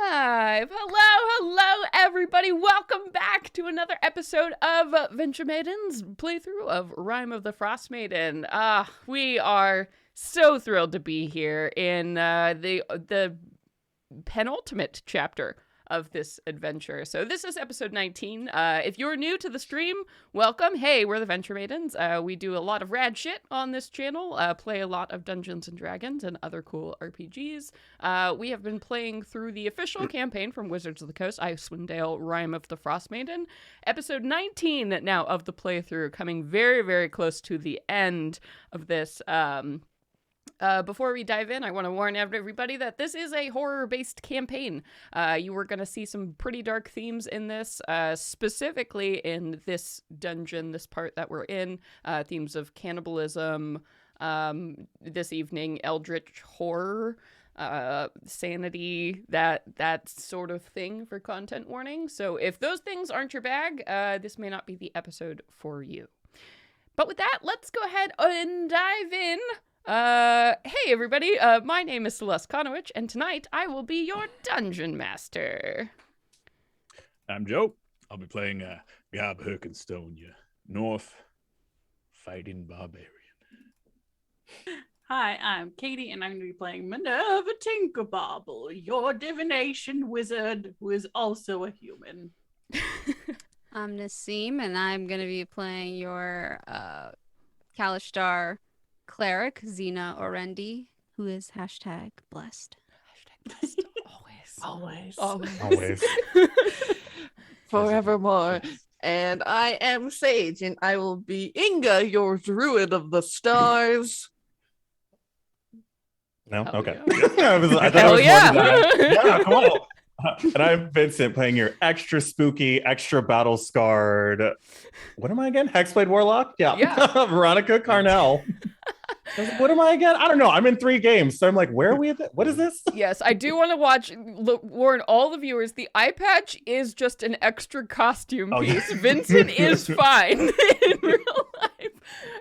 Live. Hello, everybody. Welcome back to another episode of Venture Maidens playthrough of Rime of the Frostmaiden. We are so thrilled to be here in the penultimate chapter of this adventure. So this is episode 19. If you're new to the stream, welcome. Hey, we're the Venture Maidens. We do a lot of rad shit on this channel, play a lot of Dungeons and Dragons and other cool RPGs. We have been playing through the official campaign from Wizards of the Coast, Icewind Dale, Rime of the Frostmaiden. Episode 19 now of the playthrough, coming very, very close to the end of this. Before we dive in, I want to warn everybody that this is a horror-based campaign. You were going to see some pretty dark themes in this, specifically in this dungeon, this part that we're in, themes of cannibalism, this evening, eldritch horror, sanity, that sort of thing for content warning. So if those things aren't your bag, this may not be the episode for you. But with that, let's go ahead and dive in. Hey everybody, my name is Celeste Konowich, and tonight I will be your Dungeon Master. I'm Joe. I'll be playing Gob Herkenstone, your North fighting barbarian. Hi, I'm Katie, and I'm going to be playing Minerva Tinkerbobble, your divination wizard, who is also a human. I'm Nassim, and I'm going to be playing your Kalishtar cleric, Xena Orendi, who is #blessed. Blessed. Always. Forevermore. And I am Sage, and I will be Inga, your druid of the stars. No? Hell Okay. yeah. I thought Hell it was yeah. more than that. Yeah, come on. And I'm Vincent, playing your extra spooky, extra battle scarred. What am I again? Hexblade Warlock? Yeah. Veronica Carnell. What am I again? I don't know. I'm in 3 games, so I'm like, where are we? What is this? Yes, I do want to warn all the viewers, the eye patch is just an extra costume piece. Yeah. Vincent is fine in real life.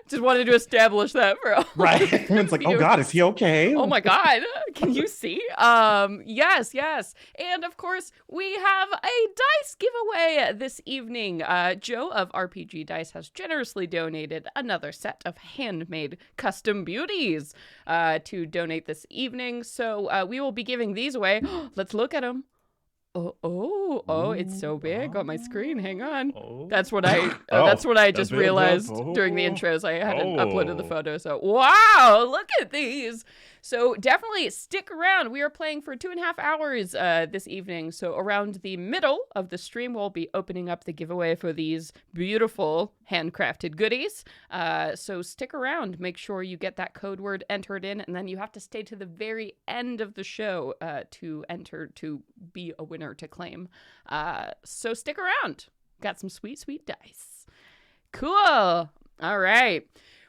Just wanted to establish that for all. Right. It's like, oh God, is he okay? Oh my God, can you see? Yes. And of course, we have a dice giveaway this evening. Joe of RPG Dice has generously donated another set of handmade custom beauties to donate this evening. So we will be giving these away. Let's look at them. Oh, it's so big on my screen. Hang on. That's what I just realized during the intros. I hadn't uploaded the photo. So, wow, look at these. So definitely stick around. We are playing for 2.5 hours this evening. So around the middle of the stream, we'll be opening up the giveaway for these beautiful handcrafted goodies. So stick around. Make sure you get that code word entered in, and then you have to stay to the very end of the show to enter to be a winner to claim. So stick around. Got some sweet, sweet dice. Cool. All right.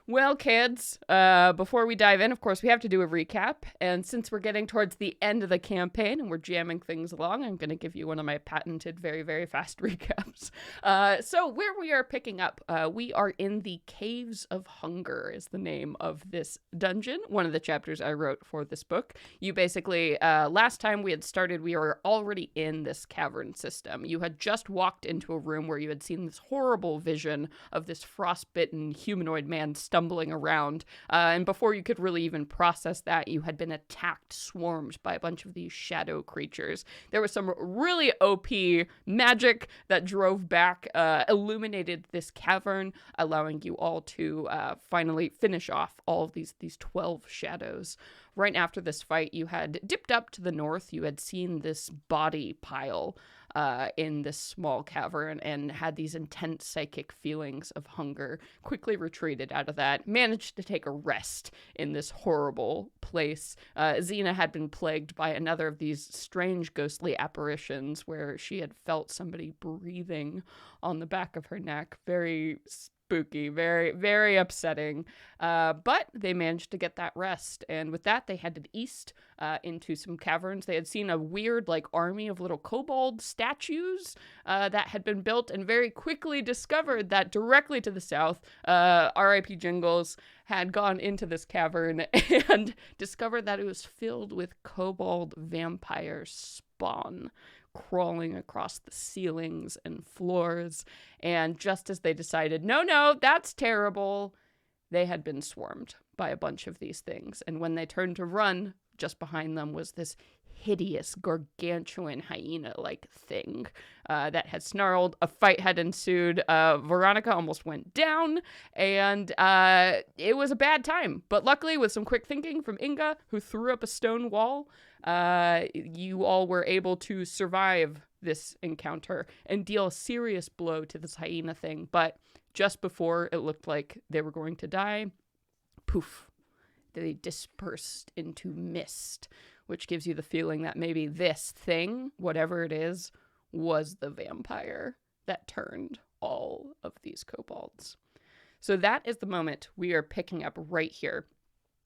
Well, kids, before we dive in, of course, we have to do a recap. And since we're getting towards the end of the campaign and we're jamming things along, I'm going to give you one of my patented very, very fast recaps. So where we are picking up, we are in the Caves of Hunger is the name of this dungeon. One of the chapters I wrote for this book. You basically, last time we had started, we were already in this cavern system. You had just walked into a room where you had seen this horrible vision of this frostbitten humanoid man stumbling around, and before you could really even process that, you had been attacked, swarmed by a bunch of these shadow creatures. There was some really OP magic that drove back, illuminated this cavern, allowing you all to finally finish off all of these 12 shadows. Right after this fight, you had dipped up to the north. You had seen this body pile in this small cavern and had these intense psychic feelings of hunger. Quickly retreated out of that, managed to take a rest in this horrible place. Xena had been plagued by another of these strange ghostly apparitions where she had felt somebody breathing on the back of her neck. Very spooky, very, very upsetting. But they managed to get that rest. And with that, they headed east into some caverns. They had seen a weird, army of little kobold statues that had been built, and very quickly discovered that directly to the south, R.I.P. Jingles, had gone into this cavern and discovered that it was filled with kobold vampire spawn crawling across the ceilings and floors. And just as they decided, no, that's terrible, they had been swarmed by a bunch of these things. And when they turned to run, just behind them was this hideous, gargantuan hyena-like thing that had snarled. A fight had ensued. Veronica almost went down, and it was a bad time. But luckily, with some quick thinking from Inga, who threw up a stone wall, you all were able to survive this encounter and deal a serious blow to this hyena thing. But just before it looked like they were going to die, poof, they dispersed into mist, which gives you the feeling that maybe this thing, whatever it is, was the vampire that turned all of these kobolds. So that is the moment we are picking up right here.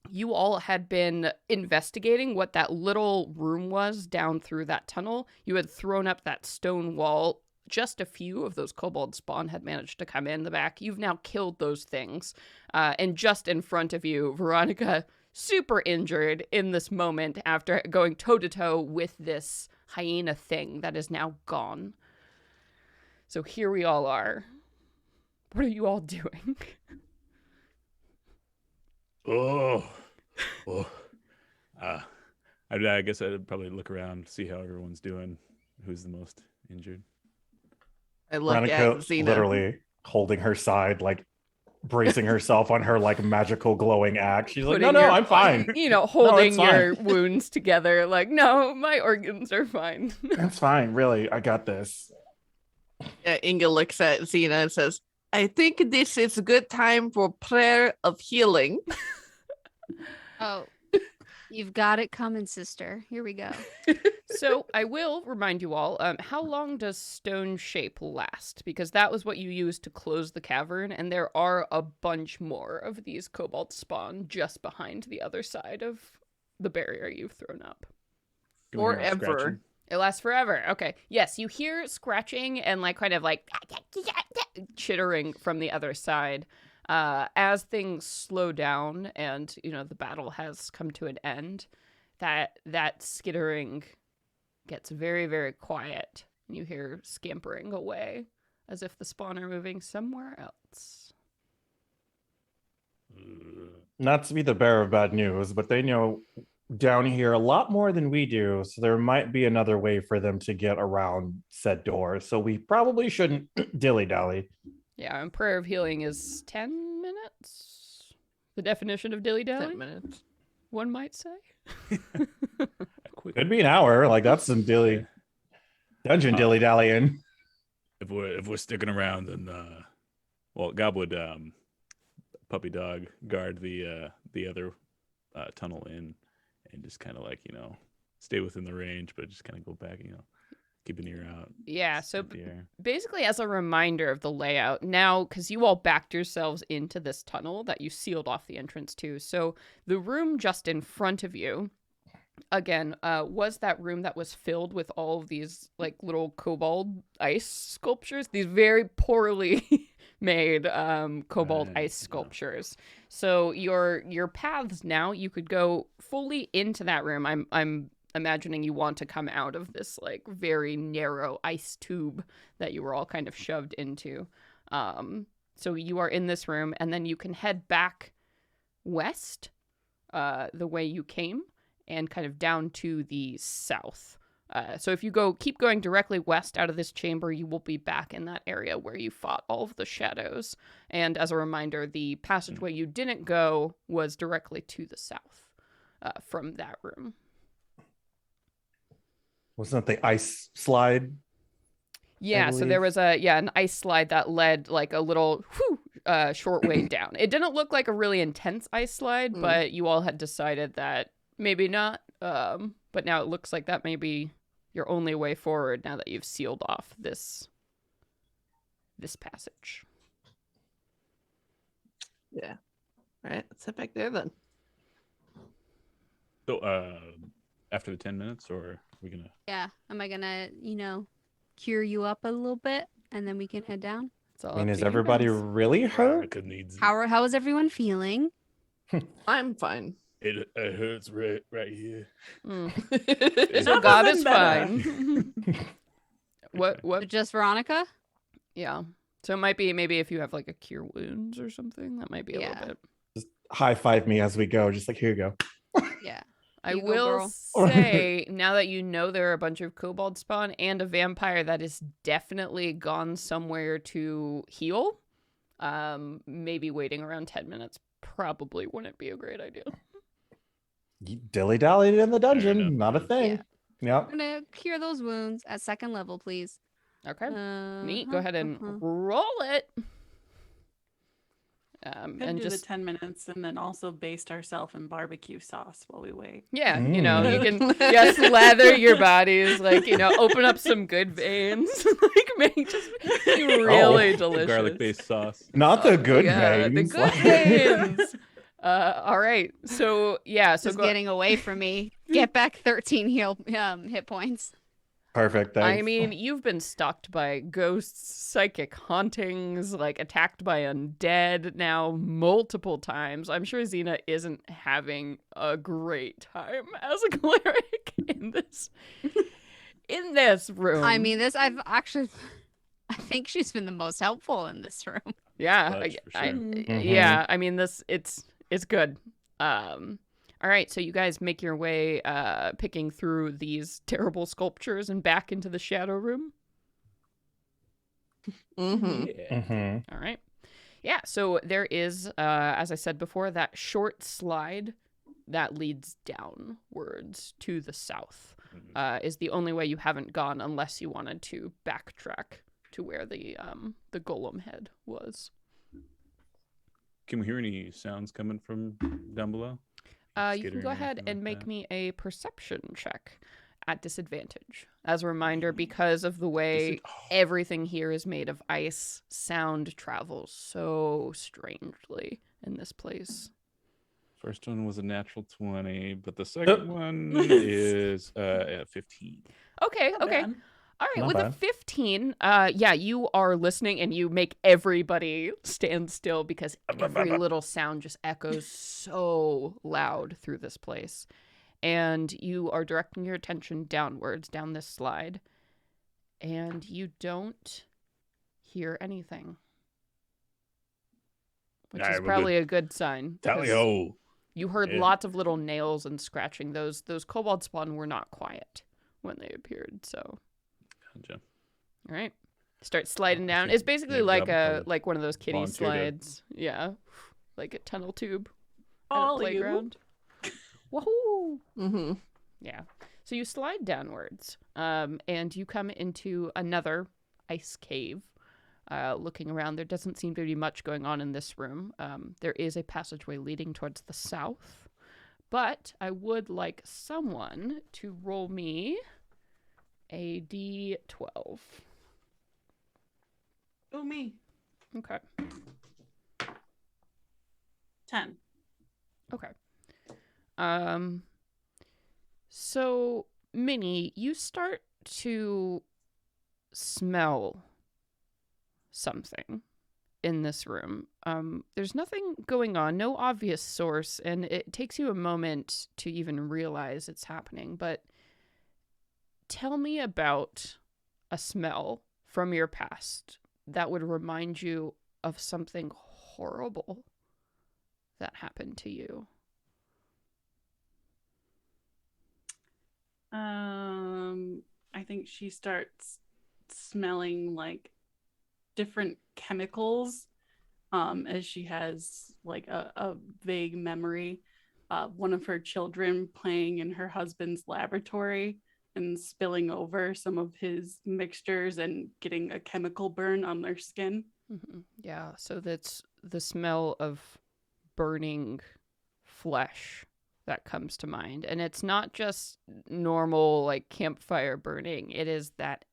You all had been investigating what that little room was down through that tunnel. You had thrown up that stone wall. Just a few of those kobold spawn had managed to come in the back. You've now killed those things. And just in front of you, Veronica, super injured in this moment after going toe-to-toe with this hyena thing that is now gone. So here we all are. What are you all doing? I guess I'd probably look around, see how everyone's doing. Who's the most injured? I look Veronica at Xena. literally holding her side, like bracing herself on her like magical glowing axe. She's like, no, I'm fine. Holding No, your wounds together like, no, my organs are fine. It's fine, really. I got this. Inga looks at Xena and says, I think this is a good time for prayer of healing. Oh, you've got it coming, sister. Here we go. So I will remind you all, how long does stone shape last? Because that was what you used to close the cavern, and there are a bunch more of these kobold spawn just behind the other side of the barrier you've thrown up. Forever. It lasts forever. Okay. Yes, you hear scratching and like kind of like chittering from the other side. As things slow down and, the battle has come to an end, that skittering gets very, very quiet. And you hear scampering away as if the spawn are moving somewhere else. Not to be the bearer of bad news, but they know down here a lot more than we do, so there might be another way for them to get around said door. So we probably shouldn't dilly-dally. Yeah, and prayer of healing is 10 minutes. The definition of dilly-dally? 10 minutes. One might say. Could be an hour. Like that's some dungeon dilly-dallying. If we're sticking around, then Gob would puppy dog guard the other tunnel in, and just kind of like stay within the range, but just kind of go back, keep an ear out. Yeah, so basically as a reminder of the layout, now, because you all backed yourselves into this tunnel that you sealed off the entrance to, so the room just in front of you, again, was that room that was filled with all of these like little kobold ice sculptures, these very poorly made kobold ice sculptures. So your paths now, you could go fully into that room. I'm imagining you want to come out of this like very narrow ice tube that you were all kind of shoved into. So you are in this room, and then you can head back west the way you came and kind of down to the south. So if you keep going directly west out of this chamber, you will be back in that area where you fought all of the shadows. And as a reminder, the passageway you didn't go was directly to the south from that room. Wasn't that the ice slide? Yeah, so there was an ice slide that led like a little short way down. It didn't look like a really intense ice slide, but you all had decided that maybe not. But now it looks like that may be your only way forward now that you've sealed off this passage. Yeah. All right, let's head back there then. So, after the 10 minutes, or are we gonna? Yeah. Am I gonna, cure you up a little bit, and then we can head down? It's all I mean, up is to you everybody guys. really hurt? Could needs. How is everyone feeling? I'm fine. It hurts right here. So Never God been is better. fine. What? Just Veronica? Yeah. So it might be maybe if you have like a cure wounds or something, that might be a Yeah. little bit. Just high five me as we go. Just like, here you go. Yeah. I You go, will girl. say, now that you know there are a bunch of kobold spawn and a vampire that is definitely gone somewhere to heal, maybe waiting around 10 minutes probably wouldn't be a great idea. You dilly-dallied in the dungeon. enough, Not a man. thing. Yep. I'm gonna cure those wounds at second level, please. Okay. Neat. Go Uh-huh, ahead and uh-huh. roll it. Could And do just the 10 minutes and then also baste ourselves in barbecue sauce while we wait. yeah, you know, you Mm. can slather your bodies, like, you know, open up some good veins, like make just be really delicious. Garlic-based sauce. Not the good Yeah, veins. the good veins. All right. So yeah, so Just go, getting away from me. Get back 13 hit points. Perfect. Thanks. I mean, you've been stalked by ghosts, psychic hauntings, like attacked by undead now multiple times. I'm sure Xena isn't having a great time as a cleric in this room. I mean, I think she's been the most helpful in this room. yeah, Clutch, for sure. yeah. I mean, it's good. All right, so you guys make your way, picking through these terrible sculptures and back into the shadow room. Mm-hmm. Yeah. Mhm. All right. Yeah, so there is, as I said before, that short slide that leads downwards to the south. Is the only way you haven't gone unless you wanted to backtrack to where the golem head was. Can we hear any sounds coming from down below? You can Skittering go or ahead anything and like make that? me a perception check at disadvantage. As a reminder, because of the way everything here is made of ice, sound travels so strangely in this place. First one was a natural 20, but the second one is at 15. Okay, Not okay. bad. All right, Not with a bad. 15, yeah, you are listening and you make everybody stand still because every little sound just echoes so loud through this place. And you are directing your attention downwards down this slide, and you don't hear anything, which Alright, is we're probably a good sign. Tally because ho! You heard Yeah. lots of little nails and scratching. Those kobold spawn were not quiet when they appeared, so... Gotcha. All right. Start sliding I down. think- It's basically yeah, like Gab like one of those kiddie volunteer to- slides. Yeah. Like a tunnel tube at a All you. playground. Woohoo! Mm-hmm. Yeah. So you slide downwards, and you come into another ice cave. Looking around, there doesn't seem to be much going on in this room. There is a passageway leading towards the south, but I would like someone to roll me a d12. Oh, me. Okay. 10. Okay. So Minnie, you start to smell something in this room. There's nothing going on, no obvious source, and it takes you a moment to even realize it's happening, but tell me about a smell from your past that would remind you of something horrible that happened to you. I think she starts smelling like different chemicals as she has like a vague memory of one of her children playing in her husband's laboratory and spilling over some of his mixtures and getting a chemical burn on their skin. Yeah, so that's the smell of burning flesh that comes to mind. And it's not just normal, like, campfire burning. It is that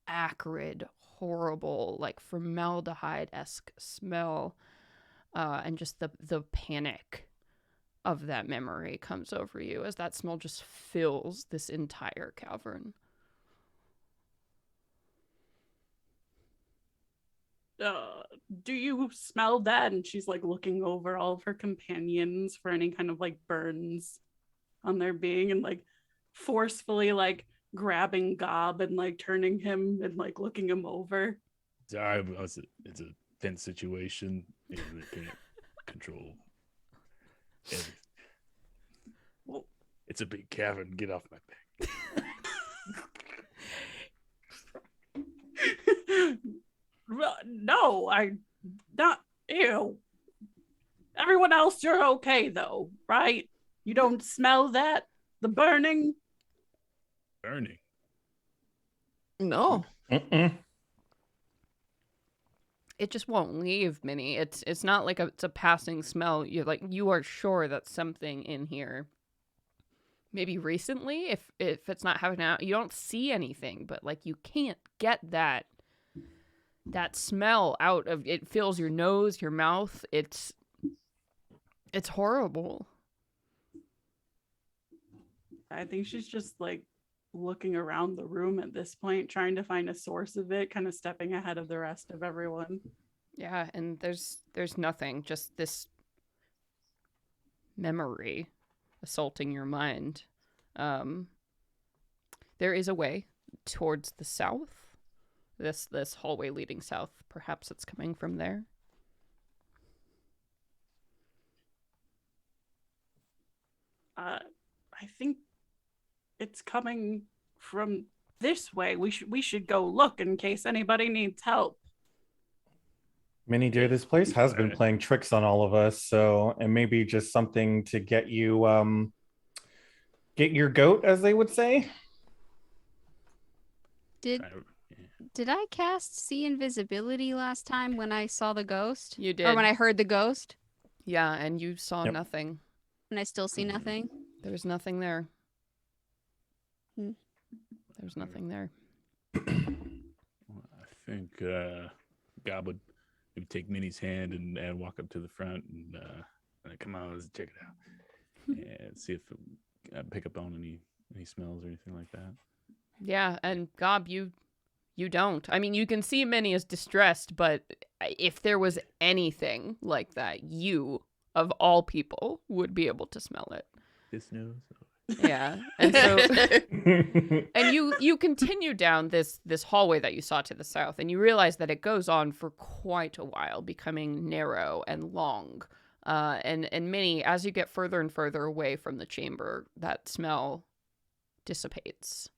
acrid, horrible, like, formaldehyde-esque smell. And just the panic of that memory comes over you as that smell just fills this entire cavern. do you smell that? And she's like looking over all of her companions for any kind of like burns on their being, and like forcefully like grabbing Gob and like turning him and like looking him over. Sorry, it's a tense situation. They can't control everything. Well, It's a big cavern. Get off my back. Well, no, I not ew. Everyone else, you're okay though, right? You don't smell that? The burning? Burning. No. Mm-mm. It just won't leave, Minnie. It's not like it's a passing smell. You are sure that something in here. Maybe recently, if it's not happening now, you don't see anything, but like you can't get that smell out of it. Fills your nose, your mouth. It's horrible. I think she's just like looking around the room at this point, trying to find a source of it, kind of stepping ahead of the rest of everyone. Yeah, and there's nothing, just this memory assaulting your mind. There is a way towards the south. This hallway leading south. Perhaps it's coming from there. I think it's coming from this way. We should go look in case anybody needs help. Minnie, dear, this place has been playing tricks on all of us, so it may be just something to get you get your goat, as they would say. Did I cast see invisibility last time when I saw the ghost? You did. Or when I heard the ghost? Yeah, and you saw Yep. nothing. And I still see nothing? There was nothing there. Hmm. There's nothing there. I think Gob would maybe take Minnie's hand and walk up to the front and come on, let's check it out and see if pick up on any smells or anything like that. Yeah, and Gob, you don't. I mean, you can see Minnie as distressed, but if there was anything like that, you, of all people, would be able to smell it. This nose. Yeah, and so, and you continue down this hallway that you saw to the south, and you realize that it goes on for quite a while, becoming narrow and long. And Minnie, as you get further and further away from the chamber, that smell dissipates.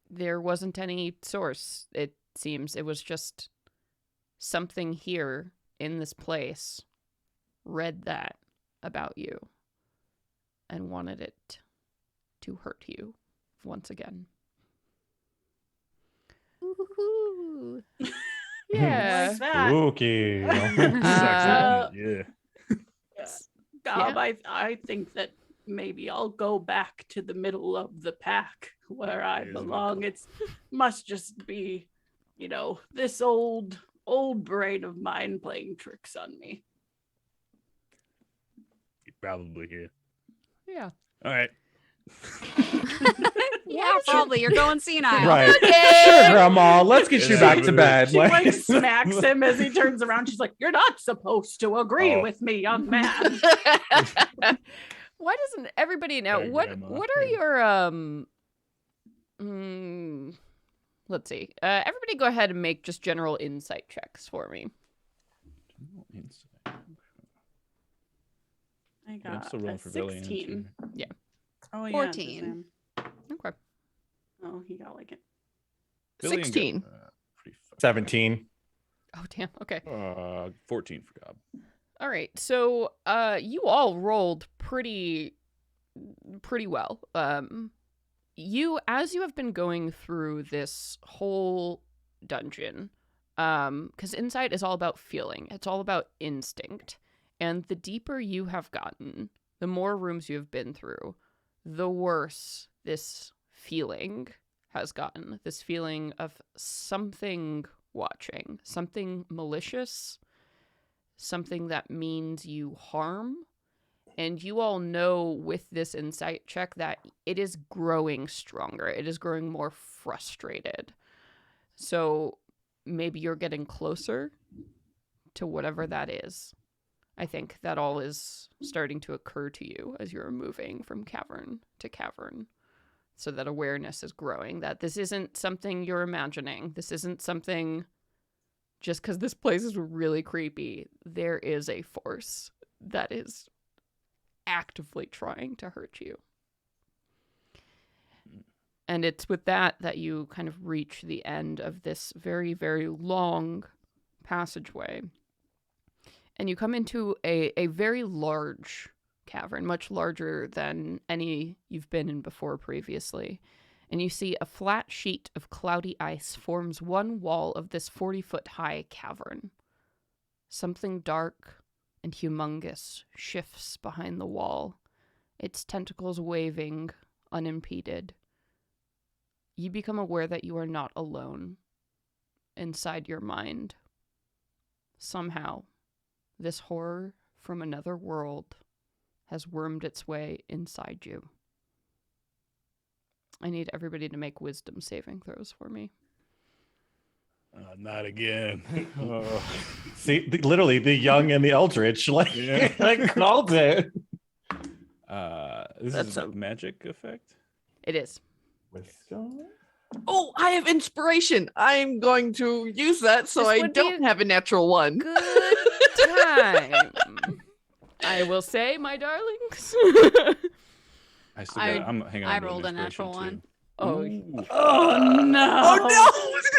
There wasn't any source, it seems. It was just something here in this place read that about you and wanted it to hurt you once again. Ooh. Yeah. Like that. Spooky. Yeah. Gob, I think that maybe I'll go back to the middle of the pack where I Here's my belong. call. It's must just be, this old brain of mine playing tricks on me. You're probably here. Yeah. All right. Yeah, probably. You're going senile. Right. Sure, Grandma. Let's get you back to bed. She like smacks him as he turns around. She's like, "You're not supposed to agree with me, young man." Why doesn't everybody know? Sorry, What Grandma. what are your let's see. Everybody go ahead and make just general insight checks for me. I I'm got still rolling a for Billy. 16. Yeah. Oh, yeah. 14. Okay. Oh, he got like it. 16. 17. Oh damn. Okay. 14 for Gob. All right. So, you all rolled pretty well. As you have been going through this whole dungeon, because insight is all about feeling. It's all about instinct. And the deeper you have gotten, the more rooms you have been through, the worse this feeling has gotten. This feeling of something watching, something malicious, something that means you harm. And you all know with this insight check that it is growing stronger. It is growing more frustrated. So maybe you're getting closer to whatever that is. I think that all is starting to occur to you as you're moving from cavern to cavern. So that awareness is growing, that this isn't something you're imagining. This isn't something just because this place is really creepy. There is a force that is actively trying to hurt you. And it's with that you kind of reach the end of this very, very long passageway. And you come into a very large cavern, much larger than any you've been in before previously. And you see a flat sheet of cloudy ice forms one wall of this 40-foot high cavern. Something dark and humongous shifts behind the wall, its tentacles waving, unimpeded. You become aware that you are not alone inside your mind. Somehow, this horror from another world has wormed its way inside you. I need everybody to make wisdom saving throws for me. Not again. See, literally, the young and the eldritch, Yeah. like called it. This That's is a- a magic effect. It is. Wisdom? Oh, I have inspiration. I'm going to use that so This I would be don't have a natural one. Good time. I will say, my darlings. I still I- got. I'm hanging on. I to an rolled a inspiration, natural one. too. Oh, Ooh. Oh no! Oh no!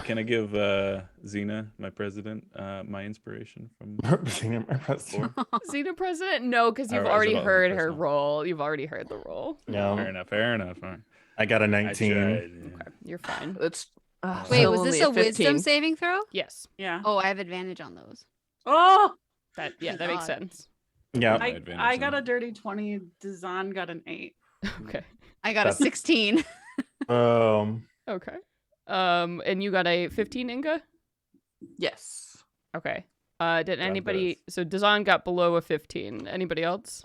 Can I give Xena, my president, my inspiration from Senior president. before? Xena President? No, because you've Alright, already it's about heard the her first one. roll. You've already heard the roll. Yeah. Fair enough. All right. I got a I 19. tried, yeah. Okay, you're fine. It's Wait, still was only this a wisdom 15. saving throw? Yes. Yeah. Oh, I have advantage on those. Oh, That makes God. sense. Yeah. My I advantage got on a dirty 20. Dazan got an 8. Okay. I got a That's- 16. Okay. And you got a 15, Inga? Yes. Okay. Did anybody? does. So Dazan got below a 15. Anybody else?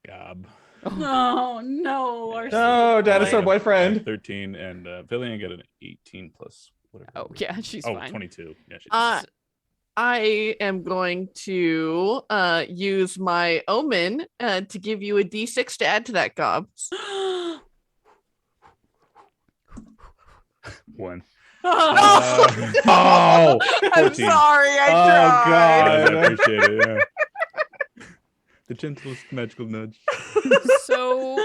Gob. Oh no! Our Oh, dinosaur I have boyfriend. 13, and Villian got an 18 plus whatever. Oh yeah, she's Oh, fine. 22. Yeah, she's I am going to use my omen to give you a d6 to add to that, Gob. one. Oh, Oh, I'm 14. sorry, I Oh, tried. God. I appreciate it. Yeah. The gentlest magical nudge. So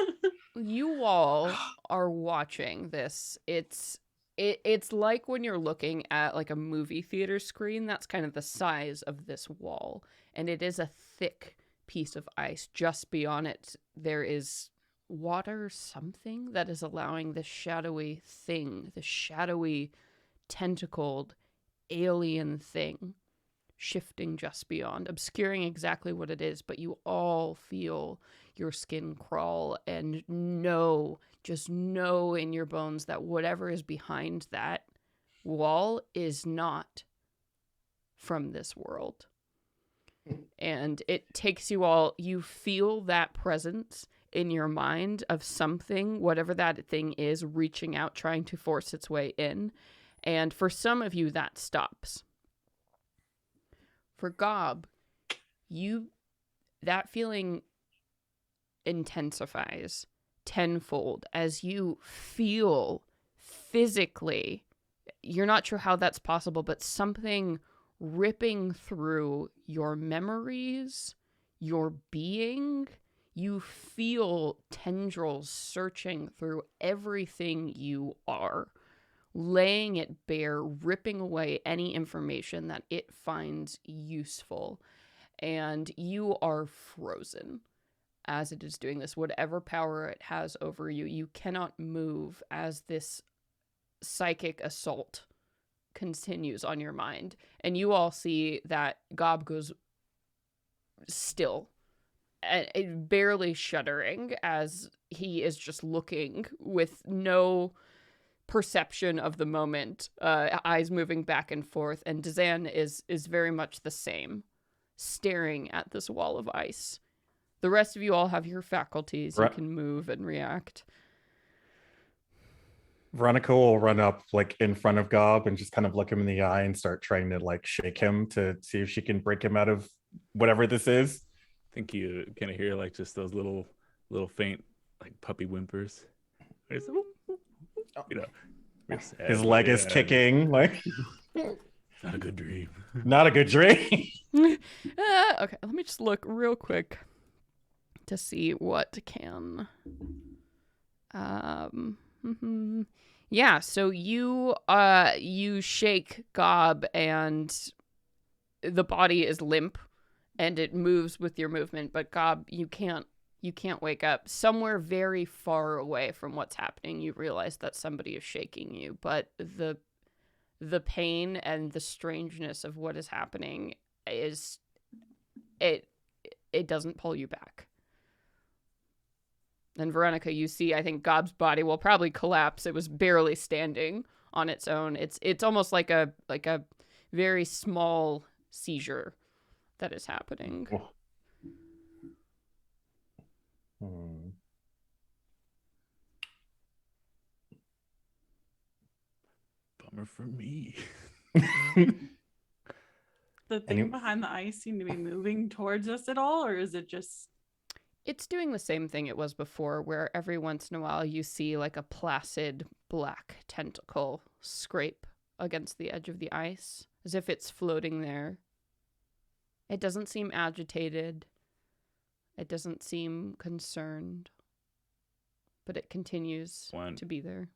you all are watching this. It's like when you're looking at like a movie theater screen. That's kind of the size of this wall, and it is a thick piece of ice. Just beyond it, there is water, something that is allowing this shadowy thing, the shadowy, tentacled alien thing, shifting just beyond, obscuring exactly what it is, but you all feel your skin crawl and just know in your bones that whatever is behind that wall is not from this world. And it takes you all, you feel that presence in your mind of something, whatever that thing is, reaching out, trying to force its way in. And for some of you, that stops. For Gob, that feeling intensifies tenfold as you feel physically, you're not sure how that's possible, but something ripping through your memories, your being. You feel tendrils searching through everything you are, laying it bare, ripping away any information that it finds useful. And you are frozen as it is doing this. Whatever power it has over you, you cannot move as this psychic assault continues on your mind. And you all see that Gob goes still, and barely shuddering as he is just looking with no perception of the moment, eyes moving back and forth. And Dazan is very much the same, staring at this wall of ice. The rest of you all have your faculties. You Right. can move and react. Veronica will run up like in front of Gob and just kind of look him in the eye and start trying to like shake him to see if she can break him out of whatever this is. I think you kind of hear like just those little faint like puppy whimpers. It's, you know, His leg is kicking. Like, not a good dream. Not a good dream. Okay, let me just look real quick to see what can. Yeah, so you shake Gob and the body is limp and it moves with your movement, but Gob, you can't wake up. Somewhere very far away from what's happening, you realize that somebody is shaking you, but the pain and the strangeness of what is happening is it doesn't pull you back. And Veronica, you see, I think Gob's body will probably collapse. It was barely standing on its own. It's almost like a very small seizure that is happening. Bummer for me. The thing behind the ice seem to be moving towards us at all, or is it just... It's doing the same thing it was before, where every once in a while you see like a placid black tentacle scrape against the edge of the ice, as if it's floating there. It doesn't seem agitated. It doesn't seem concerned. But it continues to be there.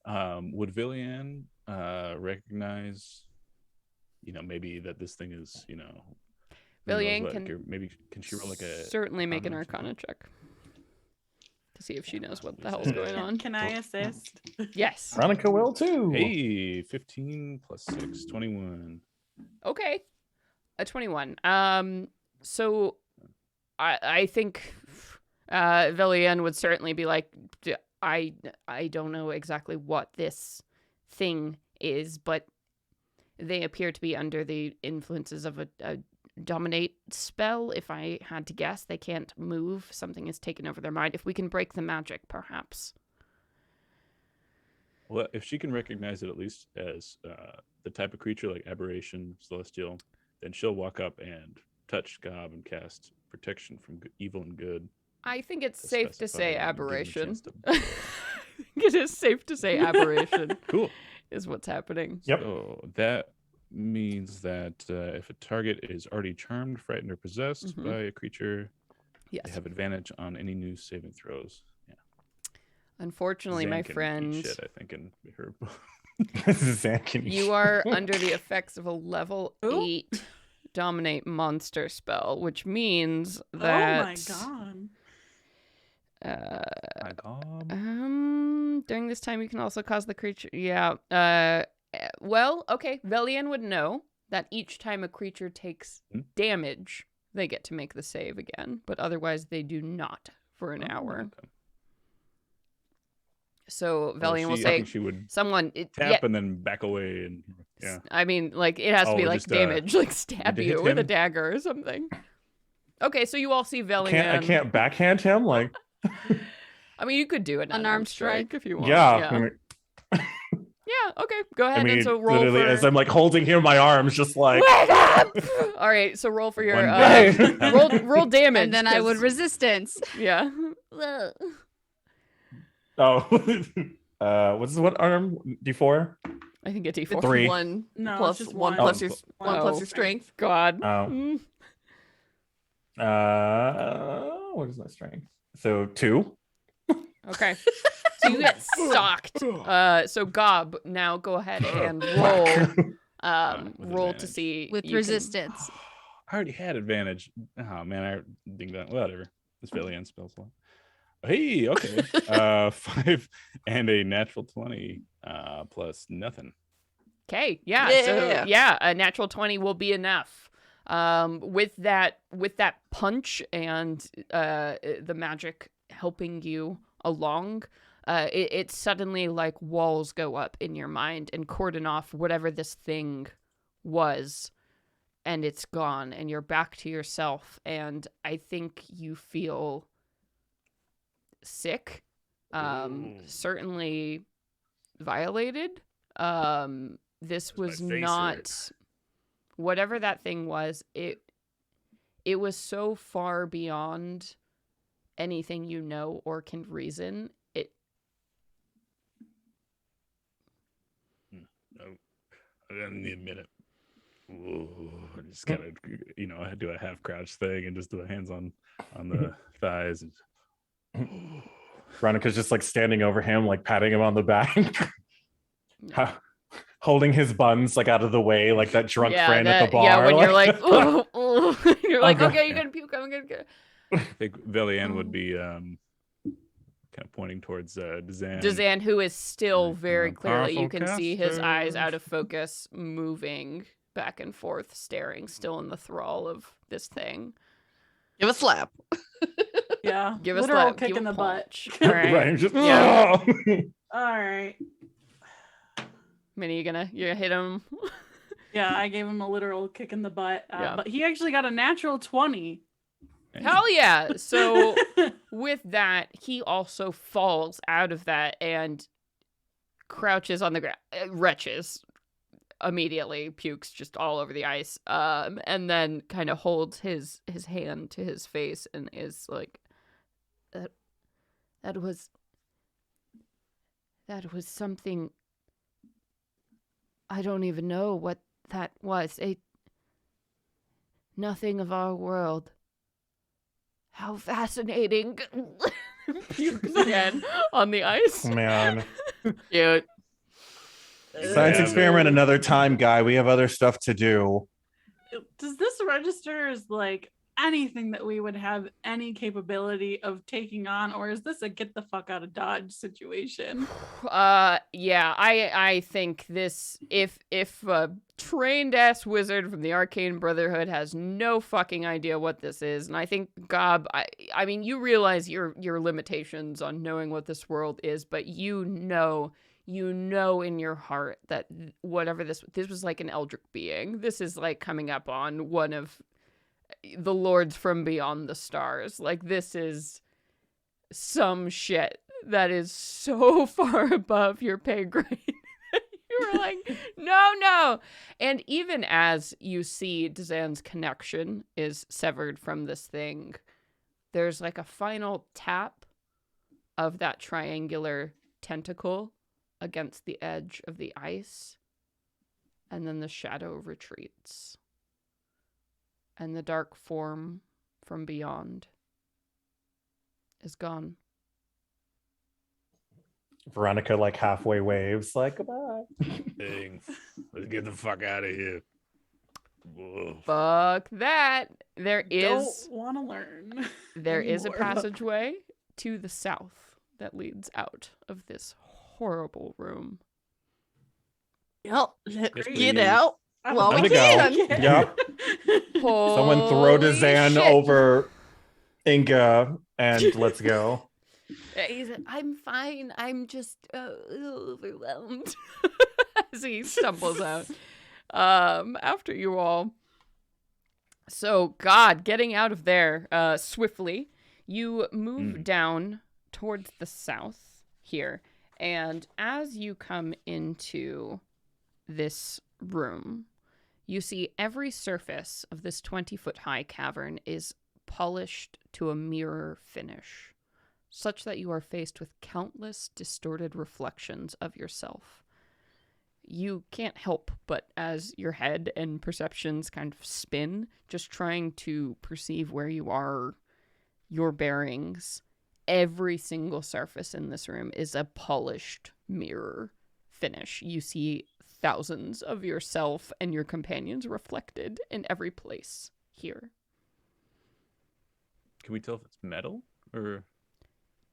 Would Villian recognize, maybe that this thing is, Villian can maybe can she roll like a certainly make an Arcana check to see if she knows what the hell's going on. Can I assist? Yes. Veronica will too. Hey, 15 plus 6, 21. Okay, a 21. So I think Villian would certainly be like, I don't know exactly what this thing is, but they appear to be under the influences of a dominate spell. If I had to guess, they can't move. Something has taken over their mind. If we can break the magic, perhaps. Well, if she can recognize it at least as the type of creature like aberration, celestial, then she'll walk up and touch Gob and cast protection from evil and good. I think it's safe to say aberration. It is safe to say aberration. Cool. Is what's happening. Yep. So that means that if a target is already charmed, frightened, or possessed by a creature, yes, they have advantage on any new saving throws. Yeah. Unfortunately, Zan my can friend, eat shit, I think, in her. Zan can eat you shit. are under the effects of a level 8 dominate monster spell, which means that. Oh my god. During this time, you can also cause the creature. Yeah. Well, okay. Velian would know that each time a creature takes damage, they get to make the save again, but otherwise they do not for an hour. Okay. So Velian will say, she would "Someone tap and then back away." And yeah, I mean, like it has to be like just, damage, like stab you with a him? dagger or something. Okay, so you all see Velian. I can't backhand him, like. I mean, you could do an unarmed strike if you want. Yeah. Yeah, okay. Go ahead and so roll literally for... as I'm like holding him in my arms, just like wake up! All right, so roll for your roll damage. And then I would resistance. Yeah. Oh. What arm? D4? I think a D4. 3. 1 No, plus it's just 1 one. plus your One. plus your strength. God. Oh. What is my strength? So 2. Okay. So you get socked. So Gob, now go ahead and roll. Roll to see With resistance. I already had advantage. Oh man, I ding that. Whatever. This Valiant spell slot. Hey, okay. 5 and a natural 20 plus nothing. Okay, so a natural 20 will be enough. With that punch and the magic helping you along, it suddenly like walls go up in your mind and cordon off whatever this thing was, and it's gone, and you're back to yourself. And I think you feel sick, certainly violated. This was my face not hurt. whatever that thing was. It was so far beyond anything you know or can reason. I didn't need a minute. Ooh, I just kind of, I do a half crouch thing and just do the hands on the thighs. And... Veronica's just like standing over him, like patting him on the back, holding his buns like out of the way, like that drunk friend at the bar. Yeah, when you're like, ooh, ooh. You're like, God. okay, you're gonna puke. I'm gonna go. I think Velian would be kind of pointing towards Dazan. Dazan, who is still Like, very clearly, you powerful can see his eyes caster. out of focus, moving back and forth, staring, still in the thrall of this thing. Give a slap. Yeah. Give us literal that. kick Give in a the butt. punch. All right. Right, just, Yeah. All right. Minnie, you gonna hit him? Yeah, I gave him a literal kick in the butt, Yeah. but he actually got a natural 20. Hell yeah! So with that, he also falls out of that and crouches on the ground, retches immediately, pukes just all over the ice, and then kind of holds his hand to his face and is like, that was something. I don't even know what that was. Nothing of our world. How fascinating. Pukes again on the ice. man. Cute. Science Yeah. experiment another time, guy. We have other stuff to do. Does this register as like anything that we would have any capability of taking on, or is this a get the fuck out of Dodge situation? Yeah, I think this, if a trained ass wizard from the Arcane Brotherhood has no fucking idea what this is, and I think Gob, I mean, you realize your limitations on knowing what this world is, but you know in your heart that whatever this was like an eldritch being. This is like coming up on one of the lords from beyond the stars. Like, this is some shit that is so far above your pay grade. You were like, no. And even as you see Dazan's connection is severed from this thing, there's like a final tap of that triangular tentacle against the edge of the ice, and then the shadow retreats. And the dark form from beyond is gone. Veronica like halfway waves, like goodbye. Dang. Let's get the fuck out of here. Whoa. Fuck that. There is Don't want to learn. a anymore. passageway to the south that leads out of this horrible room. Yep. Let's Yes, get please. out. Well, Time we to go. can. Yep. Someone throw Holy Dazan shit. over Inga and let's go. He said, I'm fine. I'm just overwhelmed as he stumbles out. After you all. So, God, getting out of there swiftly, you move down towards the south here. And as you come into this room, you see every surface of this 20-foot high cavern is polished to a mirror finish, such that you are faced with countless distorted reflections of yourself. You can't help but, as your head and perceptions kind of spin, just trying to perceive where you are, your bearings, every single surface in this room is a polished mirror finish. You see thousands of yourself and your companions reflected in every place here. Can we tell if it's metal or?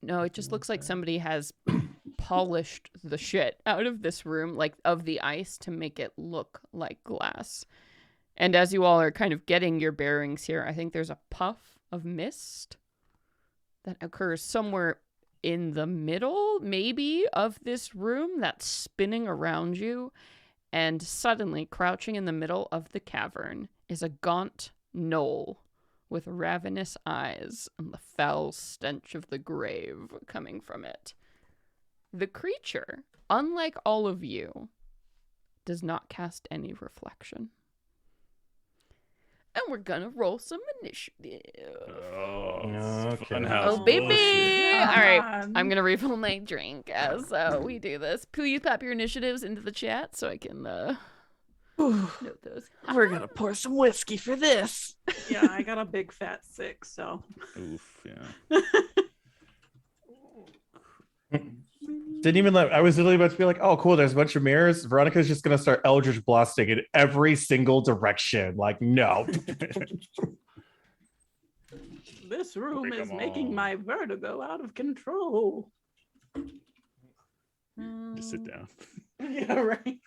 No, it just looks like somebody has polished the shit out of this room, like of the ice, to make it look like glass. And as you all are kind of getting your bearings here, I think there's a puff of mist that occurs somewhere in the middle, maybe, of this room that's spinning around you. And suddenly, crouching in the middle of the cavern is a gaunt gnoll with ravenous eyes and the foul stench of the grave coming from it. The creature, unlike all of you, does not cast any reflection. And we're gonna roll some initiative. Oh, Okay. funhouse Oh, baby! bullshit. All right, God. I'm gonna refill my drink as we do this. Please pop your initiatives into the chat so I can note those. We're gonna pour some whiskey for this. Yeah, I got a big fat 6, so. Oof, yeah. Didn't even I was literally about to be like, oh, cool, there's a bunch of mirrors. Veronica's just going to start Eldritch Blasting in every single direction. Like, no. This room Break is 'em making all. my vertigo out of control. Just sit down. Yeah, right.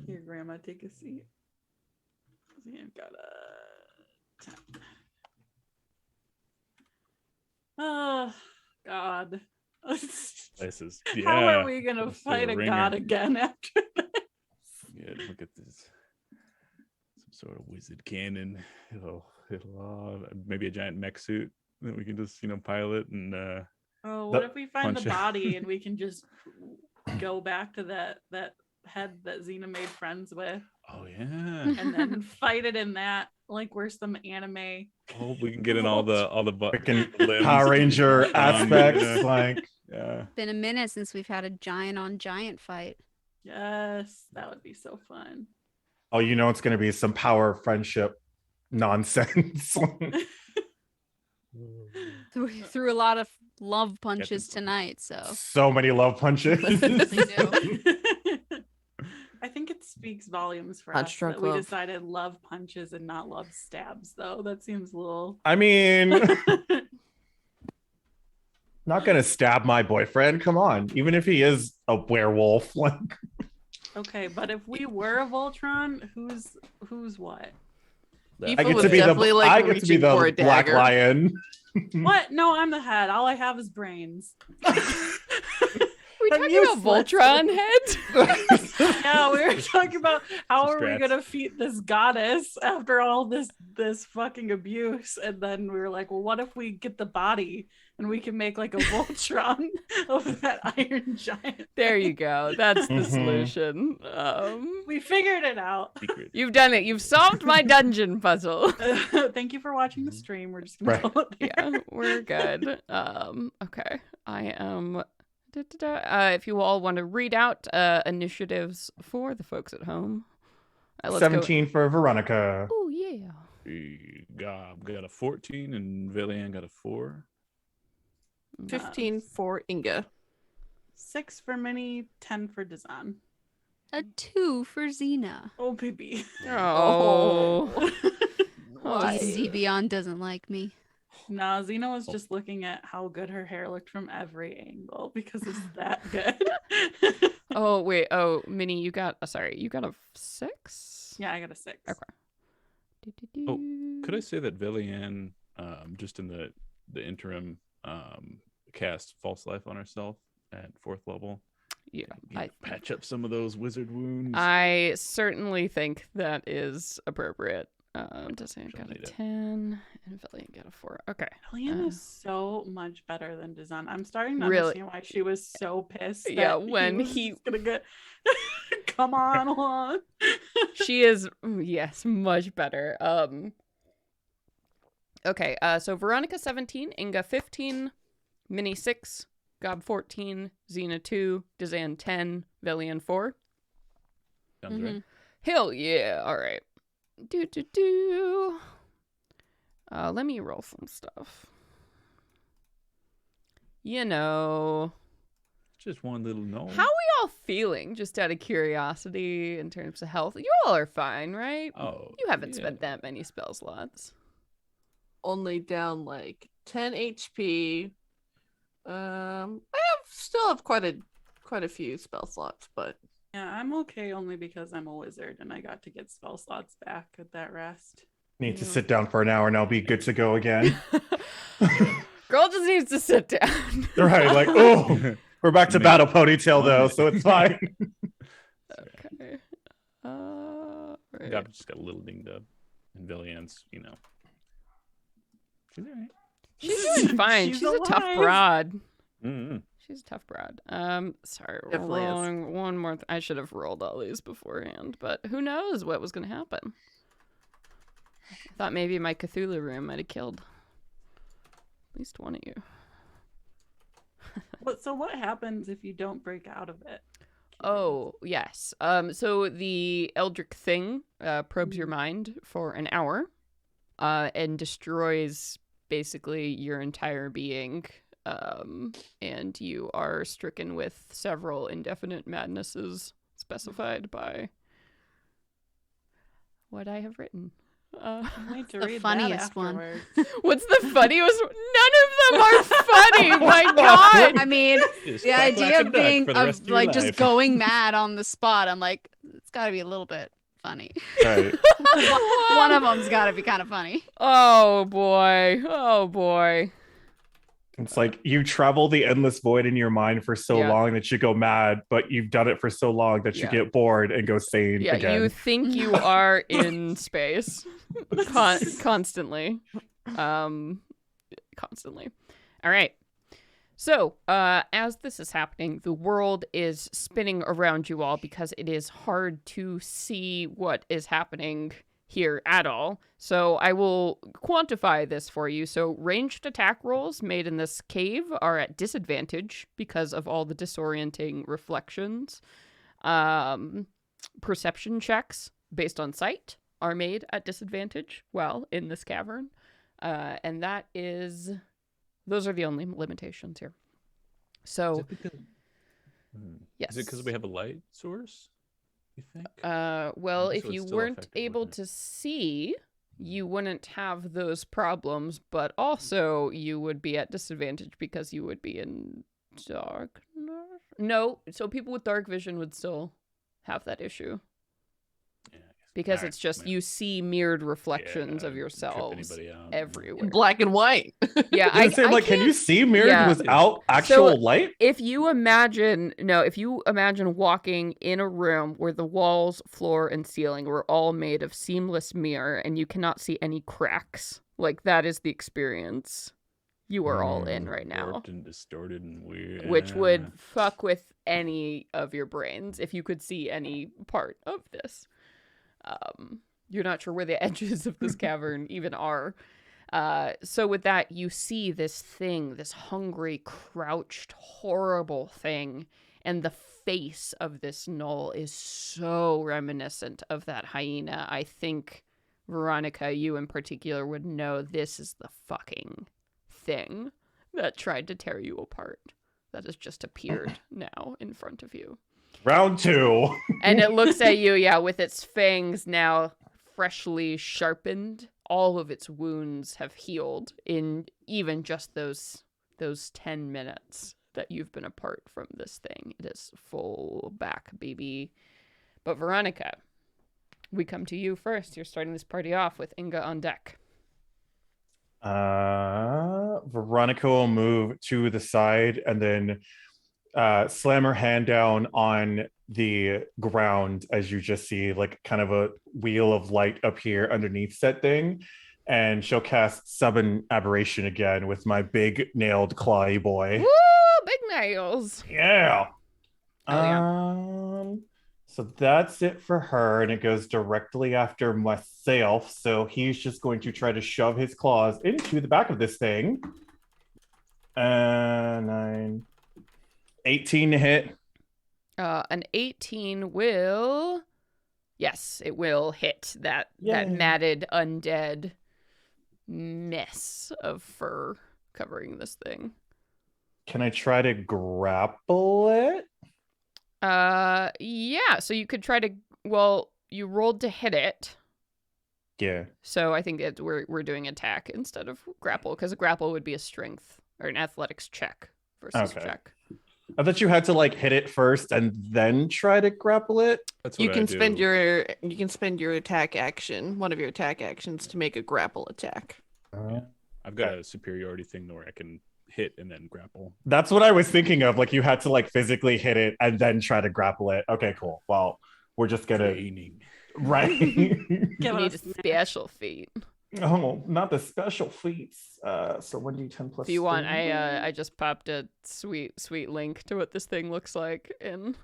Here, Grandma, take a seat. See, I've got a 10. Oh, God. This is, How are we gonna this is fight a ringer. god again after this? Yeah, look at this. Some sort of wizard cannon. It'll maybe a giant mech suit that we can just, pilot and Oh, what if we find the punch it. body and we can just go back to that head that Xena made friends with oh yeah. and then fight it in that, like we're some anime. Oh, we can get in all the Freaking limbs. Power Ranger aspects. Yeah. Like, Yeah. Been a minute since we've had a giant on giant fight. Yes, that would be so fun. oh, it's going to be some power friendship nonsense. Threw a lot of love punches tonight, so So many love punches. I think it speaks volumes for Punch us drunk that we love. decided love punches and not love stabs, though. That seems a little. I mean, not going to stab my boyfriend. Come on. Even if he is a werewolf. Like, Okay, but if we were a Voltron, who's what? I Aoife get was to be definitely the, like I get to be reaching for a the Black dagger. Lion. What? No, I'm the head. All I have is brains. We I'm talking about useless. Voltron head? Yeah, we were talking about how Some are we strats. gonna defeat this goddess after all this fucking abuse, and then we were like, well, what if we get the body and we can make like a Voltron of that iron giant? There you go. That's the Mhm. solution. We figured it out. Secret. You've done it. You've solved my dungeon puzzle. Thank you for watching the stream. We're just gonna Right. call it there. Yeah, we're good. Okay. I am. If you all want to read out initiatives for the folks at home, let's 17 for Veronica. Go. Oh yeah. Gob got a 14 and Villian got a 4. 15 for Inga. 6 for Minnie, 10 for Dazan. a 2 for Xena. Oh, baby. Oh. Why? Zebion doesn't like me. No, Xena was just looking at how good her hair looked from every angle because it's that good. Oh wait. Oh, Minnie, you got. You got a 6. Yeah, I got a 6. Okay. Oh, could I say that Villian, just in the interim, cast False Life on herself at 4th level? Yeah. Patch up some of those wizard wounds. I certainly think that is appropriate. Dazan got a Donate it. 10 and Villian got a 4. Okay. Helene is so much better than Dazan. I'm starting to Really? understand why she was so pissed. That Yeah, when was he- just gonna get. Come on, along. She is, yes, much better. Okay, so Veronica 17, Inga 15, Minnie 6, Gob 14, Xena 2, Dazan 10, Villian 4. Sounds right. Hell yeah, alright. Let me roll some stuff. Just one little gnome. How are we all feeling, just out of curiosity, in terms of health? You all are fine, right? Oh, You haven't yeah. spent that many spell slots. Only down like 10 HP. Still have quite a few spell slots, but Yeah, I'm okay only because I'm a wizard and I got to get spell slots back at that rest. Need to sit down for an hour and I'll be good to go again. Girl just needs to sit down. Right, like, oh, we're back to Man. battle ponytail though, so it's fine. Okay. Right. Gob just got a little dinged up. And Villian's, she's all right. She's doing fine. She's a tough alive. broad. Mm-hmm. She's a tough broad. Sorry, Definitely is. rolling one more. I should have rolled all these beforehand, but who knows what was going to happen. I thought maybe my Cthulhu room might have killed at least one of you. So what happens if you don't break out of it? Oh, yes. So the Eldritch thing probes your mind for an hour and destroys basically your entire being. And you are stricken with several indefinite madnesses specified by what I have written. I need to The read funniest that one. afterwards. What's the funniest? None of them are funny. My God. I mean, Just the quack, idea quack, of and duck being for the rest of of your like just life. going mad on the spot, I'm like, it's got to be a little bit funny. Right. One of them's got to be kind of funny. Oh boy. Oh boy. It's like you travel the endless void in your mind for so Yeah. long that you go mad, but you've done it for so long that you Yeah. get bored and go sane Yeah, again. you think you are in space constantly. Constantly. All right. So, as this is happening, the world is spinning around you all because it is hard to see what is happening here at all. So I will quantify this for you. So ranged attack rolls made in this cave are at disadvantage because of all the disorienting reflections. Perception checks based on sight are made at disadvantage while in this cavern. And those are the only limitations here. So, Is it because, yes. Is it because we have a light source? You think? Well, So if it's you still weren't effective, able wouldn't to see, you wouldn't have those problems, but also you would be at disadvantage because you would be in darkness. No, so people with dark vision would still have that issue. Yeah, I guess. Because Alright, it's just man. you see mirrored reflections Yeah, of trip yourselves anybody out. everywhere. In black and white. Yeah, I was saying, like, can you see mirrored yeah. without actual light? If you imagine walking in a room where the walls, floor, and ceiling were all made of seamless mirror and you cannot see any cracks, like that is the experience you are all in right now. Warped and distorted and weird. Which would fuck with any of your brains if you could see any part of this. You're not sure where the edges of this cavern even are. So with that, you see this thing, this hungry, crouched, horrible thing, and the face of this gnoll is so reminiscent of that hyena. I think, Veronica, you in particular would know this is the fucking thing that tried to tear you apart. That has just appeared now in front of you. Round 2. And it looks at you, yeah, with its fangs now freshly sharpened. All of its wounds have healed in even just those 10 minutes that you've been apart from this thing. It is full back, baby. But Veronica, we come to you first. You're starting this party off with Inga on deck. Veronica will move to the side and then slam her hand down on the ground as you just see like kind of a wheel of light appear underneath that thing, and she'll cast Summon Aberration again with my big nailed clawy boy. Woo! Big nails. Yeah. Oh, yeah. So that's it for her, and it goes directly after myself. So he's just going to try to shove his claws into the back of this thing. 18 to hit. An 18 will... Yes, it will hit that Yay. matted undead mess of fur covering this thing. Can I try to grapple it? Yeah, so you could try to... Well, you rolled to hit it. Yeah. So I think we're doing attack instead of grapple, because a grapple would be a strength or an athletics check versus Okay. check. I thought you had to like hit it first and then try to grapple it. That's what You can I spend do. your attack action, one of your attack actions, to make a grapple attack. I've got a superiority thing where I can hit and then grapple. That's what I was thinking of. Like you had to like physically hit it and then try to grapple it. Okay, cool. Well, we're just gonna Training. right. You Give need a us special feat. Oh, not the special feats. So 1d10 plus If you want, 3. I just popped a sweet link to what this thing looks like in.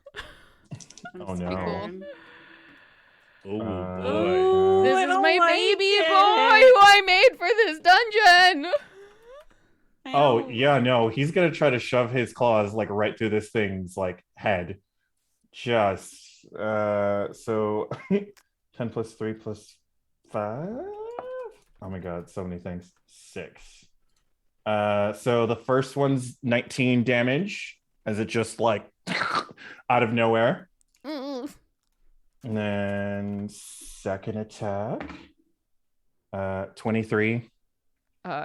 Oh, no. Oh boy. Oh, This I is don't my like baby it. boy who I made for this dungeon. I Oh, don't- yeah, no. He's going to try to shove his claws like right through this thing's like head. Just so 10 plus 3 plus 5. Oh my god, so many things. 6. So the first one's 19 damage as it just like out of nowhere. Mm. And then second attack, 23.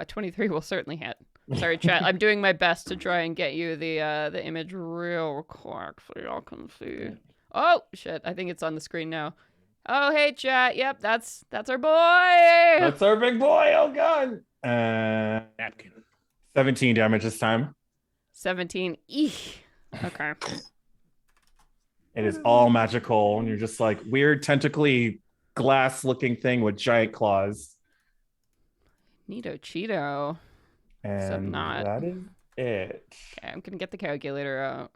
23 will certainly hit. Sorry, chat. I'm doing my best to try and get you the image real quick so y'all can see. Oh shit! I think it's on the screen now. Oh hey chat. Yep, that's our boy. That's our big boy. Oh god. Napkin. 17 damage this time. 17. Eek. Okay. It is all magical, and you're just like weird tentacly glass-looking thing with giant claws. Neato Cheeto. And not. that is it. Okay, I'm gonna get the calculator out.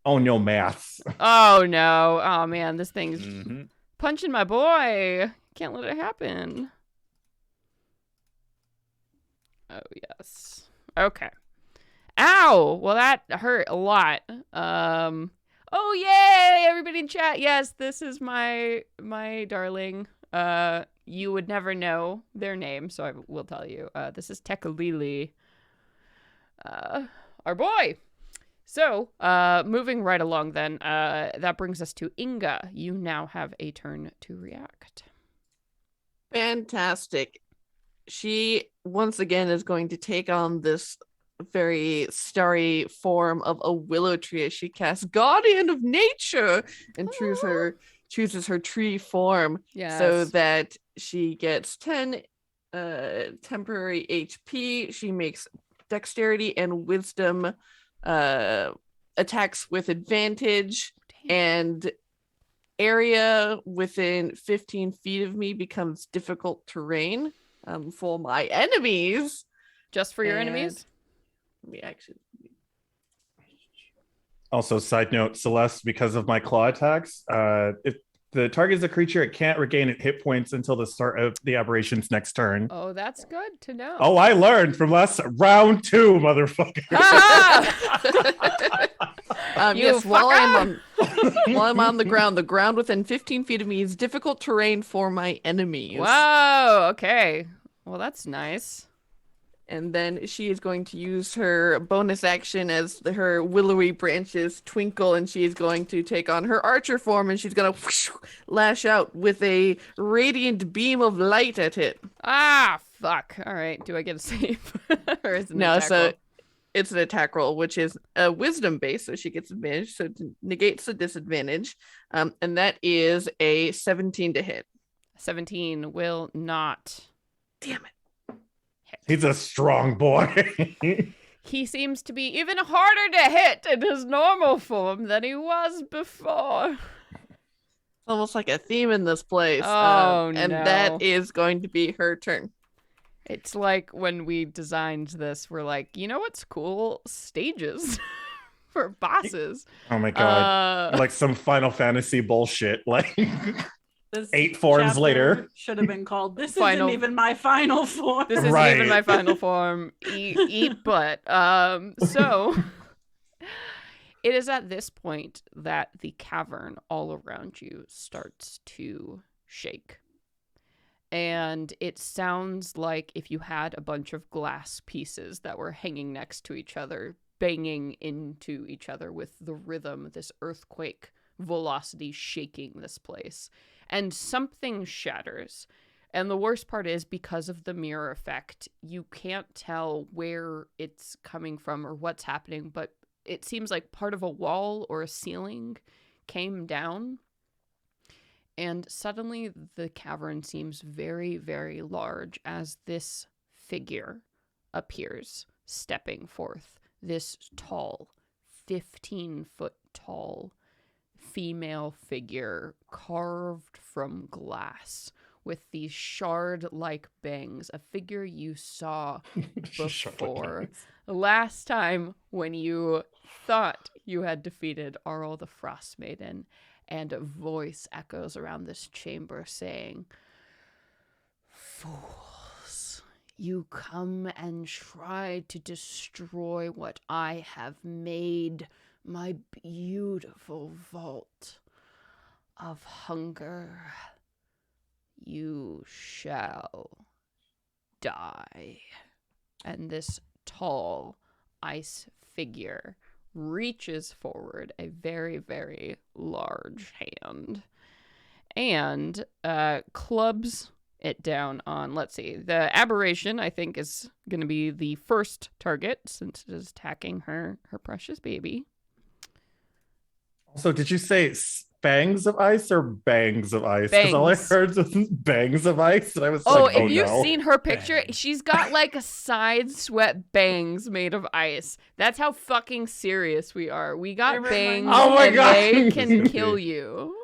Oh no, maths. Oh no. Oh man, this thing's Mm-hmm. punching my boy. Can't let it happen. Oh yes. Okay. Ow! Well, that hurt a lot. Oh yay! Everybody in chat. Yes, this is my darling. You would never know their name, so I will tell you. This is Tekalili. Our boy. So, moving right along then, that brings us to Inga. You now have a turn to react. Fantastic. She once again is going to take on this very starry form of a willow tree as she casts Guardian of Nature and chooses her tree form so that she gets 10 temporary HP. She makes dexterity and wisdom attacks with advantage. Damn. And area within 15 feet of me becomes difficult terrain for my enemies. Just for your And- enemies? Let me actually. Also, side note, Celeste, because of my claw attacks, if the target is a creature, it can't regain hit points until the start of the aberration's next turn. Oh, that's good to know. Oh, I learned from last round 2, motherfucker. You Yes, while I'm on the ground within 15 feet of me is difficult terrain for my enemies. Wow, okay. Well, that's nice. And then she is going to use her bonus action as her willowy branches twinkle, and she is going to take on her archer form, and she's going to lash out with a radiant beam of light at it. Ah, fuck. All right. Do I get a save? Or is it an No, attack so roll? it's an attack roll, which is a wisdom base, so she gets advantage, so it negates the disadvantage. And that is a 17 to hit. 17 will not. Damn it. He's a strong boy. He seems to be even harder to hit in his normal form than he was before. Almost like a theme in this place. Oh, and no. that is going to be her turn. It's like when we designed this, we're like, you know what's cool? Stages for bosses. Oh my god. Like some Final Fantasy bullshit. Like This 8 forms chapter later. should have been called "This Final- isn't even my final form." This isn't Right. even my final form. Eat butt. So it is at this point that the cavern all around you starts to shake. And it sounds like if you had a bunch of glass pieces that were hanging next to each other, banging into each other with the rhythm, this earthquake velocity shaking this place. And something shatters. And the worst part is, because of the mirror effect, you can't tell where it's coming from or what's happening, but it seems like part of a wall or a ceiling came down. And suddenly the cavern seems very, very large as this figure appears, stepping forth. This tall, 15-foot tall female figure carved from glass with these shard-like bangs, a figure you saw before. Last time when you thought you had defeated Arl the Frostmaiden, and a voice echoes around this chamber saying, "Fools, you come and try to destroy what I have made, my beautiful vault of hunger. You shall die." And this tall ice figure reaches forward a very, very large hand and clubs it down on, let's see, the aberration, I think, is going to be the first target since it is attacking her precious baby. So did you say fangs of ice or bangs of ice? Because all I Bangs. heard was bangs of ice, and I was Oh, like, if oh you've no. seen her picture, Bang. she's got like a side sweat bangs made of ice. That's how fucking serious we are. We got They remind bangs, me- Oh my and God. they can Creepy. kill you.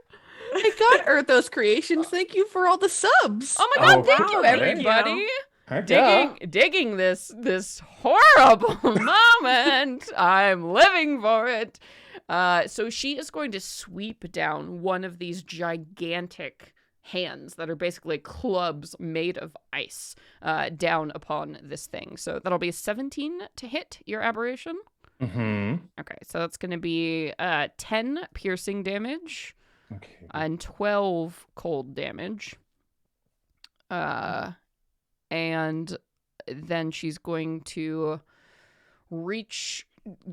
My God, Earthos Creations, thank you for all the subs. Oh my god, Oh, thank wow, you, thank everybody. you. Heck yeah. Digging this horrible moment. I'm living for it. So she is going to sweep down one of these gigantic hands that are basically clubs made of ice down upon this thing. So that'll be 17 to hit your aberration. Mm-hmm. Okay, so that's going to be 10 piercing damage Okay. and 12 cold damage. And then she's going to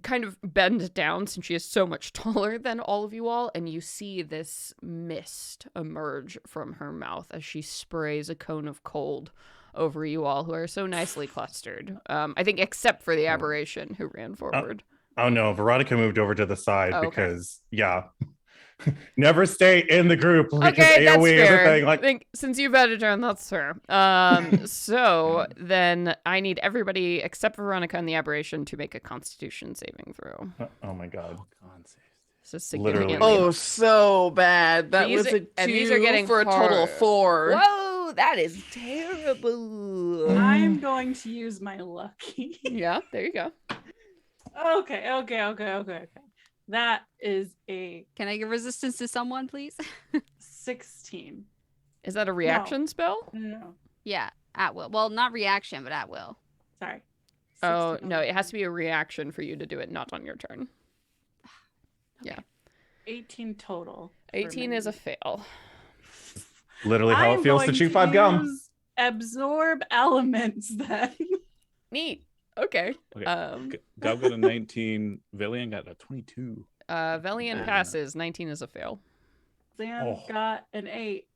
kind of bend down since she is so much taller than all of you all, and you see this mist emerge from her mouth as she sprays a cone of cold over you all who are so nicely clustered. I think except for the aberration who ran forward. Oh no, Veronica moved over to the side Oh, okay. because, yeah. Never stay in the group because Okay, that's AoE is a fair. thing. I Like, think since you've had a turn, that's fair. So then I need everybody except Veronica and the aberration to make a Constitution saving throw. oh my god. Con save. So Literally. significantly. Oh, so bad. That These was a are- and these are 2 getting for a total of hard. 4. Whoa, that is terrible. I'm going to use my lucky. Yeah, there you go. Okay. That is a Can I give resistance to someone, please? 16. Is that a reaction spell? No, Yeah, at will. Well, not reaction, but at will. sorry. Oh, 16 no, on it has the to be a reaction for you to do it, not on your turn. 18 total. for 18 is a me. fail. Literally how I'm it feels to going chew 5 gum. use Absorb elements then. Neat. Okay. Okay. Gob got a 19. Villian got a 22. Velian passes. 19 is a fail. Zan Oh. got an 8.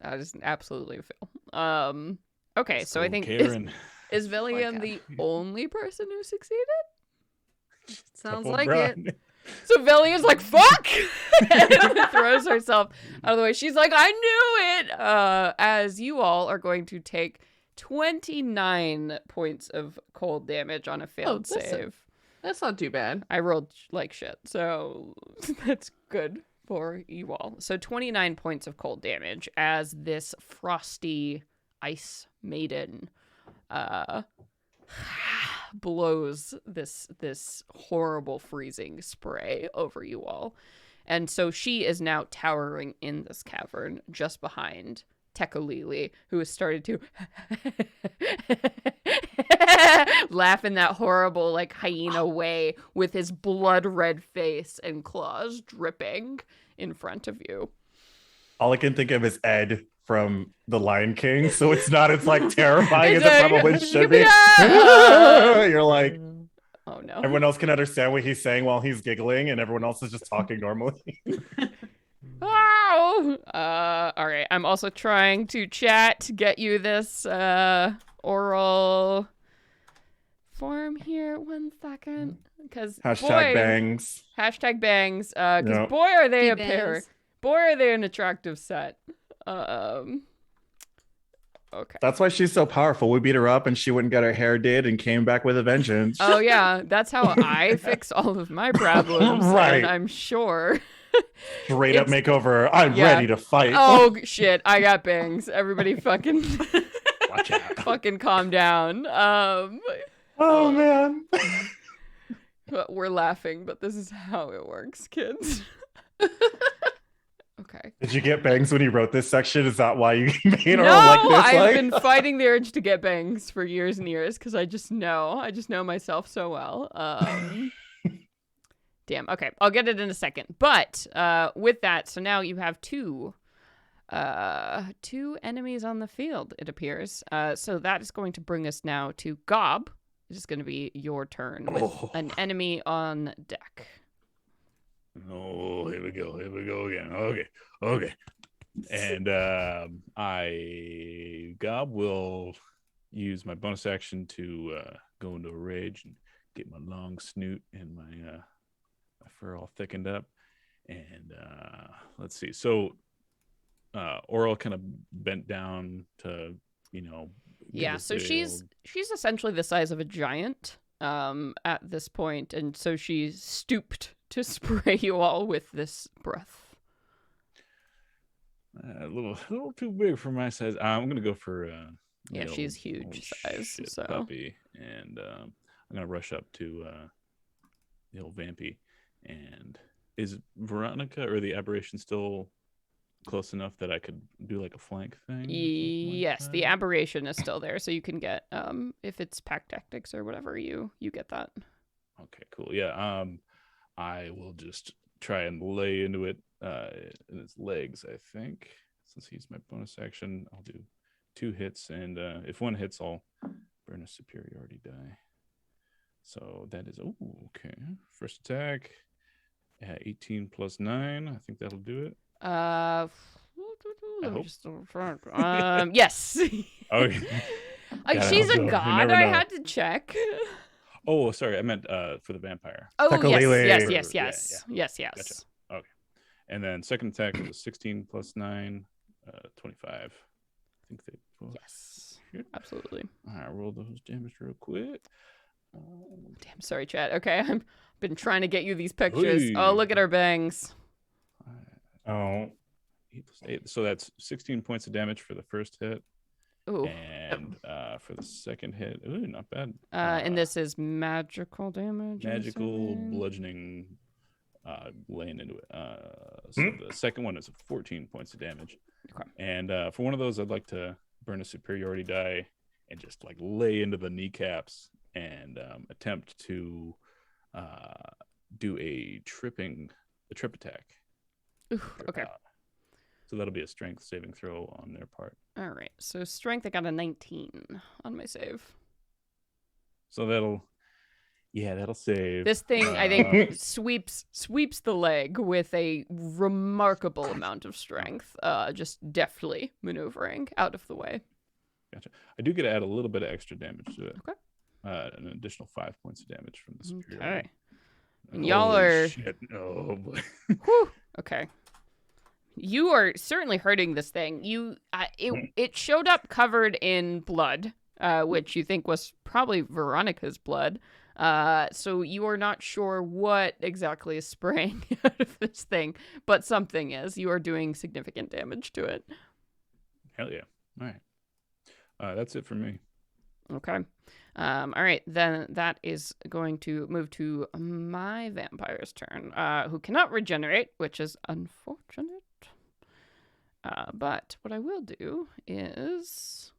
That is absolutely a fail. Okay, so I Go, think Karen. is Velian God. the only person who succeeded? Sounds Double like run. it. So Velian's like, fuck! And throws herself out of the way. She's like, I knew it! As you all are going to take 29 points of cold damage on a failed that's save. That's not too bad. I rolled like shit, so that's good for you all. So 29 points of cold damage as this frosty ice maiden blows this horrible freezing spray over you all. And so she is now towering in this cavern just behind Tekolili, who has started to laugh in that horrible like hyena way with his blood red face and claws dripping in front of you. All I can think of is Ed from The Lion King, so it's not as like terrifying as It's it like, probably should be. "Yeah." You're like, Oh no. everyone else can understand what he's saying while he's giggling, and everyone else is just talking normally. Wow. All right. I'm also trying to chat to get you this oral form here. 1 second. Because Hashtag bangs. Hashtag bangs. Because Yep. boy are they a Bangs. pair. Boy are they an attractive set. Okay. That's why she's so powerful. We beat her up and she wouldn't get her hair did and came back with a vengeance. Oh yeah, that's how I fix all of my problems. Right. And I'm sure Straight up It's- makeover. I'm yeah. ready to fight. Oh shit! I got bangs. Everybody, fucking, Watch out. fucking calm down. Oh man. We're laughing, but this is how it works, kids. Okay. Did you get bangs when you wrote this section? Is that why you made her No, like this? I've like? been fighting the urge to get bangs for years and years because I just know myself so well. Damn. Okay, I'll get it in a second. But with that, so now you have two enemies on the field. It appears. So that is going to bring us now to Gob. It is going to be your turn with an enemy on deck. Oh, here we go again. Okay. And Gob will use my bonus action to go into a rage and get my long snoot and my fur all thickened up. And let's see. So Oral kind of bent down to, Yeah, so she's essentially the size of a giant at this point, and so she's stooped to spray you all with this breath. A little too big for my size. I'm gonna go for Yeah, the she's old huge size, shit so puppy, and I'm gonna rush up to the old Vampy. And is Veronica or the aberration still close enough that I could do like a flank thing? yes, the aberration is still there, so you can get if it's pack tactics or whatever, you get that. Okay, cool. Yeah. I will just try and lay into it in its legs, I think. Since he's my bonus action, I'll do 2 hits, and if 1 hits, I'll burn a superiority die. So that is okay. First attack, 18 plus 9. I think that'll do it. Let me just yes. Okay. She's a You god. never I know. had to check. Oh, sorry. I meant for the vampire. Oh, Takalele. yes. Gotcha. Okay. And then second attack is 16 plus 9, 25. I think they both Yes, hit. absolutely. All right, roll those damage real quick. Damn, sorry, chat. Okay, I've been trying to get you these pictures. Oy. Oh, look at her bangs. Oh. 8 plus 8. So that's 16 points of damage for the first hit. Ooh. And for the second hit, ooh, not bad. And this is magical damage. I'm magical assuming? bludgeoning laying into it. So the second one is 14 points of damage. Okay. And for one of those, I'd like to burn a superiority die and just like lay into the kneecaps and attempt to do a trip attack. Ooh, okay. So that'll be a strength saving throw on their part. All right. So strength, I got a 19 on my save. So that'll save. This thing, I think, sweeps the leg with a remarkable amount of strength, just deftly maneuvering out of the way. Gotcha. I do get to add a little bit of extra damage to it. Okay. An additional 5 points of damage from the superior. Okay. And y'all are... Shit. Oh boy. Whew. Okay. You are certainly hurting this thing. It showed up covered in blood, which you think was probably Veronica's blood. So you are not sure what exactly is spraying out of this thing, but something is. You are doing significant damage to it. Hell yeah. All right. That's it for me. Okay. All right. Then that is going to move to my vampire's turn, who cannot regenerate, which is unfortunate. But what I will do is...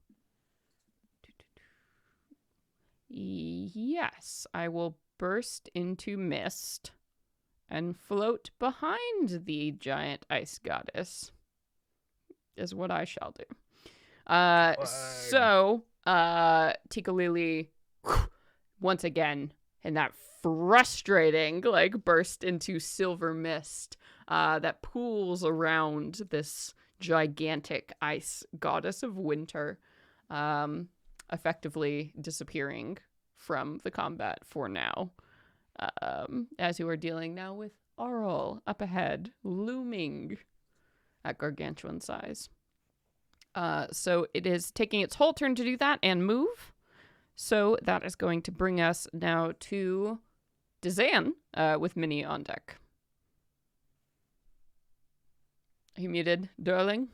Yes, I will burst into mist and float behind the giant ice goddess, is what I shall do. So, Tikalili, once again, in that frustrating, burst into silver mist that pools around this gigantic ice goddess of winter, effectively disappearing from the combat for now, as you are dealing now with Aurel up ahead, looming at gargantuan size. So it is taking its whole turn to do that and move. So that is going to bring us now to Dazan with Minnie on deck. Are you muted, darling?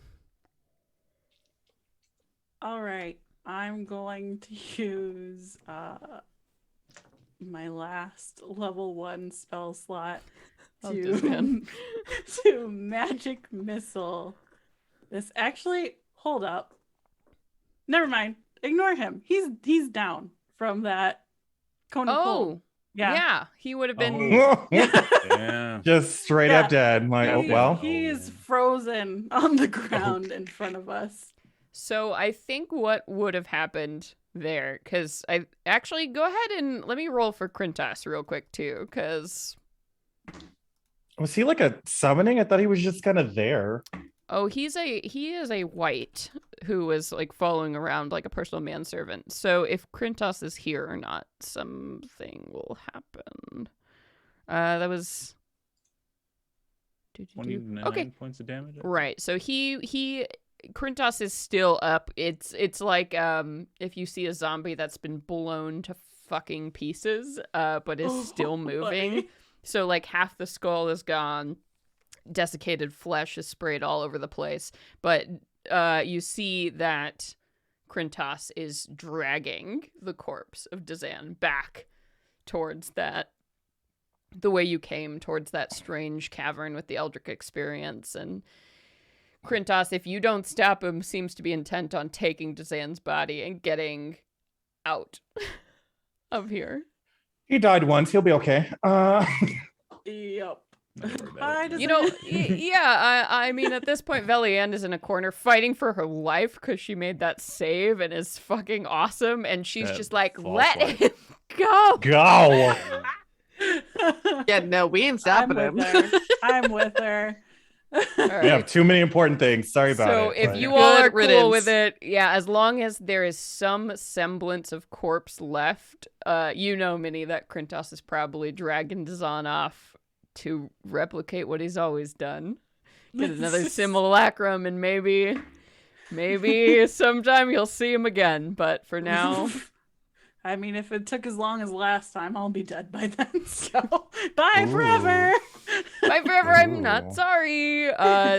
All right. I'm going to use my last level 1 spell slot Oh, Disman. to magic missile. This actually, hold up. Never mind. Ignore him. He's down from that cone of cold. Oh, Yeah. yeah. He would have been. Yeah. Just straight Yeah. up dead. Like, oh, He- well. he is frozen on the ground in front of us. So I think what would have happened there, because I actually go ahead and let me roll for Krintas real quick too, because Was he like a summoning? I thought he was just kind of there. oh, he is a white who was like following around like a personal manservant. So if Krintas is here or not, something will happen. That was 29 okay. points of damage. I think. Right. So he Krintas is still up. It's like if you see a zombie that's been blown to fucking pieces, but is still moving. buddy. So like half the skull is gone. Desiccated flesh is sprayed all over the place. But you see that Krintas is dragging the corpse of Dazan back towards the way you came, towards that strange cavern with the Eldritch experience. And Krintas, if you don't stop him, seems to be intent on taking Dazan's body and getting out of here. He died once. He'll be okay. Yep. Not worry about I it. just- You know, yeah, I mean, at this point, Velian is in a corner fighting for her life because she made that save and is fucking awesome. And she's That just like, false let light. him go. Go. Yeah, no, we ain't I'm stopping with him. her. I'm with her. All We right. have too many important things. Sorry about So it. if but- you all Good are cool riddance. with it, yeah, as long as there is some semblance of corpse left, you know, Minnie, that Krintas is probably dragging Dazan off to replicate what he's always done. Get another simulacrum, and maybe sometime you'll see him again. But for now, I mean, if it took as long as last time, I'll be dead by then. So bye Ooh. forever. bye forever. I'm Ooh. not sorry.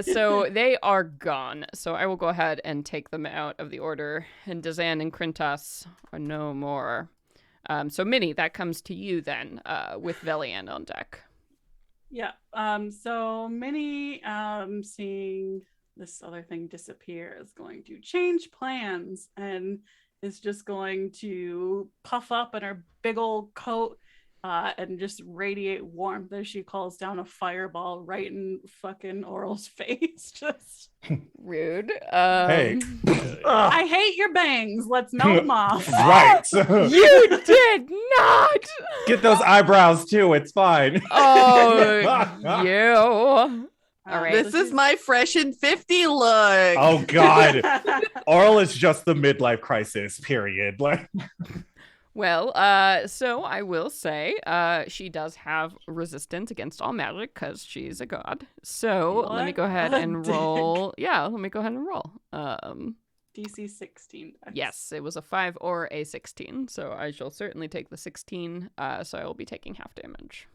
So they are gone. So I will go ahead and take them out of the order, and Dazan and Krintas are no more. So Minnie, that comes to you then, with Velian on deck. Yeah. So Minnie, seeing this other thing disappear, is going to change plans and is just going to puff up in her big old coat and just radiate warmth as she calls down a fireball right in fucking Oral's face. Just, Rude. Hey. I hate your bangs. Let's melt them off. Right. You did not. Get those eyebrows too. It's fine. Oh, you. All right. This is my fresh and 50 look. Oh God. Oral is just the midlife crisis. Period. Like. Well, so I will say, she does have resistance against all magic because she's a god. So let me What go ahead a and dick. roll. Yeah, let me go ahead and roll. DC 16. Yes, it was a 5 or a 16. So I shall certainly take the 16. So I will be taking half damage.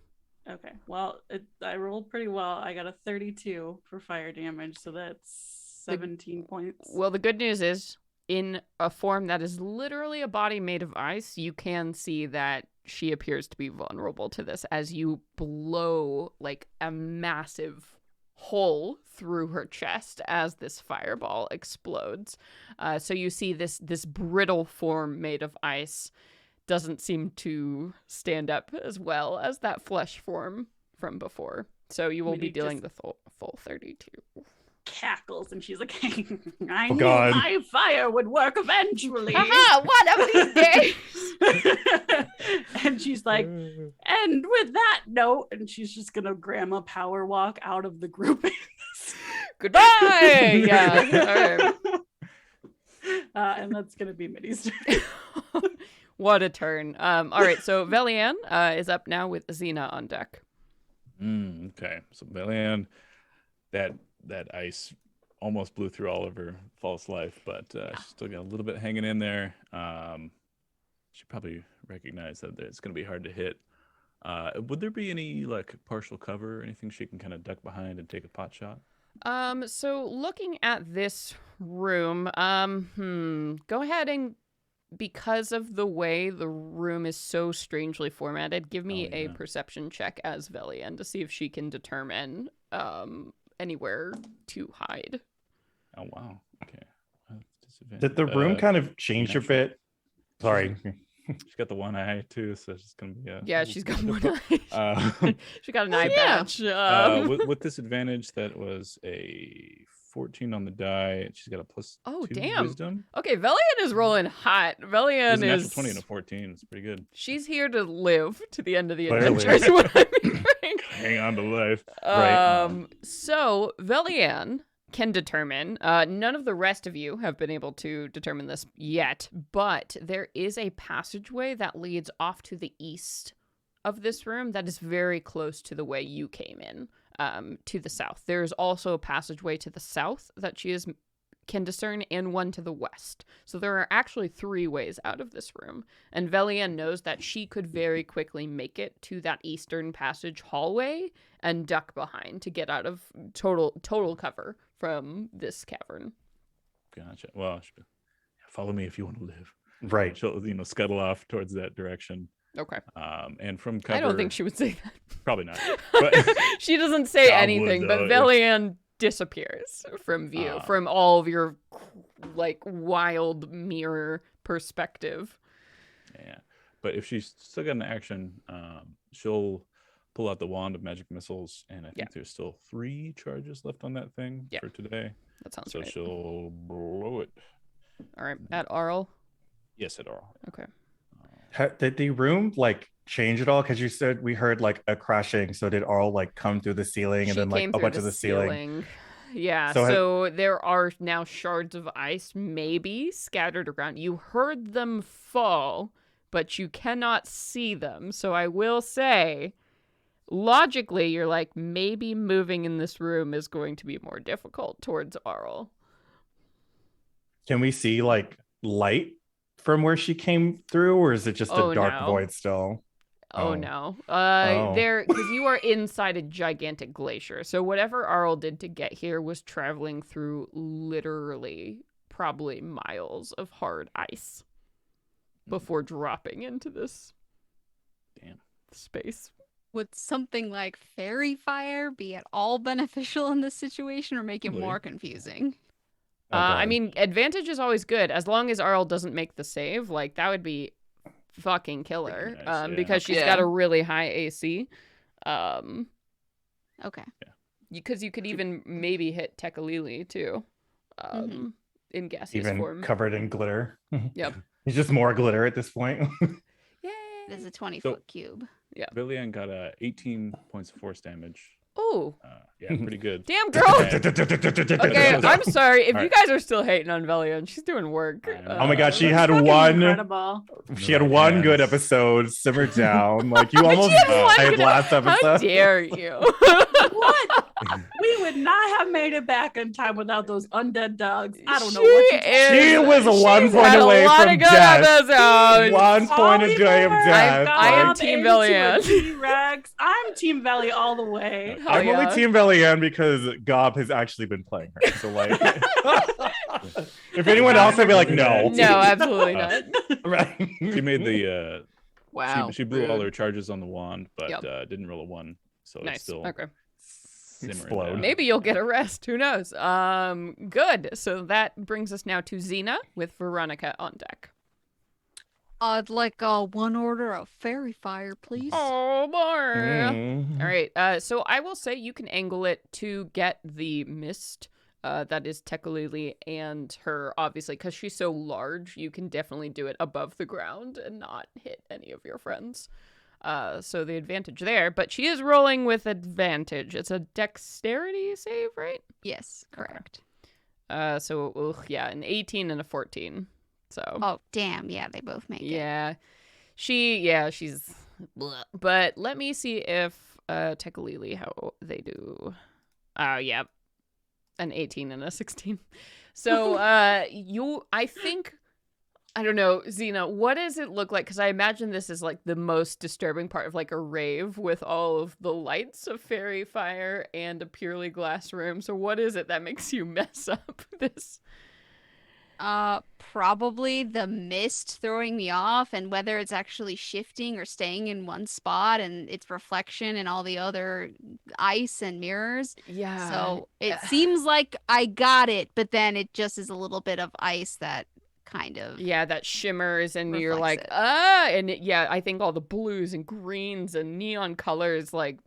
Okay. Well, I rolled pretty well. I got a 32 for fire damage, so that's 17 points. Well, the good news is, in a form that is literally a body made of ice, you can see that she appears to be vulnerable to this as you blow like a massive hole through her chest as this fireball explodes. So you see this brittle form made of ice doesn't seem to stand up as well as that flesh form from before. So you will Maybe be dealing just- the full 32. Cackles and she's like, I Oh, knew God. my fire would work eventually. Haha, one of these days! And she's like, and with that note, and she's just gonna grandma power walk out of the grouping. Goodbye! Yeah. All right. And that's gonna be Minnie's turn. What a turn. All right, so Velian is up now with Xena on deck. Okay, so Belian, that ice almost blew through all of her false life, but she's still got a little bit hanging in there. She probably recognized that it's going to be hard to hit. Would there be any like partial cover or anything she can kind of duck behind and take a pot shot? So looking at this room, go ahead and, because of the way the room is so strangely formatted, give me a perception check as Velian to see if she can determine anywhere to hide. Oh wow. Okay. Did the room kind of change a bit? Sorry. She's got the one eye too, so she's gonna be yeah. She's got one eye. She got an eye patch. With disadvantage, that was a 14 on the die. She's got a plus 2 damn. wisdom. Okay, Velian is rolling hot. Velian is a natural is 20 and a 14. It's pretty good. She's here to live to the end of the Clearly. adventure. Is what I'm hearing. Hang on to life. Right. So Velian can determine. None of the rest of you have been able to determine this yet, but there is a passageway that leads off to the east of this room that is very close to the way you came in, to the south. There's also a passageway to the south that she can discern, and one to the west. So there are actually 3 ways out of this room, and Velian knows that she could very quickly make it to that eastern passage hallway and duck behind to get out of total cover from this cavern. Gotcha. Well, follow me if you want to live. Right. She'll, scuttle off towards that direction. Okay. And from cover, I don't think she would say that. Probably not. But she doesn't say God anything, would, but though, Velian disappears from view, from all of your like wild mirror perspective. Yeah, but if she's still got an action, she'll pull out the wand of magic missiles, and I think there's still 3 charges left on that thing for today. That sounds so right. She'll blow it. All right, at Arl. Yes, at Arl. Okay. Did the room like change at all? Because you said we heard like a crashing. So did Arl like come through the ceiling and then like a bunch of the ceiling? Yeah. So there are now shards of ice maybe scattered around. You heard them fall, but you cannot see them. So I will say, logically, you're like, maybe moving in this room is going to be more difficult towards Arl. Can we see like light from where she came through, or is it just a dark void still? No. There, because you are inside a gigantic glacier. So whatever Arl did to get here was traveling through literally probably miles of hard ice before dropping into this space. Would something like fairy fire be at all beneficial in this situation, or make it more confusing? I mean, advantage is always good as long as Arl doesn't make the save. Like that would be fucking killer, nice, because she's got a really high AC. Okay. Because you could even maybe hit Tekalili too, in gaseous form, covered in glitter. Yep. He's just more glitter at this point. Yay! There's a 20-foot cube. Yeah. Velian got 18 points of force damage. Oh. Yeah, pretty good. Damn, girl. Okay, I'm sorry. If you guys are still hating on Velian, she's doing work. Oh my god, she had one. Incredible. She had one good episode. Simmer down. Like you almost died last episode. How dare you? What? We would not have made it back in time without those undead dogs. I don't know what she was 1 point away from death. 1 point away of death. I am Team Velian. T-Rex. I'm Team Veli all the way. I'm only Team Velian because Gob has actually been playing her. So like, if anyone else, I'd be like, no. No, absolutely not. Right. She made the wow. She blew all her charges on the wand, but didn't roll a 1, so it's still explode. Maybe you'll get a rest. Who knows? Good. So that brings us now to Xena with Veronica on deck. I'd like 1 order of fairy fire, please. Oh, boy. All right. So I will say you can angle it to get the mist. That is Tekalili and her, obviously, because she's so large, you can definitely do it above the ground and not hit any of your friends. So the advantage there, but she is rolling with advantage. It's a dexterity save, right? Yes, correct. So an 18 and a 14. So. Oh, damn. Yeah, they both make it. Yeah. She's. Blah. But let me see if Tekalili, how they do. Yeah. An 18 and a 16. So I think I don't know, Xena, what does it look like? Because I imagine this is like the most disturbing part of like a rave with all of the lights of fairy fire and a purely glass room. So what is it that makes you mess up this? Probably the mist throwing me off, and whether it's actually shifting or staying in one spot and its reflection and all the other ice and mirrors. Yeah. So it seems like I got it, but then it just is a little bit of ice that kind of Yeah, that shimmers and you're like, reflects it. and yeah, I think all the blues and greens and neon colors like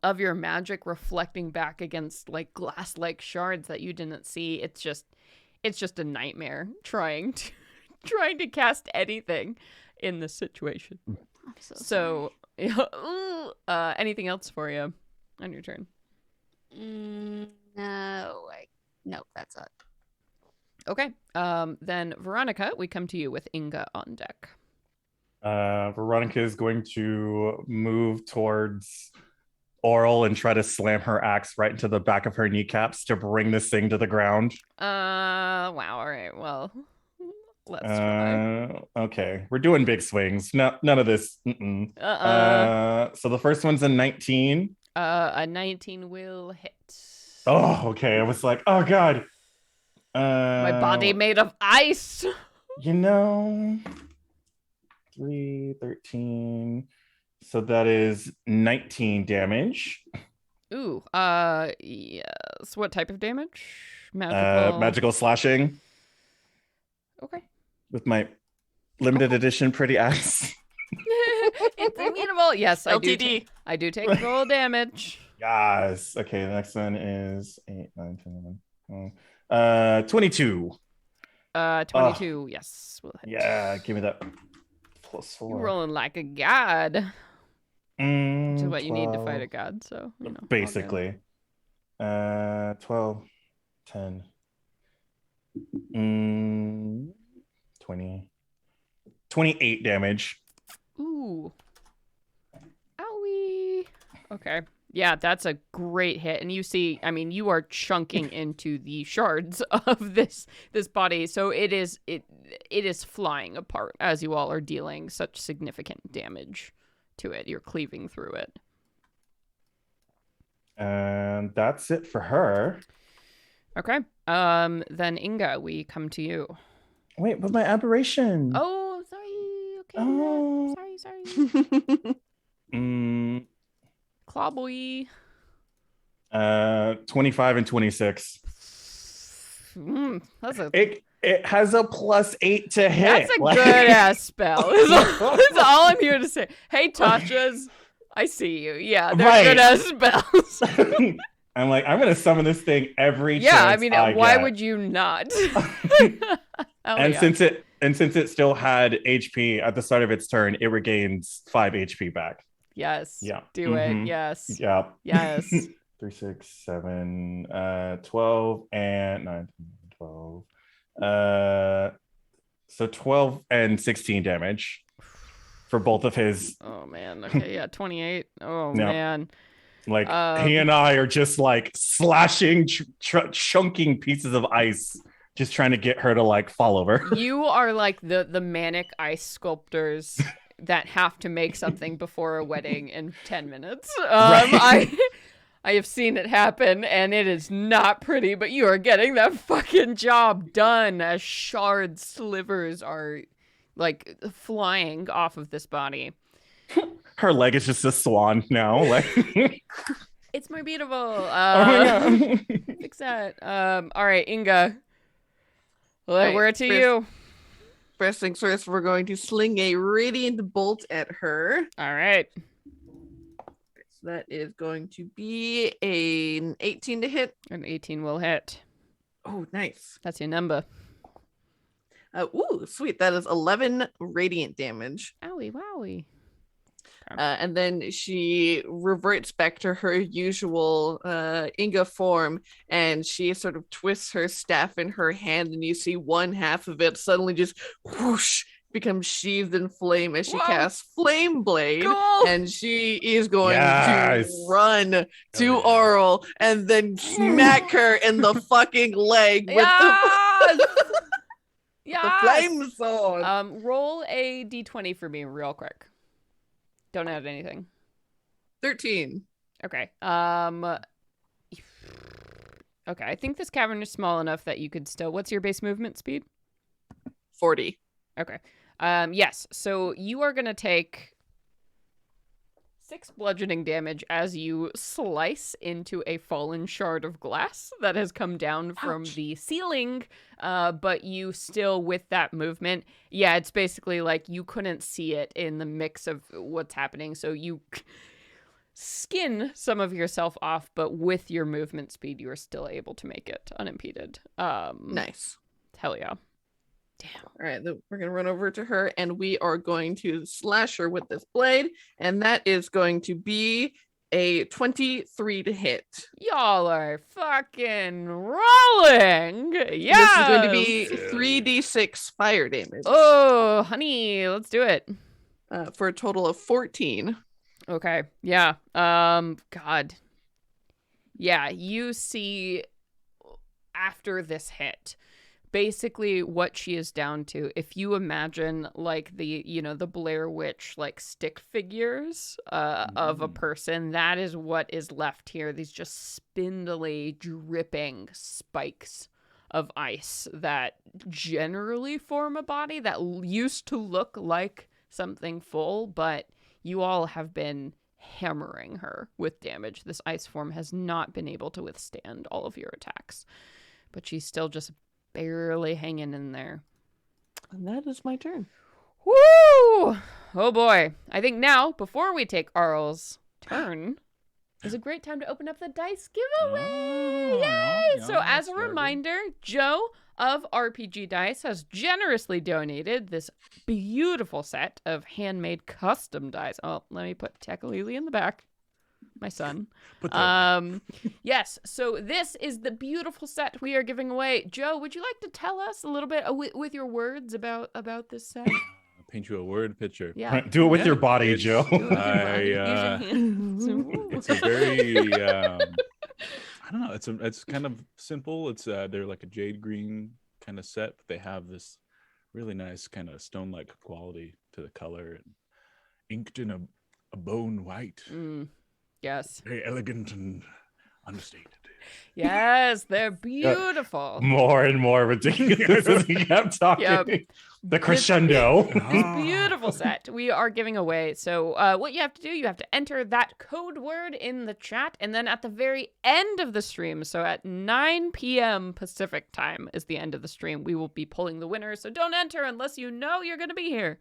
of your magic reflecting back against like glass-like shards that you didn't see. It's just a nightmare trying to cast anything in this situation. I'm so Anything else for you on your turn? No, nope, that's it. Okay. Then Veronica, we come to you with Inga on deck. Veronica is going to move towards Oral and try to slam her axe right into the back of her kneecaps to bring this thing to the ground. Wow. All right. Well, let's try. Okay. We're doing big swings. No, none of this. So the first one's a 19. A 19 will hit. Oh, okay. I was like, oh, God. My body made of ice. 3, 13. So that is 19 damage. Ooh. Yes. What type of damage? Magical slashing. Okay. With my limited edition pretty axe. It's immutable. Yes, LTD. I do take roll damage. Yes. Okay, the next one is 8, 9, 10, 11, 22. 22. Yes. Will hit. Yeah, give me that +4. You're rolling like a god. Which is what you need to 12. fight a god, so you know. Basically. 12, 10, 20, 28 damage. Ooh. Owie. Okay. Yeah, that's a great hit. And you see, I mean, you are chunking into the shards of this body. So it is flying apart as you all are dealing such significant damage to it. You're cleaving through it. And that's it for her. Okay. Then Inga, we come to you. Wait, but my aberration. Oh, sorry. Okay. Oh. Sorry. Clawboy. 25 and 26. That's a It has a +8 to hit. That's a good ass spell. That's all I'm here to say. Hey, Tasha's. I see you. Yeah, they're good ass spells. I'm like, I'm gonna summon this thing every Yeah, chance I mean, I why get. would you not? And yeah. since it still had HP at the start of its turn, it regains 5 HP back. Yes. Yeah. Do it. Yes. Yeah. Yes. 3, 6, 7, 12, and 9, 12. So 12 and 16 damage for both of his. Oh man. Okay. Yeah. 28. Oh Yeah. man. Like he and I are just like slashing, chunking pieces of ice, just trying to get her to like fall over. You are like the manic ice sculptors that have to make something before a wedding in 10 minutes. Right. I have seen it happen, and it is not pretty, but you are getting that fucking job done as shard slivers are like flying off of this body. Her leg is just a swan now. Like It's more beautiful. oh my God. Fix that. All right, Inga. Right, We're to you. First things first, we're going to sling a radiant bolt at her. All right. So that is going to be an 18 to hit. An 18 will hit. Oh, nice. That's your number. Ooh, sweet. That is 11 radiant damage. Owie, wowie. And then she reverts back to her usual Inga form, and she sort of twists her staff in her hand, and you see one half of it suddenly just whoosh becomes sheathed in flame as she casts Flame Blade, Cool. and she is going Yes. to run to yeah. Oral and then smack her in the fucking leg with Yes! Yeah. The flame sword. Roll a d20 for me real quick. Don't add anything. 13. Okay. Okay, I think this cavern is small enough that you could still. What's your base movement speed? 40. Okay. Yes. So you are gonna take 6 bludgeoning damage as you slice into a fallen shard of glass that has come down from the ceiling. But you still, with that movement, yeah, it's basically like you couldn't see it in the mix of what's happening. So you skin some of yourself off, but with your movement speed, you are still able to make it unimpeded. Nice. Hell yeah. Damn. All right, we're going to run over to her and we are going to slash her with this blade. And that is going to be a 23 to hit. Y'all are fucking rolling. Yeah. This is going to be 3d6 fire damage Oh, honey, let's do it. for a total of 14. Okay. Yeah. God. Yeah, you see after this hit, basically what she is down to, if you imagine like the Blair Witch like stick figures of a person, that is what is left here. These just spindly dripping spikes of ice that generally form a body that used to look like something full, but you all have been hammering her with damage. This ice form has not been able to withstand all of your attacks, but she's still just barely hanging in there. And that is my turn. Woo! Oh boy. I think now, before we take Arl's turn, is a great time to open up the dice giveaway. Yay! So as a reminder, Joe of RPG Dice has generously donated this beautiful set of handmade custom dice. Oh, let me put Tekalili in the back. My son. Yes, so this is the beautiful set we are giving away. Joe, would you like to tell us a little bit with your words about this set? I'll paint you a word picture. Yeah. Do it with your body, It's- Joe. Do it with your body. Use your hands. It's a very I don't know. It's kind of simple. It's they're like a jade green kind of set, but they have this really nice kind of stone-like quality to the color, and inked in a bone white. Yes. Very elegant and understated. Yes, they're beautiful. More and more ridiculous as he kept talking. Yep. The crescendo. This beautiful set we are giving away. So what you have to do, you have to enter that code word in the chat, and then at the very end of the stream, so at 9 p.m. Pacific time is the end of the stream, we will be pulling the winner. So don't enter unless you know you're going to be here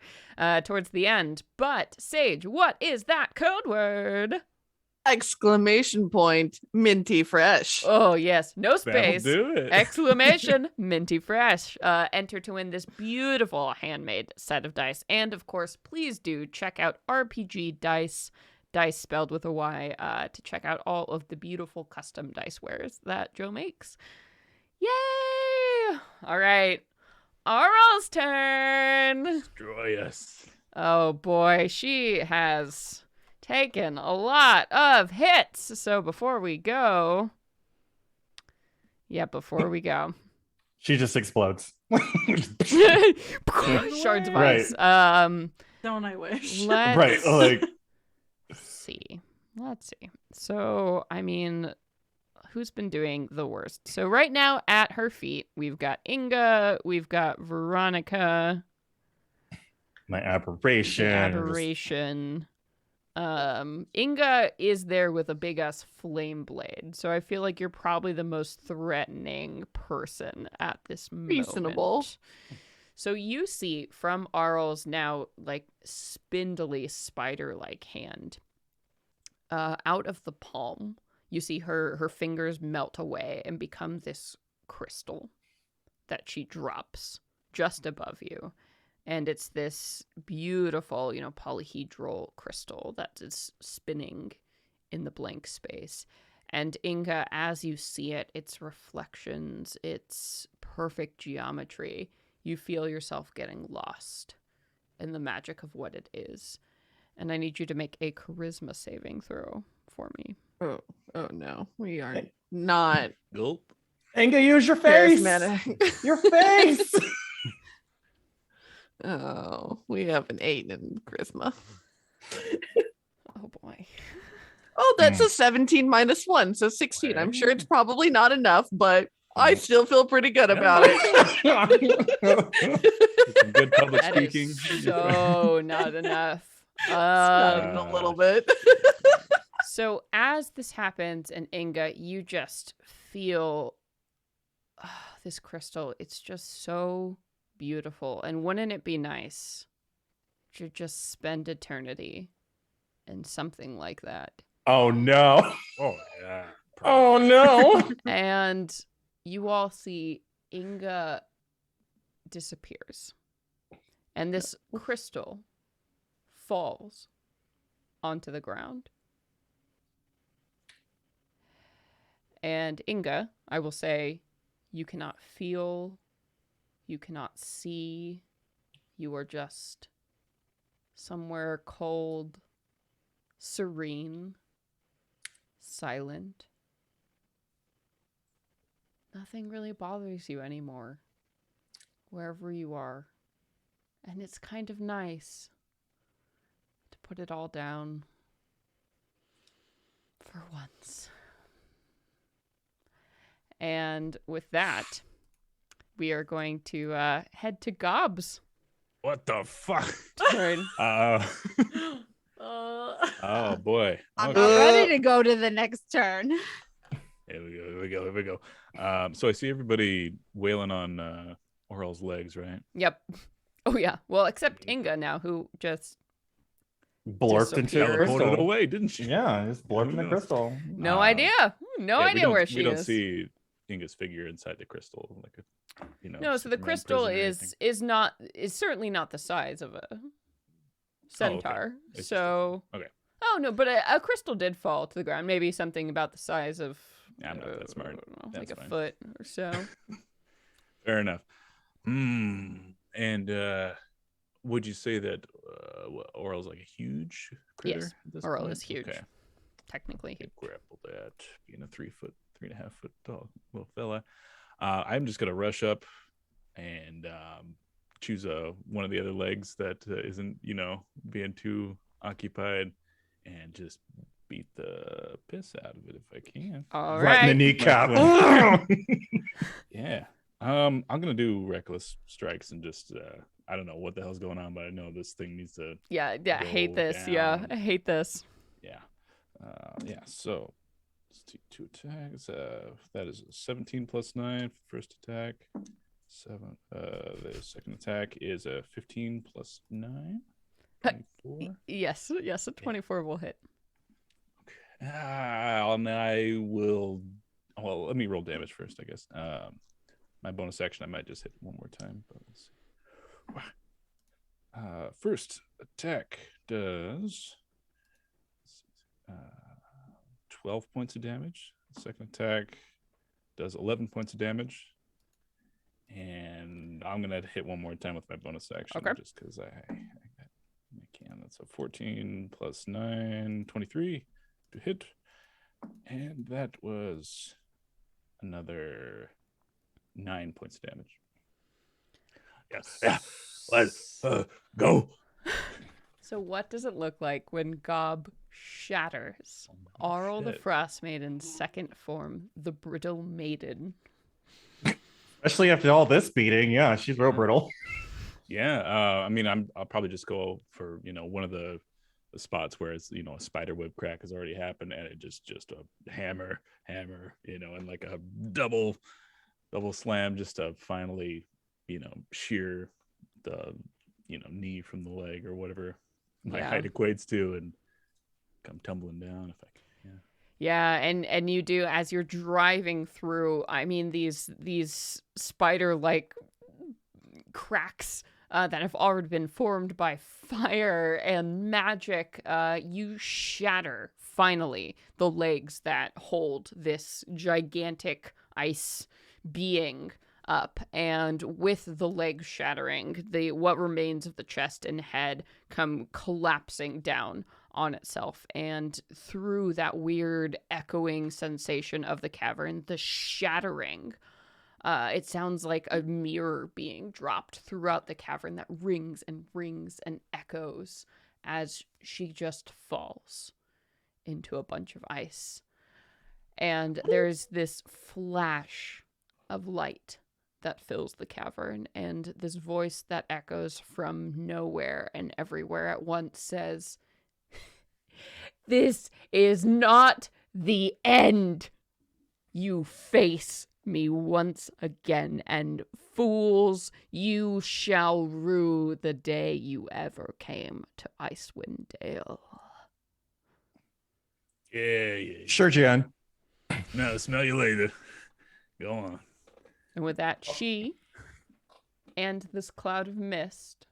towards the end. But Sage, what is that code word? Exclamation point, minty fresh. Oh, yes. No space. That'll do it. Exclamation, minty fresh. Enter to win this beautiful handmade set of dice. And, of course, please do check out RPG Dice, dice spelled with a Y, to check out all of the beautiful custom dice wares that Joe makes. Yay! All right. Arl's turn. Destroy us. Oh, boy. She has taken a lot of hits. So before we go, She just explodes. shards of Right. ice. Don't I wish? Let's Right, like see. So, I mean, who's been doing the worst? So right now at her feet, we've got Inga, we've got Veronica, my aberration. Aberration. Inga is there with a big ass flame blade, so I feel like you're probably the most threatening person at this moment. Reasonable. So you see from Arl's now like spindly spider-like hand, out of the palm, you see her fingers melt away and become this crystal that she drops just above you. And it's this beautiful, polyhedral crystal that is spinning in the blank space. And Inga, as you see it, its reflections, its perfect geometry, you feel yourself getting lost in the magic of what it is. And I need you to make a charisma saving throw for me. Oh no. We are not Gulp. Inga, use your face. charismatic. Your face. Oh, we have an 8 in charisma. Oh boy. Oh, that's a 17 minus 1, so 16. I'm sure it's probably not enough, but I still feel pretty good about it. Some good public That speaking. is so not enough. Smelling a little bit. So as this happens, and Inga, you just feel this crystal. It's just so beautiful. And wouldn't it be nice to just spend eternity in something like that? Oh no. Oh yeah. Oh no. And you all see Inga disappears. And this crystal falls onto the ground. And Inga, I will say, you cannot feel, you cannot see, you are just somewhere cold, serene, silent. Nothing really bothers you anymore, wherever you are. And it's kind of nice to put it all down for once. And with that, we are going to head to Gob's What the fuck? turn. Oh boy. I'm Okay. not ready to go to the next turn. Here we go. So I see everybody wailing on Oral's legs, right? Yep. Oh, yeah. Well, except Inga now, who just Blurped into Disappeared. the Teleported crystal. away, didn't she? Yeah, just blurped in the knows? crystal. no Um, idea. No Yeah, idea where she we don't is. see Inga's figure inside the crystal, like a, No, so the Superman crystal prison or is certainly not the size of a centaur. It's just So okay. Oh no, but a crystal did fall to the ground. Maybe something about the size of Yeah, I'm not that smart. I don't know, That's like a fine. foot or so. Fair enough. And would you say that Oral's like a huge critter? Yes, at this Oral point? is huge. Okay. Technically. Could grapple that, being a 3.5 foot tall little fella. I'm just gonna rush up and choose one of the other legs that isn't being too occupied, and just beat the piss out of it if I can. All Right in the right. kneecap. Yeah. I'm gonna do reckless strikes and just I don't know what the hell's going on, but I know this thing needs to. Yeah, I hate Go this. Yeah, down. I hate this. Yeah. So let's take 2 attacks. That is a 17 plus 9 for first attack. 7. The second attack is a 15 plus 9. 24. Yes, a 24 will hit. And I will. Well, let me roll damage first, I guess. My bonus action, I might just hit one more time, but let's see. First attack does 12 points of damage. Second attack does 11 points of damage. And I'm going to hit one more time with my bonus action. Okay. Just because I can. That's a 14 plus 9, 23 to hit. And that was another 9 points of damage. Yes. Yeah. Let's go. So what does it look like when Gob shatters Auril the shit. Frostmaiden's second form, the Brittle Maiden? Especially after all this beating. Yeah, she's real brittle. Yeah. I mean, I'll probably just go for one of the spots where it's a spider web crack has already happened, and it just a hammer, and like a double slam just to finally shear the knee from the leg or whatever my Yeah. height equates to, and come tumbling down if I can. Yeah, and you do, as you're driving through, I mean, these spider-like cracks that have already been formed by fire and magic, you shatter, finally, the legs that hold this gigantic ice being up. And with the legs shattering, what remains of the chest and head come collapsing down on itself, and through that weird echoing sensation of the cavern, the shattering It sounds like a mirror being dropped throughout the cavern that rings and rings and echoes as she just falls into a bunch of ice. And there's this flash of light that fills the cavern, and this voice that echoes from nowhere and everywhere at once says, "This is not the end. You face me once again, and fools, you shall rue the day you ever came to Icewind Dale." Yeah. Sure, Jan. No, smell you later. Go on. And with that, she and this cloud of mist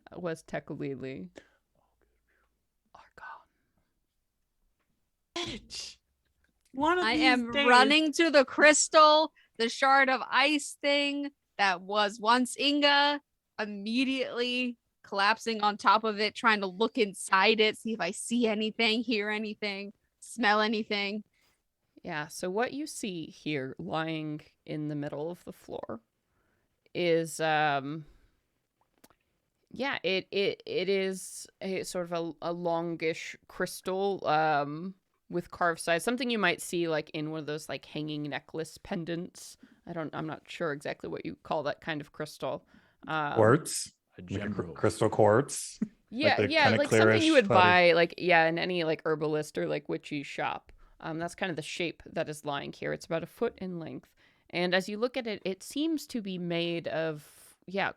that was Tekalili are gone. One of I these am days- running to the crystal, the shard of ice thing that was once Inga, immediately collapsing on top of it, trying to look inside it, see if I see anything, hear anything, smell anything. Yeah, so what you see here lying in the middle of the floor is it is a sort of a longish crystal with carved sides, something you might see like in one of those like hanging necklace pendants. I'm not sure exactly what you call that kind of crystal. Quartz. A Like a general. crystal quartz. Yeah, the yeah, kinda like something you clearish would body. buy, like, yeah, in any like herbalist or like witchy shop. That's kind of the shape that is lying here. It's about a foot in length, and as you look at it, it seems to be made of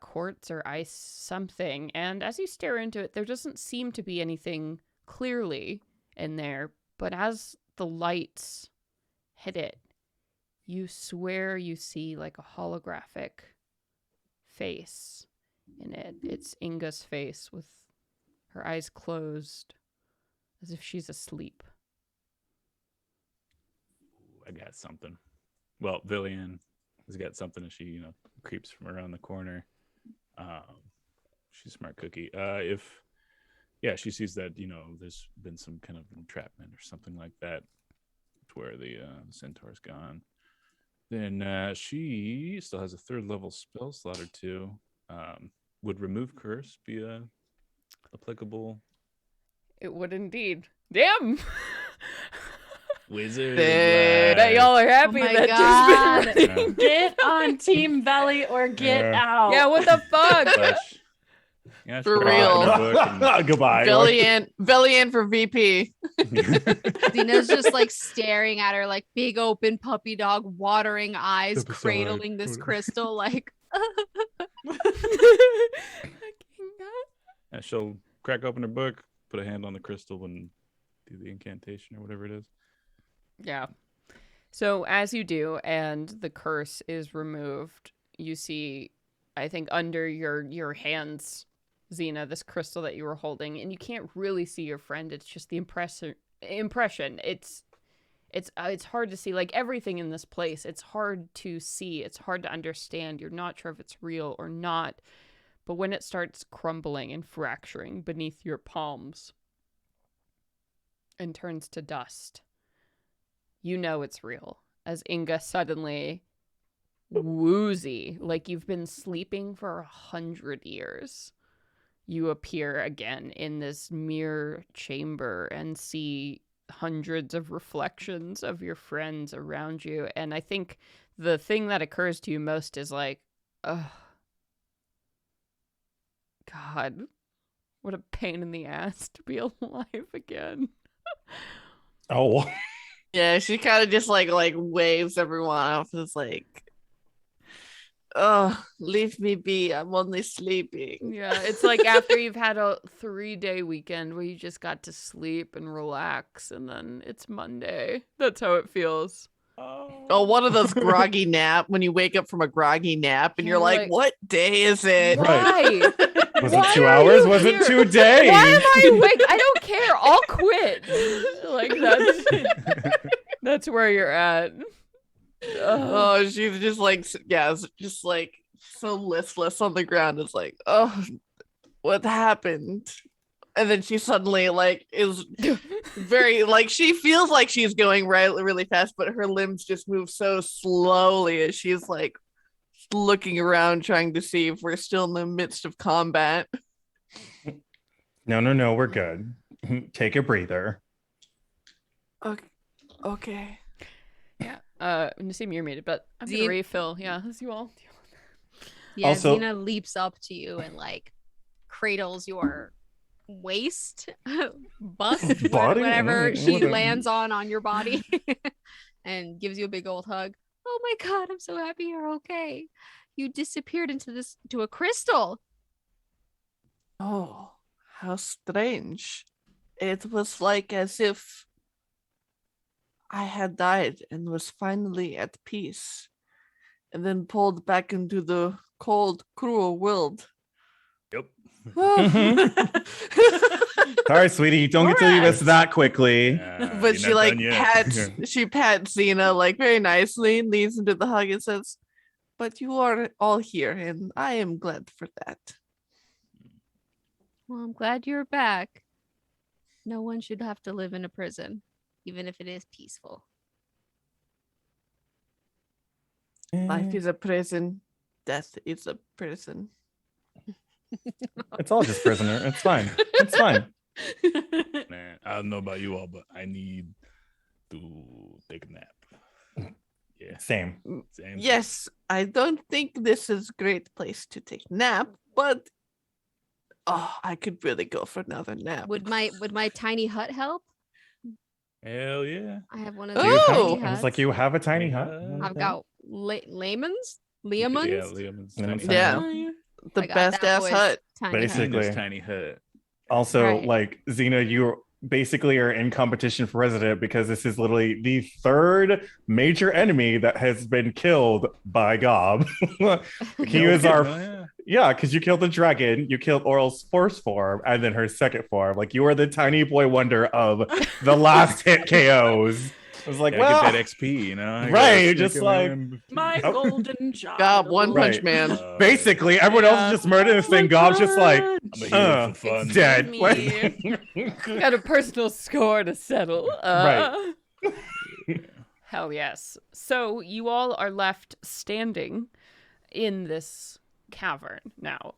quartz or ice something. And as you stare into it, there doesn't seem to be anything clearly in there. But as the lights hit it, you swear you see like a holographic face in it. It's Inga's face with her eyes closed as if she's asleep. I got something. Well, Villian has got something as she, creeps from around the corner. She's a smart cookie. She sees that, there's been some kind of entrapment or something like that to where the centaur's gone. Then she still has a 3rd level spell slot or 2. Would remove curse be applicable? It would indeed. Damn! Wizard. Damn. Bet y'all are happy Oh my that God. just been running. Get on Team Belly or get Yeah. out. Yeah, what the fuck? Yeah, For she real. brought her book and- Goodbye. Villian for VP. Dina's just like staring at her like big open puppy dog, watering eyes, Step aside. cradling this crystal like Yeah, she'll crack open her book, put a hand on the crystal, and do the incantation or whatever it is. Yeah. So as you do, and the curse is removed, you see, I think under your hands, Xena, this crystal that you were holding, and you can't really see your friend. It's just the impression. It's hard to see, like everything in this place. It's hard to see. It's hard to understand. You're not sure if it's real or not. But when it starts crumbling and fracturing beneath your palms and turns to dust, you know it's real. As Inga suddenly, woozy, like you've been sleeping for 100 years, you appear again in this mirror chamber and see hundreds of reflections of your friends around you. And I think the thing that occurs to you most is like, oh, God, what a pain in the ass to be alive again. Oh. Yeah, she kind of just like waves everyone off. It's like, oh, leave me be. I'm only sleeping. Yeah, it's like after you've had a 3-day weekend where you just got to sleep and relax, and then it's Monday. That's how it feels. Oh, one of those groggy nap when you wake up from a groggy nap and you're like, what day is it? Why? Was Why it 2 are hours? you Was here? it 2 days? Why am I awake? I don't care. I'll quit. Like that's where you're at. Ugh. Oh, she's just like, yeah, just like so listless on the ground. It's like, oh, what happened? And then she suddenly like is very like she feels like she's going really fast, but her limbs just move so slowly as she's like looking around trying to see if we're still in the midst of combat. No, we're good. Take a breather. Okay. Yeah. Nassim, you're muted, but I'm gonna Zine- refill. Yeah, as you all. Yeah, Also- Xena leaps up to you and like cradles your waist, bust, Body? whatever she Whatever. lands on your body, and gives you a big old hug. Oh my god, I'm so happy you're okay. You disappeared into a crystal. Oh, how strange. It was like as if I had died and was finally at peace, and then pulled back into the cold, cruel world. Yep. Sorry, sweetie, don't get to leave us that quickly. But she like pats Xena like very nicely, leans into the hug and says, "But you are all here, and I am glad for that." Well, I'm glad you're back. No one should have to live in a prison, even if it is peaceful. Life is a prison. Death is a prison. It's all just prisoner. It's fine. It's fine. Man, I don't know about you all, but I need to take a nap. Yeah, Same. same. Yes, I don't think this is a great place to take a nap, but I could really go for another nap. Would my tiny hut help? Hell yeah. I have one of Do those you have- tiny It's huts. like you have a tiny hut. I've got layman's, Yeah, Liamans. Liam's Liam's tiny Yeah. hut. The I got best that ass boy's hut. tiny Basically. hut. Xena's tiny hut. Also, Right. like Xena, you basically are in competition for president because this is literally the third major enemy that has been killed by Gob. He was our because you killed the dragon, you killed Oral's first form, and then her second form. Like you were the tiny boy wonder of the last hit KOs. I was like, Gotta well, get that XP, you know? I gotta right, sneak just in like- there and- My Oh. golden child. God, One Punch Right. Man. basically everyone else is just murdering this thing. Gob's just like I'm a hero for fun. dead. me. Got a personal score to settle. Right. Hell yes. So you all are left standing in this cavern now.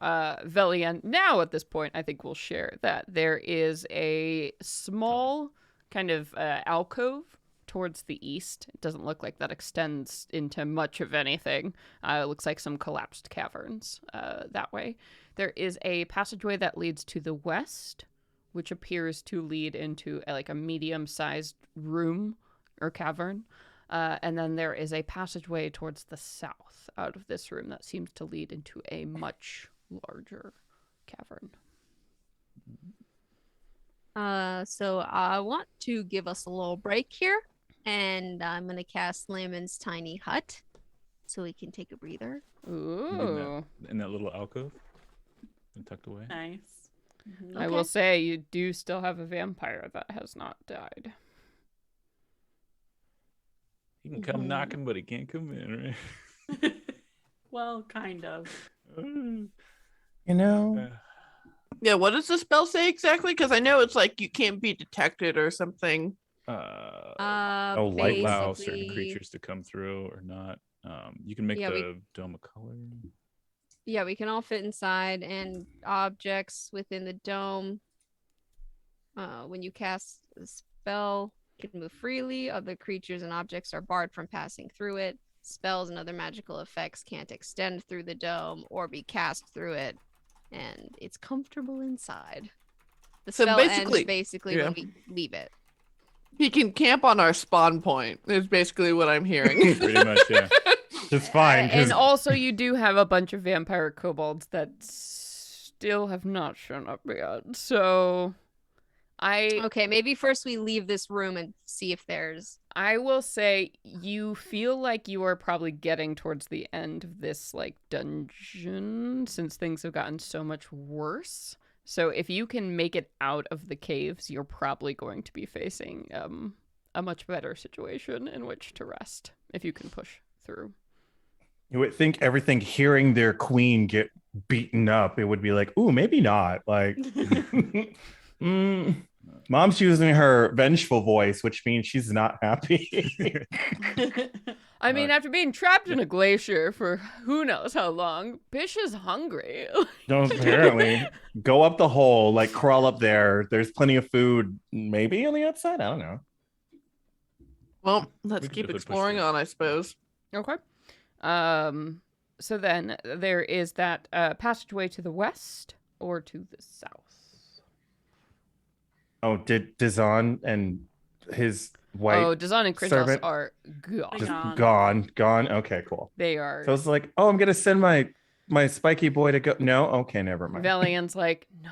Velian, now at this point, I think we'll share that there is a small kind of alcove towards the east. It doesn't look like that extends into much of anything. It looks like some collapsed caverns that way. There is a passageway that leads to the west, which appears to lead into a medium-sized room or cavern. And then there is a passageway towards the south out of this room that seems to lead into a much larger cavern. So I want to give us a little break here, and I'm gonna cast Lamon's tiny hut, so we can take a breather. Ooh. In that little alcove and tucked away. Nice. Mhm. I will say you do still have a vampire that has not died. He can come Mhm. knocking, but he can't come in, right? Well, kind of. You know, Yeah, what does the spell say exactly? Because I know it's like you can't be detected or something. Oh, light allow certain basically- creatures to come through or not. You can make Yeah, the dome a color. Yeah, we can all fit inside, and objects within the dome. When you cast a spell, can move freely. Other creatures and objects are barred from passing through it. Spells and other magical effects can't extend through the dome or be cast through it, and it's comfortable inside. The So spell basically- ends basically yeah. when we leave it. He can camp on our spawn point, is basically what I'm hearing. Pretty much, yeah. just fine. 'Cause And also you do have a bunch of vampire kobolds that still have not shown up yet. So Okay, maybe first we leave this room and see if there's. I will say you feel like you are probably getting towards the end of this dungeon since things have gotten so much worse. So if you can make it out of the caves, you're probably going to be facing a much better situation in which to rest if you can push through. you would think everything hearing their queen get beaten up, it would be like, ooh, maybe not. Like, Mom's using her vengeful voice, which means she's not happy. I mean, after being trapped in a glacier for who knows how long, Bish is hungry. No, apparently. Go up the hole, like crawl up there. There's plenty of food, maybe on the outside. I don't know. Well, let's We can keep definitely push exploring through. on, I suppose. Okay. So then there is that passageway to the west or to the south. Oh, did Dazan and his white Oh, Dazan and Kritos servant are gone. just Gone. gone? Okay, cool. They are. So it's like, oh, I'm gonna send my spiky boy to go. No, okay, never mind. Valiant's like, no,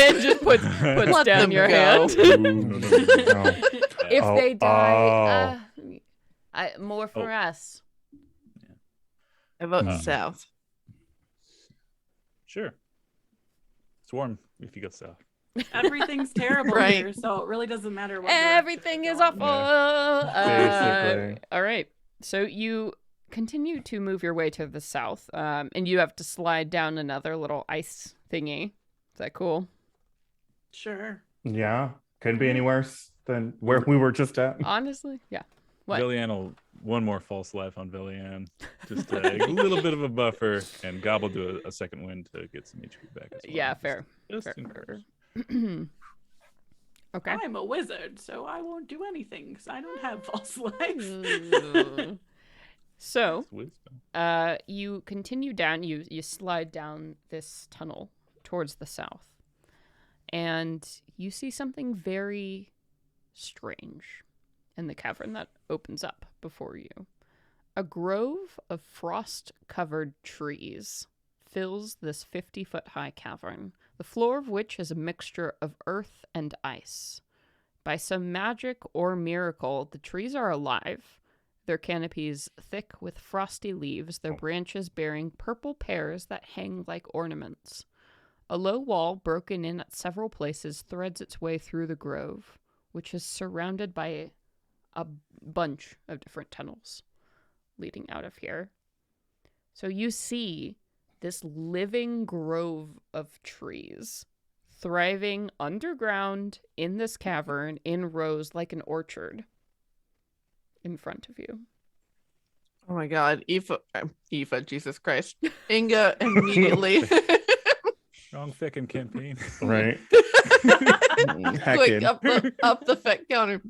and just puts Let down them your go. hand. No. If Oh, they die, more for us. I vote Hmm. south. Sure. It's warm if you go south. Everything's terrible Right. here, so it really doesn't matter what. Everything is direction awful. Yeah. Basically. All right. So you continue to move your way to the south, and you have to slide down another little ice thingy. Is that cool? Sure. Yeah, couldn't be any worse than where we were just at. Honestly, yeah. What? Velian will one more false life on Velian. Just a little bit of a buffer, and Gobble do a second wind to get some HP back as well. Yeah, fair. Just Fair, in fair. case. Okay. I'm a wizard, so I won't do anything because I don't have false life. So, It's wisdom. you continue down. You slide down this tunnel towards the south, and you see something very strange in the cavern that opens up before you. A grove of frost-covered trees fills this 50-foot-high cavern, the floor of which is a mixture of earth and ice. By some magic or miracle, the trees are alive, their canopies thick with frosty leaves, their branches bearing purple pears that hang like ornaments. A low wall, broken in at several places, threads its way through the grove, which is surrounded by a bunch of different tunnels leading out of here. So you see this living grove of trees thriving underground in this cavern in rows like an orchard in front of you. Oh my god, Aoife, Jesus Christ. Inga immediately. Wrong fucking campaign. Right. Heck Quick, in. up the effect counter.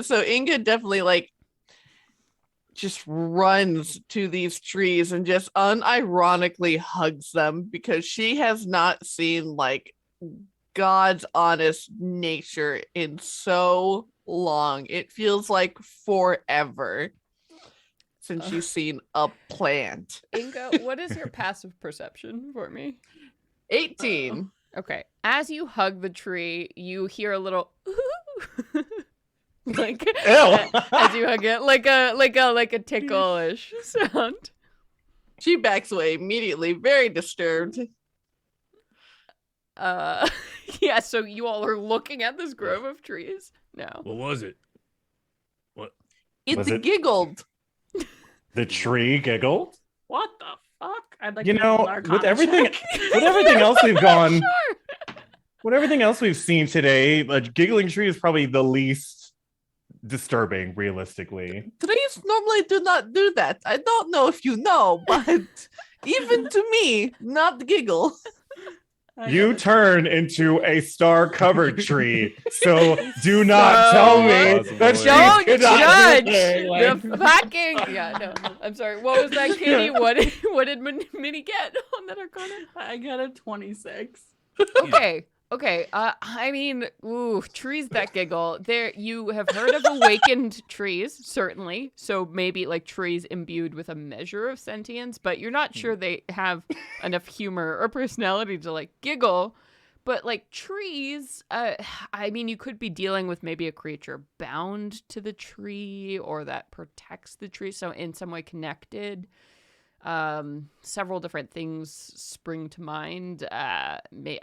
So Inga definitely like just runs to these trees and just unironically hugs them because she has not seen like God's honest nature in so long. It feels like forever since she's seen a plant. Inga, what is your passive perception for me? 18. Okay. As you hug the tree, you hear a little like Ew. as you hug it, like a ticklish sound. She backs away immediately, very disturbed. Yeah, so you all are looking at this grove of trees? No. What was it? It Was it- giggled. The tree giggled. What the fuck? I'd like You to roll know, an with Arcana everything, check. with everything else we've gone, Sure. with everything else we've seen today, a giggling tree is probably the least disturbing, realistically. Trees normally do not do that. I don't know if you know, but even to me, not giggle. I You got a- turn into a star-covered tree, so do not So- tell me Possible, that yeah. trees Don't cannot judge do like- the fucking. Yeah, no. I'm sorry. What was that, Kitty? What did Minnie get on that Arcana? I got a 26. Okay. I mean, ooh, trees that giggle. There, you have heard of awakened trees, certainly. So maybe like trees imbued with a measure of sentience, but you're not sure they have enough humor or personality to like giggle. But like trees, I mean, you could be dealing with maybe a creature bound to the tree or that protects the tree, so in some way connected. Several different things spring to mind. I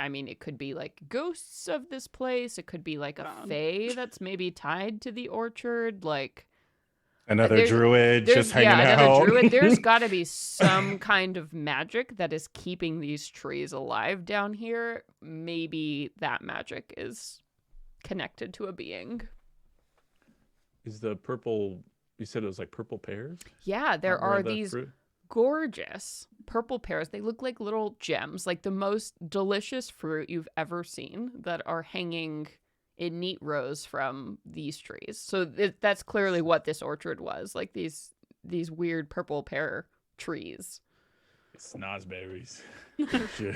mean, it could be like ghosts of this place. It could be like a fae that's maybe tied to the orchard. Like, Another There's- druid just hanging another out. druid. There's got to be some kind of magic that is keeping these trees alive down here. Maybe that magic is connected to a being. Is the purple? You said it was like purple pears. Yeah, there Where are the these fruit? gorgeous purple pears. They look like little gems, like the most delicious fruit you've ever seen, that are hanging in neat rows from these trees. So that's clearly what this orchard was, like these weird purple pear trees. Snozberries. Sure.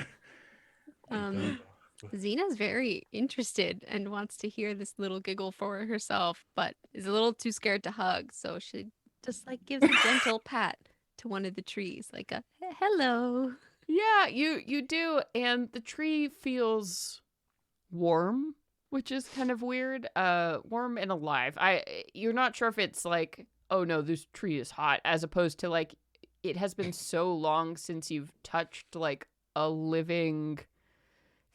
Xena's very interested and wants to hear this little giggle for herself, but is a little too scared to hug. So she just like gives a gentle pat to one of the trees, like a hello. Yeah, you do, and the tree feels warm, which is kind of weird. Warm and alive. You're not sure if it's like, oh no, this tree is hot, as opposed to like it has been so long since you've touched like a living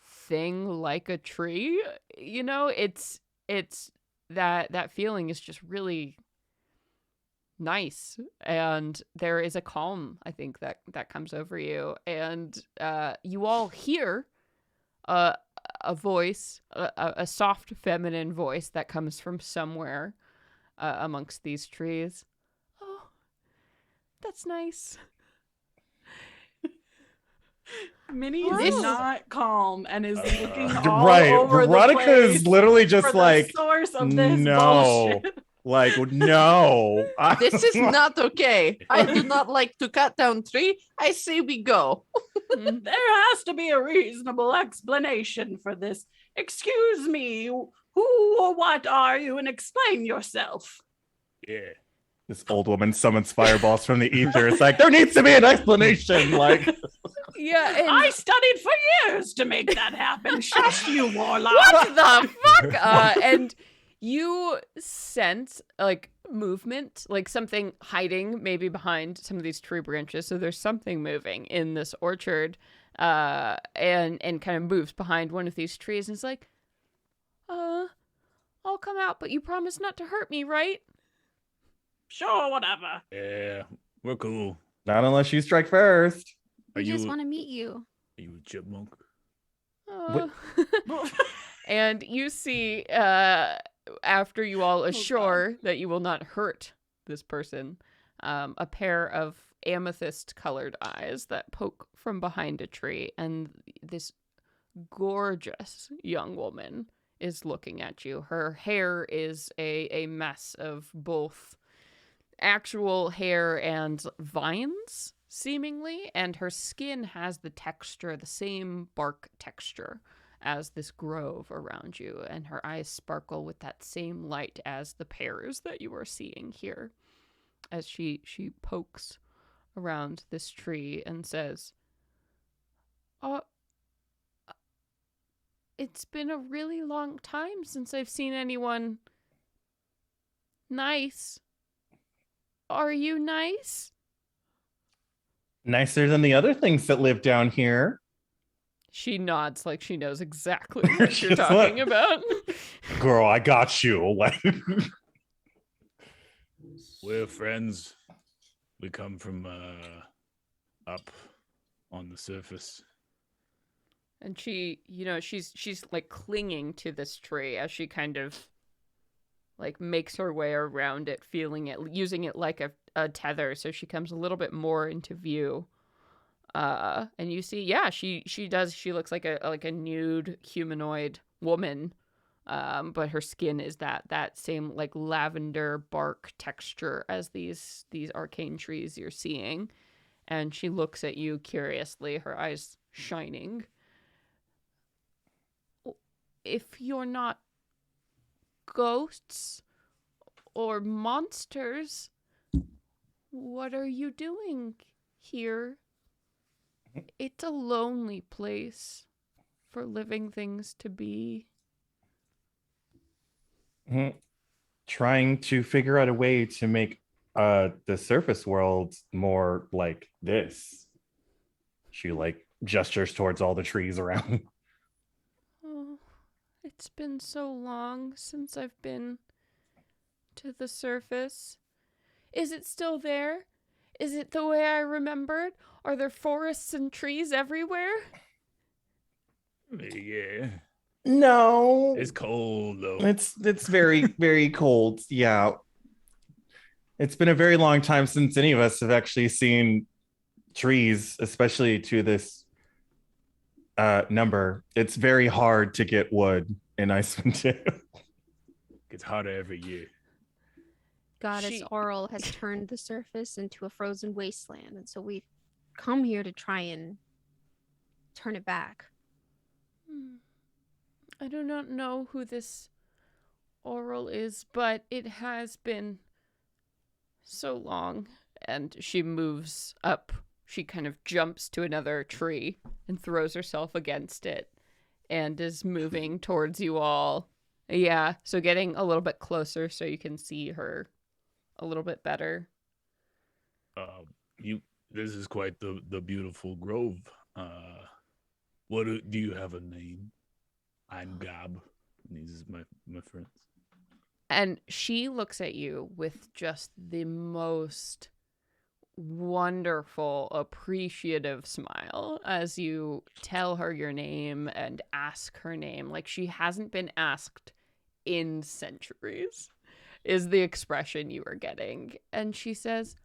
thing like a tree. You know, it's that feeling is just really nice, and there is a calm, I think, that comes over you, and you all hear a voice, a soft feminine voice that comes from somewhere amongst these trees. Oh, that's nice. Minnie is This- not calm and is looking all Right. over Veronica the is place literally for just the like, source of this no. bullshit. like, no. This is not okay. I do not like to cut down tree. I say we go. Mm. There has to be a reasonable explanation for this. Excuse me, who or what are you, and explain yourself. Yeah. This old woman summons fireballs from the ether. It's like, there needs to be an explanation. Like, Yeah, and I studied for years to make that happen. Shush, you warlock. what the fuck? And you sense like movement, like something hiding maybe behind some of these tree branches. So there's something moving in this orchard, and kind of moves behind one of these trees, and it's like, I'll come out, but you promise not to hurt me, right? Sure, whatever. Yeah. We're cool. not unless you strike first. Are We just you want to meet you. Are you a chipmunk? Uh, and you see, after you all assure that you will not hurt this person, a pair of amethyst-colored eyes that poke from behind a tree, and this gorgeous young woman is looking at you. Her hair is a mess of both actual hair and vines, seemingly, and her skin has the texture, the same bark texture as this grove around you, and her eyes sparkle with that same light as the pears that you are seeing here, as she pokes around this tree and says, it's been a really long time since I've seen anyone nice. Are you nice? Nicer than the other things that live down here. She nods like she knows exactly what you're She's talking like- about. Girl, I got you. Like, We're friends. We come from up on the surface. And she, she's like clinging to this tree as she kind of like makes her way around it, feeling it, using it like a tether, so she comes a little bit more into view. And you see, yeah, she looks like a nude humanoid woman, but her skin is that same like lavender bark texture as these arcane trees you're seeing. And she looks at you curiously, her eyes shining. If you're not ghosts or monsters, what are you doing here? It's a lonely place for living things to be. trying to figure out a way to make the surface world more like this. She like gestures towards all the trees around. Oh, it's been so long since I've been to the surface. Is it still there? Is it the way I remembered? Are there forests and trees everywhere? Yeah. No. It's cold though. It's very, very cold. Yeah. It's been a very long time since any of us have actually seen trees, especially to this number. It's very hard to get wood in Iceland too. It's harder every year. Goddess Oral has turned the surface into a frozen wasteland, and so we've come here to try and turn it back. I do not know who this Oral is, but it has been so long. And she moves up. She kind of jumps to another tree and throws herself against it and is moving towards you all. Yeah, so getting a little bit closer so you can see her a little bit better. This is quite the beautiful grove. Do you have a name? I'm Gab. These is my friends. And she looks at you with just the most wonderful, appreciative smile as you tell her your name and ask her name like she hasn't been asked in centuries, is the expression you are getting. And she says,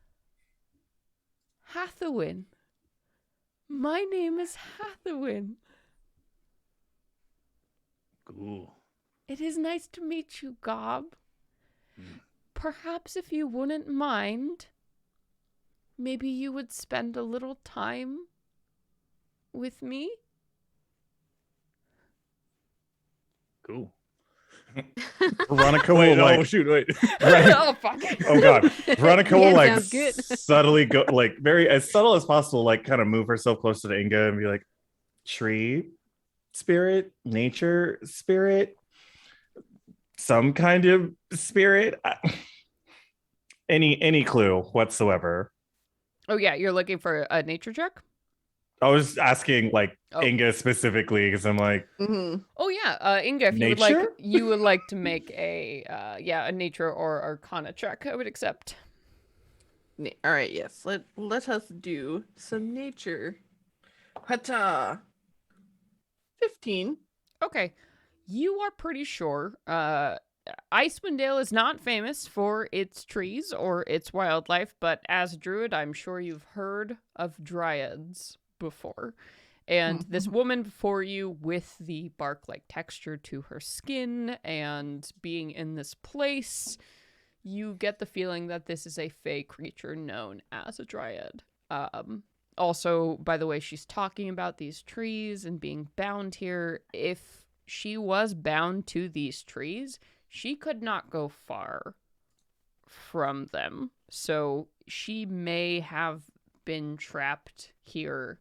Hathawin. My name is Hathawin. Cool. It is nice to meet you, Gob. Perhaps if you wouldn't mind, maybe you would spend a little time with me? Cool. Veronica will Wait, like oh shoot, wait. right. Oh, fuck. Oh god. Veronica will Yeah, like sounds good. subtly go like very as subtle as possible, like kind of move herself closer to Inga and be like, tree spirit, nature spirit, some kind of spirit. Any clue whatsoever. Oh, yeah, you're looking for a nature check? I was asking like Oh. Inga specifically because I'm like, Oh, yeah, Inga, if Nature? you would like to make a nature or arcana check, I would accept. All right, yes. Let us do some nature. Hata. 15. Okay, you are pretty sure Icewind Dale is not famous for its trees or its wildlife, but as a druid, I'm sure you've heard of dryads before. And this woman before you with the bark-like texture to her skin and being in this place, you get the feeling that this is a fey creature known as a dryad. Also, by the way, she's talking about these trees and being bound here. If she was bound to these trees, she could not go far from them. So she may have been trapped here,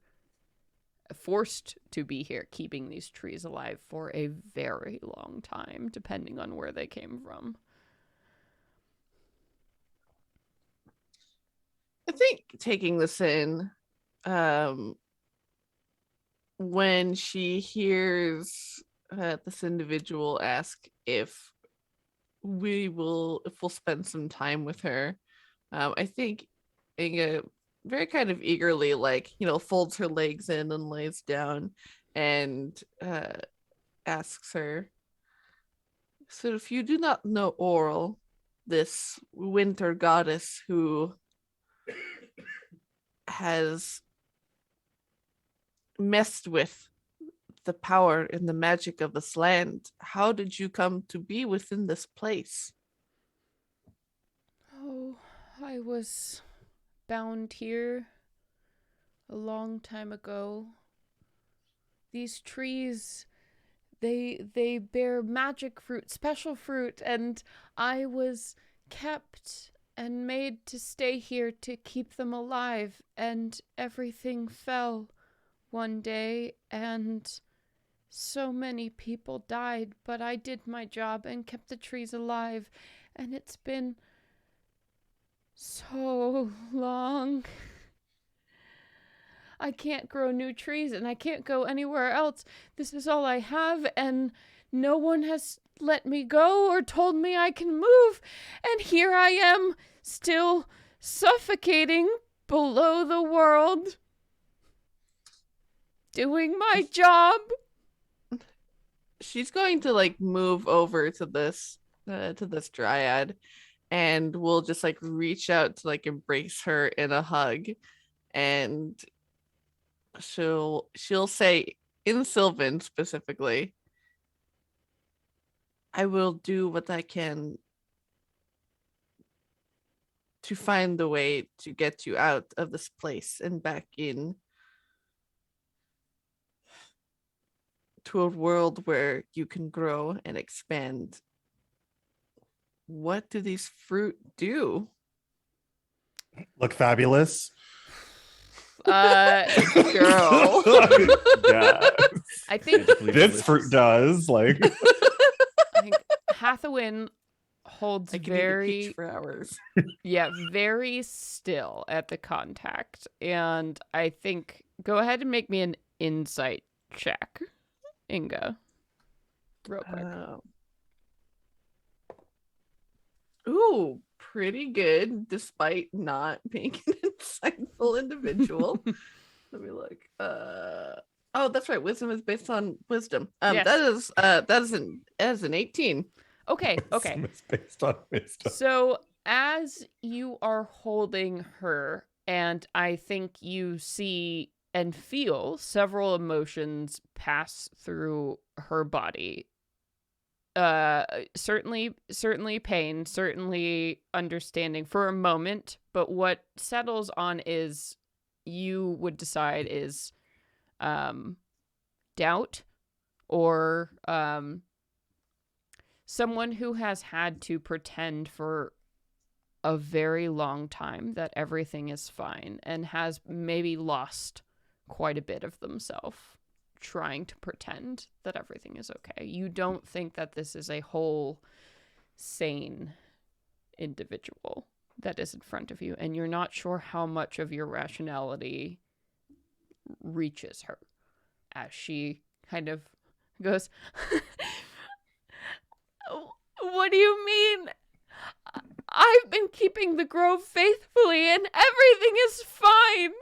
forced to be here, keeping these trees alive for a very long time, depending on where they came from. I think taking this in, when she hears this individual ask if we'll spend some time with her, I think Inga very kind of eagerly, like, folds her legs in and lays down and asks her, so if you do not know Oral, this winter goddess who has messed with the power and the magic of this land, how did you come to be within this place? Oh, I was bound here a long time ago. These trees, they bear magic fruit, special fruit, and I was kept and made to stay here to keep them alive, and everything fell one day, and so many people died, but I did my job and kept the trees alive, and it's been so long. I can't grow new trees, and I can't go anywhere else. This is all I have, and no one has let me go or told me I can move, and here I am, still suffocating below the world, doing my job. She's going to like move over to this dryad, and we'll just like reach out to like embrace her in a hug, and she'll say in Sylvan specifically, I will do what I can to find the way to get you out of this place and back in to a world where you can grow and expand. What do these fruit do? Look fabulous. Girl. Yeah. I think This fruit does. Like, I think Hathawin holds I can eat a peach very for hours. very still at the contact, and I think go ahead and make me an insight check, Inga, real quick. Ooh, pretty good, despite not being an insightful individual. Let me look. Oh, that's right. Wisdom is based on wisdom. Yes. That is an 18. Okay. it's based on wisdom. So as you are holding her, and I think you see and feel several emotions pass through her body. Certainly pain, certainly understanding for a moment, but what settles on is you would decide is doubt, or someone who has had to pretend for a very long time that everything is fine and has maybe lost quite a bit of themselves trying to pretend that everything is okay. You don't think that this is a whole sane individual that is in front of you, and you're not sure how much of your rationality reaches her as she kind of goes, what do you mean? I've been keeping the grove faithfully and everything is fine.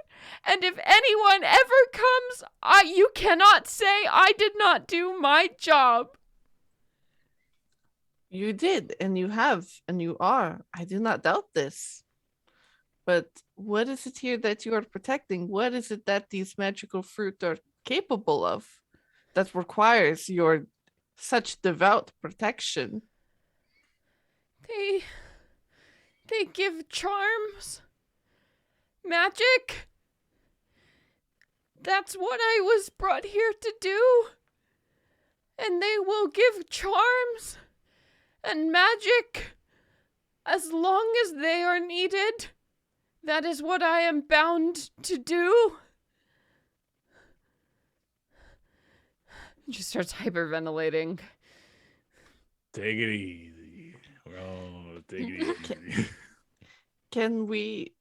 And if anyone ever comes, you cannot say I did not do my job. You did, and you have, and you are. I do not doubt this. But what is it here that you are protecting? What is it that these magical fruit are capable of that requires your such devout protection? They give charms. Magic. That's what I was brought here to do. And they will give charms and magic as long as they are needed. That is what I am bound to do. She starts hyperventilating. Take it easy. We're all taking it easy. Can we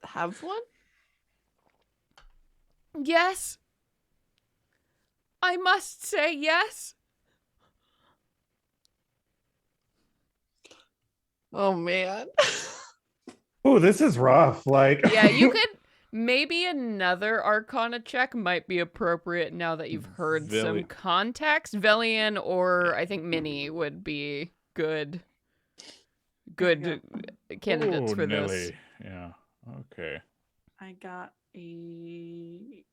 have one? Yes. I must say yes. Oh, man. Oh, this is rough. Like, Yeah, you could. Maybe another Arcana check might be appropriate now that you've heard some context. Velian or I think Minnie would be good candidates for Nelly. this. Yeah. Okay. I got a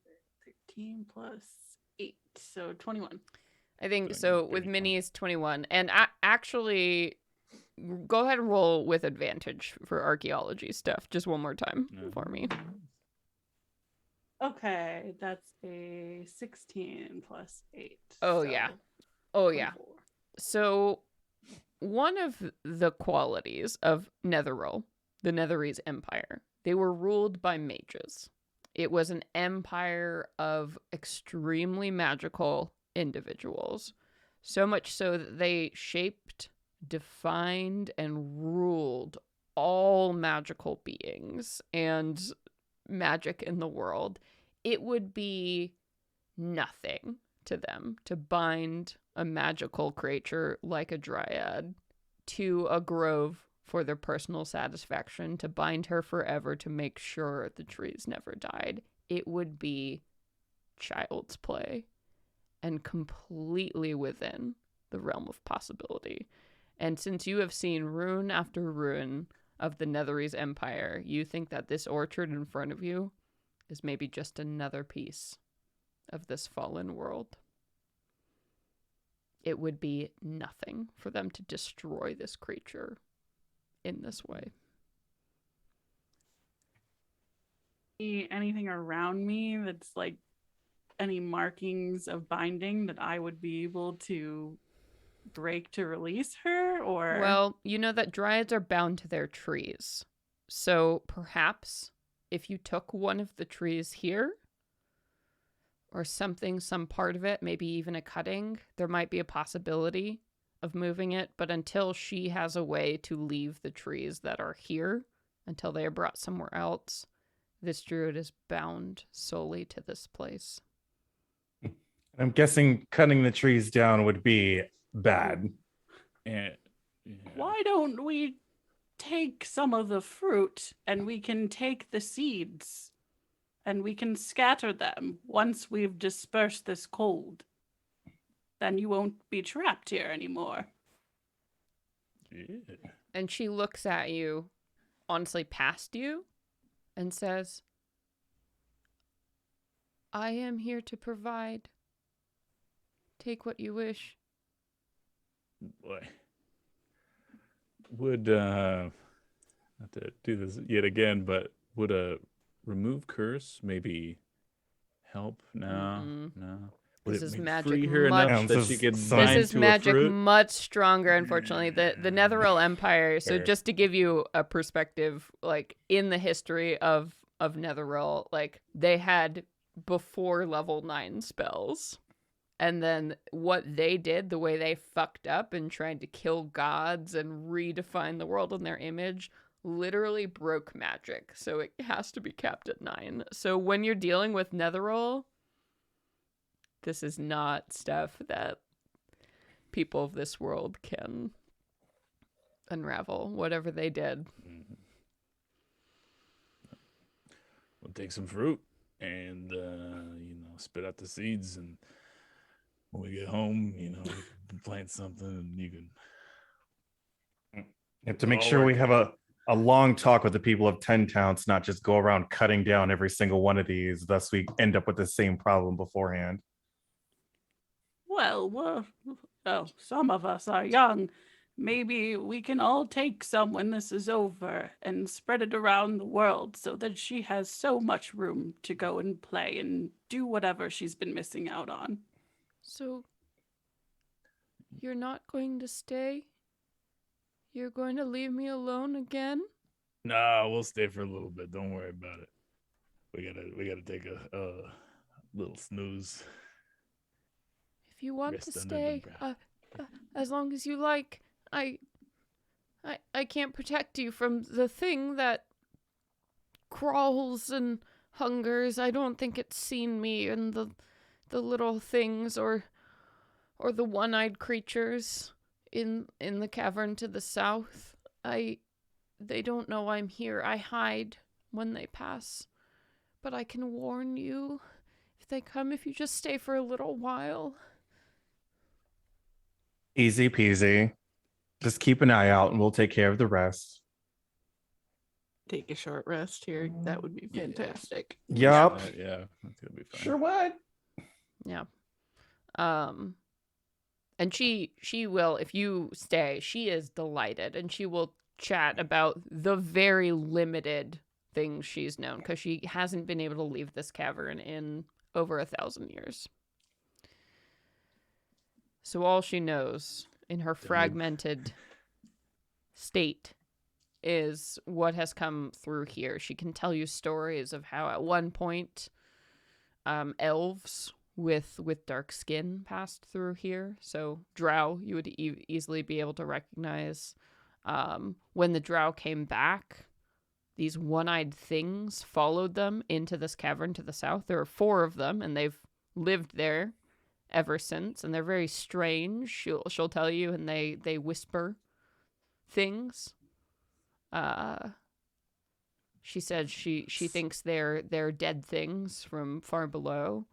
13 plus 8, so 21. I think so. With Minnie's 21, and actually, go ahead and roll with advantage for archaeology stuff. Just one more time for me. Okay, that's a 16 plus 8. Oh, so yeah. Oh, 24. yeah. So, one of the qualities of Netheril, the Netherese Empire, they were ruled by mages. It was an empire of extremely magical individuals. So much so that they shaped, defined, and ruled all magical beings and magic in the world. It would be nothing to them to bind a magical creature like a dryad to a grove for their personal satisfaction, to bind her forever, to make sure the trees never died, it would be child's play and completely within the realm of possibility. And since you have seen rune after rune of the Netherese Empire, you think that this orchard in front of you is maybe just another piece of this fallen world. It would be nothing for them to destroy this creature in this way. Anything around me that's like any markings of binding that I would be able to break to release her, or Well, you know that dryads are bound to their trees. So perhaps if you took one of the trees here, or something, some part of it, maybe even a cutting, there might be a possibility of moving it. But until she has a way to leave the trees that are here, until they are brought somewhere else, this druid is bound solely to this place. I'm guessing cutting the trees down would be bad. And why don't we take some of the fruit and we can take the seeds and we can scatter them once we've dispersed this cold? Then you won't be trapped here anymore. yeah. And she looks at you, honestly past you, and says, I am here to provide. Take what you wish. Boy. Would not to do this yet again, but would a remove curse maybe help? No, Mm-mm. no. Would This it is maybe magic free her much- enough that she could This bind This is to a magic fruit? much stronger, unfortunately. The Netherrealm Empire. So Fair. just to give you a perspective, like in the history of Netherrealm, like they had before level 9 spells. And then what they did, the way they fucked up and tried to kill gods and redefine the world in their image, literally broke magic. So it has to be capped at 9. So when you're dealing with Netherrealm, this is not stuff that people of this world can unravel, whatever they did. Mhm. We'll take some fruit and spit out the seeds, and when we get home, we can plant something, and you can. You have to make All sure we work. have a long talk with the people of 10 towns, not just go around cutting down every single one of these. Thus, we end up with the same problem beforehand. Well, some of us are young. Maybe we can all take some when this is over and spread it around the world so that she has so much room to go and play and do whatever she's been missing out on. So, you're not going to stay? You're going to leave me alone again? Nah, we'll stay for a little bit. Don't worry about it. We gotta take a little snooze. If you want Rest to under the stay, brow. as long as you like, I can't protect you from the thing that crawls and hungers. I don't think it's seen me and the little things or the one-eyed creatures in the cavern to the south. They don't know I'm here. I hide when they pass. But I can warn you if they come, if you just stay for a little while. Easy peasy. Just keep an eye out and we'll take care of the rest. Take a short rest here. That would be Yeah. fantastic. Yup. Yeah, that's gonna be fine. Sure would. Yeah. And she will, if you stay, she is delighted, and she will chat about the very limited things she's known, because she hasn't been able to leave this cavern in over 1,000 years. So all she knows in her fragmented state is what has come through here. She can tell you stories of how at one point elves with dark skin passed through here. So drow you would easily be able to recognize. When the drow came back, these one-eyed things followed them into this cavern to the south. There are 4 of them, and they've lived there ever since, and they're very strange. She'll tell you, and they whisper things. She said she thinks they're dead things from far below.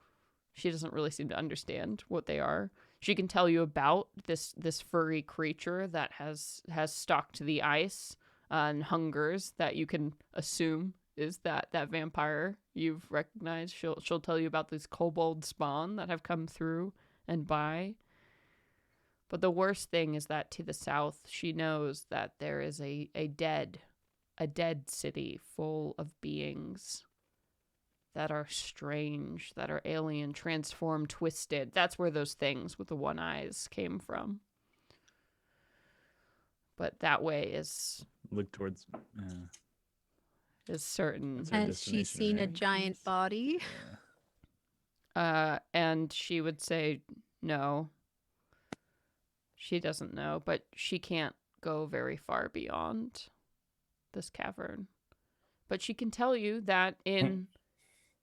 She doesn't really seem to understand what they are. She can tell you about this furry creature that has stalked the ice and hungers, that you can assume is that vampire you've recognized. She'll tell you about these kobold spawn that have come through and by. But the worst thing is that to the south, she knows that there is a dead city full of beings that are strange, that are alien, transformed, twisted. That's where those things with the one eyes came from. But that way is Look towards. certain. That's our Has she destination, seen a right? giant body? And she would say no. She doesn't know, but she can't go very far beyond this cavern. But she can tell you that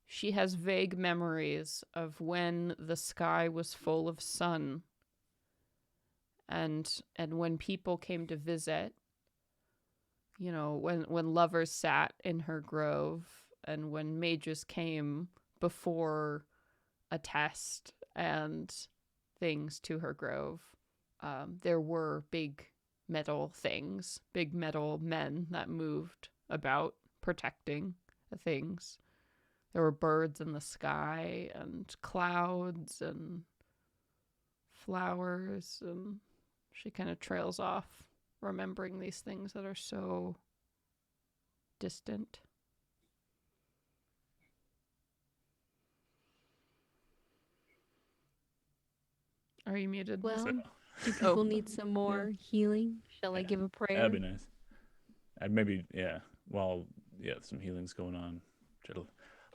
she has vague memories of when the sky was full of sun, and when people came to visit, you know, when lovers sat in her grove, and when mages came before a test and things to her grove. There were big metal things, big metal men that moved about protecting things. There were birds in the sky and clouds and flowers, and she kind of trails off, remembering these things that are so distant. Are you muted? Well, So, do people need some more healing? Shall I Yeah, give a prayer? that'd be nice. I'd maybe, some healing's going on. Try to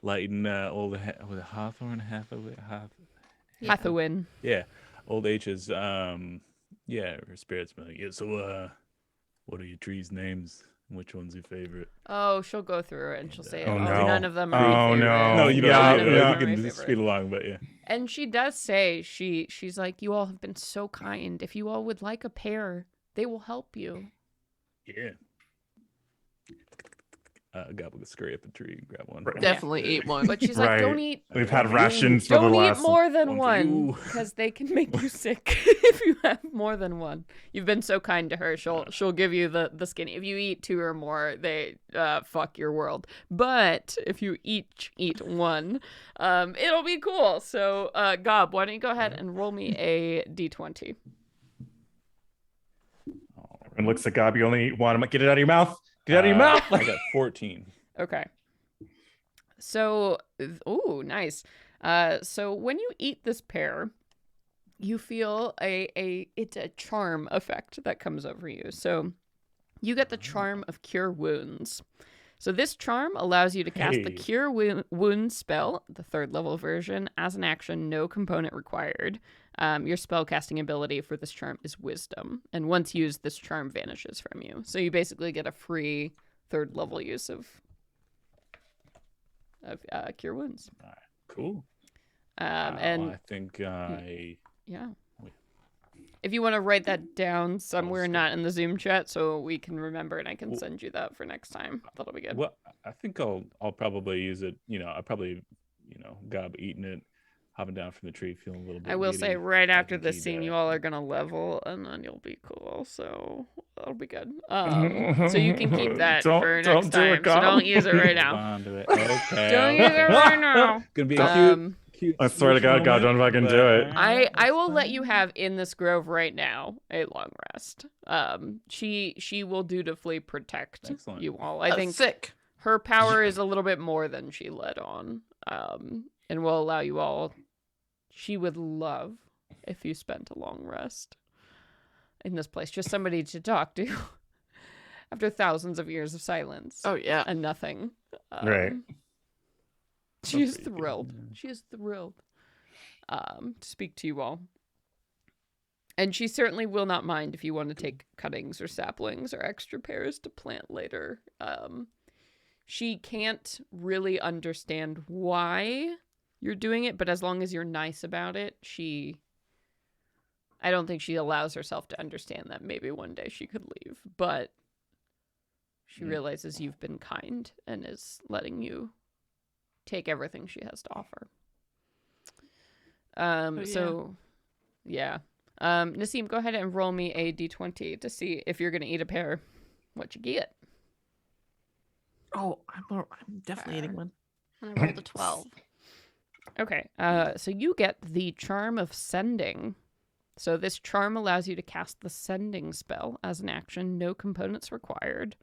lighten all the Hawthorne, Hathawin. Yeah, old H's. Her spirit's been like, yeah. So, what are your trees' names? Which one's your favorite? Oh, she'll go through it and she'll say, Oh, no. none of them are Oh, my favorite. no. No, you Yeah, None of them yeah. are you my can just favorite." speed along, but yeah. And she does say, she's like, you all have been so kind. If you all would like a pair, they will help you. Yeah. Gobble could scurry up a tree and grab one. Definitely eat one. But she's like, Right. don't eat We've had Don't rations for the Don't eat last. more than one for one, you. because they can make you sick if you have more than one. You've been so kind to her. She'll give you the skinny. If you eat two or more, they fuck your world. But if you each eat one, it'll be cool. So, Gob, why don't you go ahead and roll me a d20? And looks like Gob, you only eat one. I'm like, get it out of your mouth. Get it out of your mouth. I got 14. Okay. So, ooh, nice. So when you eat this pear, you feel it's a charm effect that comes over you. So you get the charm of Cure Wounds. So this charm allows you to cast the Hey. Cure Wounds spell, the 3rd level version, as an action, no component required. Your spell casting ability for this charm is Wisdom, and once used, this charm vanishes from you. So you basically get a free 3rd level use of Cure Wounds. Cool. And I think I. yeah. Wait. If you want to write that down somewhere, not in the Zoom chat, so we can remember, and I can send you that for next time. That'll be good. Well, I think I'll probably use it. I probably, Gob eating it, hopping down from the tree, feeling a little bit. I will say, giddy. right I after think this he'd, scene, you all are gonna level, and then you'll be cool. So that'll be good. So you can keep that for Don't next do it, time. So Gob. don't use it right hold now. on to it. Okay. Don't use it right now. Gonna be a cute. I swear to God, God, don't fucking do it. I will let you have in this grove right now a long rest. She will dutifully protect Excellent. you all. I think Sick. her power is a little bit more than she let on. And will allow you all. She would love if you spent a long rest in this place. Just somebody to talk to after thousands of years of silence Oh yeah. and nothing. Right. She is pretty good, thrilled. yeah. She is thrilled to speak to you all. And she certainly will not mind if you want to take cuttings or saplings or extra pears to plant later. She can't really understand why you're doing it, but as long as you're nice about it, I don't think she allows herself to understand that maybe one day she could leave, but She realizes you've been kind and is letting you take everything she has to offer. Nassim, go ahead and roll me a d20 to see if you're going to eat a pear. What you get? Oh, I'm definitely eating one. And I rolled a 12. Okay, so you get the Charm of Sending. So this charm allows you to cast the Sending spell as an action, no components required.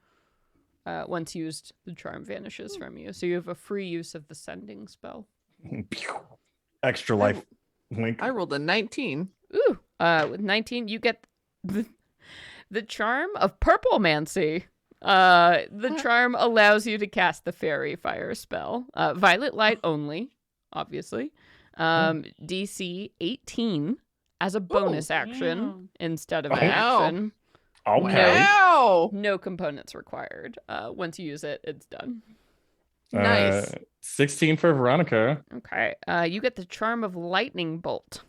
Once used, the charm vanishes from you. So you have a free use of the Sending spell. Extra life link. I rolled a 19. Ooh, with 19, you get the Charm of Purplemancy. The charm allows you to cast the Fairy Fire spell. Violet light only, obviously. DC 18 as a bonus action instead of an action. Okay. No components required. Once you use it, it's done. Nice. 16 for Veronica. Okay. You get the Charm of Lightning Bolt.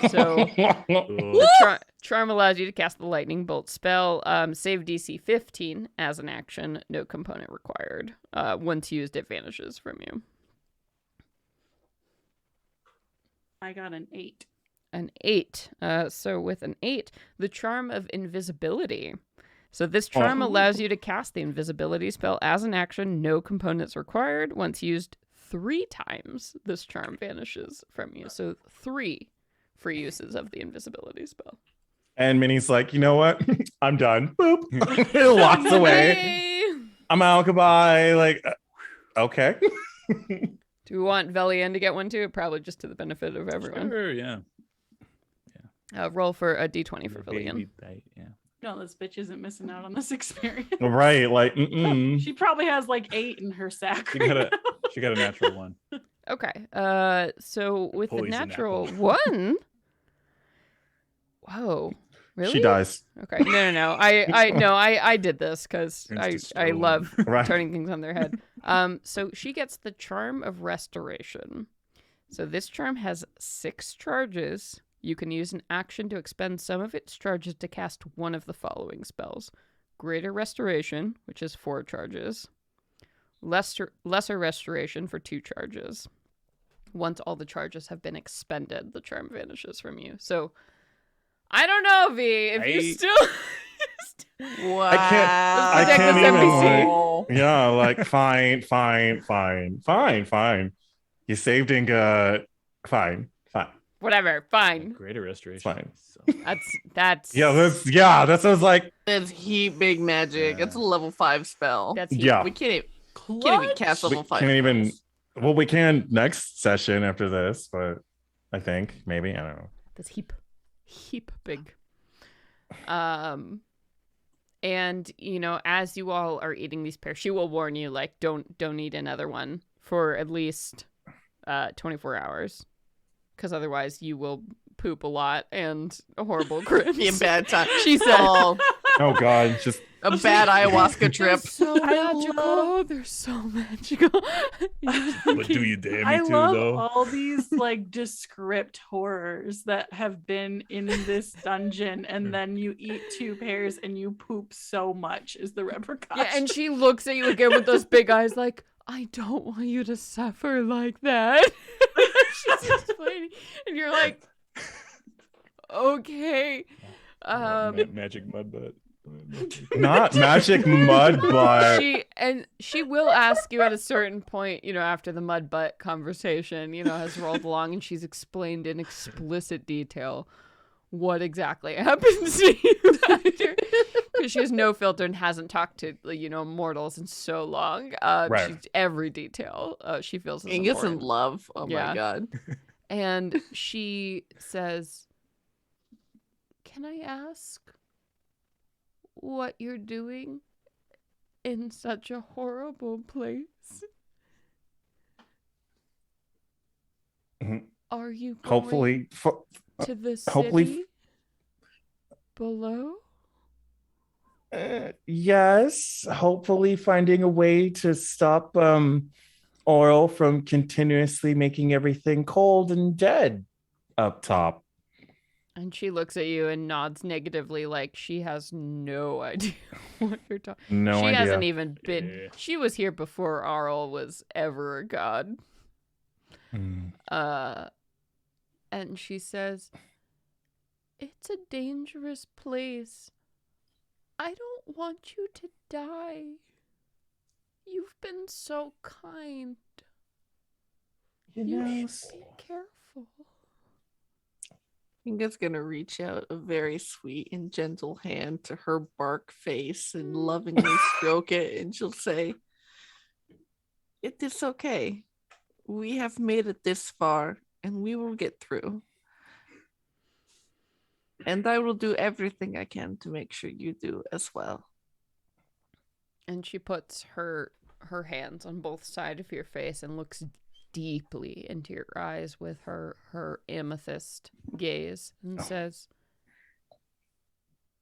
So the charm allows you to cast the Lightning Bolt spell. Save DC 15 as an action. No component required. Once used, it vanishes from you. I got an 8. An 8. So with an 8, the Charm of Invisibility. So this charm allows you to cast the Invisibility spell as an action. No components required. Once used 3 times, this charm vanishes from you. So 3 free uses of the Invisibility spell. And Minnie's like, you know what? I'm done. Boop. It walks away. Hey! I'm out. Goodbye. Like, okay. Do we want Velian to get one too? Probably just to the benefit of everyone. Sure, yeah. Roll for a d20 for Velian. Yeah. No, this bitch isn't missing out on this experience. Right. Like, mm-mm. She probably has like 8 in her sack. She got a natural one. Okay. So with the Poison natural apple. 1. Whoa. Really? She dies. Okay. No. I did this because I love Right. turning things on their head. So she gets the Charm of Restoration. So this charm has 6 charges. You can use an action to expend some of its charges to cast one of the following spells. Greater Restoration, which is 4 charges. Lesser Restoration for 2 charges. Once all the charges have been expended, the charm vanishes from you. So, I don't know, V, if you still... Wow. I protect can't this even. NPC. Like, yeah, like fine. You saved Inga. Fine. Whatever, fine. Greater restoration. Fine. That's... That's what I was like. It's heat big magic. Yeah. It's a level 5 spell. That's Yeah. We can't even cast We level 5. can't even. Well, we can next session after this, but I think maybe I don't know. That's heap big. And as you all are eating these pears, she will warn you, like, don't eat another one for at least 24 hours, because otherwise you will poop a lot and a horrible cramps. Be a bad time. She said. Oh, Oh God, just a bad ayahuasca trip. So magical. They're so magical. But do you dare me I to, love though? all these like descript horrors that have been in this dungeon, and then you eat 2 pears and you poop so much is the repercussion. Yeah, and she looks at you again with those big eyes, like, I don't want you to suffer like that. She's explaining, and you're like, okay. Magic mud butt. not magic mud, but She will ask you at a certain point, after the mud butt conversation, has rolled along, and she's explained in explicit detail what exactly happens to you after, because she has no filter and hasn't talked to mortals in so long. Right. She's every detail she feels is Angus in important. love. Oh Yeah. my god. And she says, "Can I ask what you're doing in such a horrible place? Mhm. Are you going hopefully, to the city hopefully- below?" yes, hopefully finding a way to stop oil from continuously making everything cold and dead up top. And she looks at you and nods negatively like she has no idea what you're talking. No she idea. hasn't even been. Yeah. She was here before Arl was ever a god. Mm. And she says, "It's a dangerous place. I don't want you to die. You've been so kind. You should be careful." Inga's gonna reach out a very sweet and gentle hand to her bark face and lovingly stroke it, and she'll say, "It is okay. We have made it this far, and we will get through. And I will do everything I can to make sure you do as well." And she puts her hands on both sides of your face and looks deeply into your eyes with her amethyst gaze and says,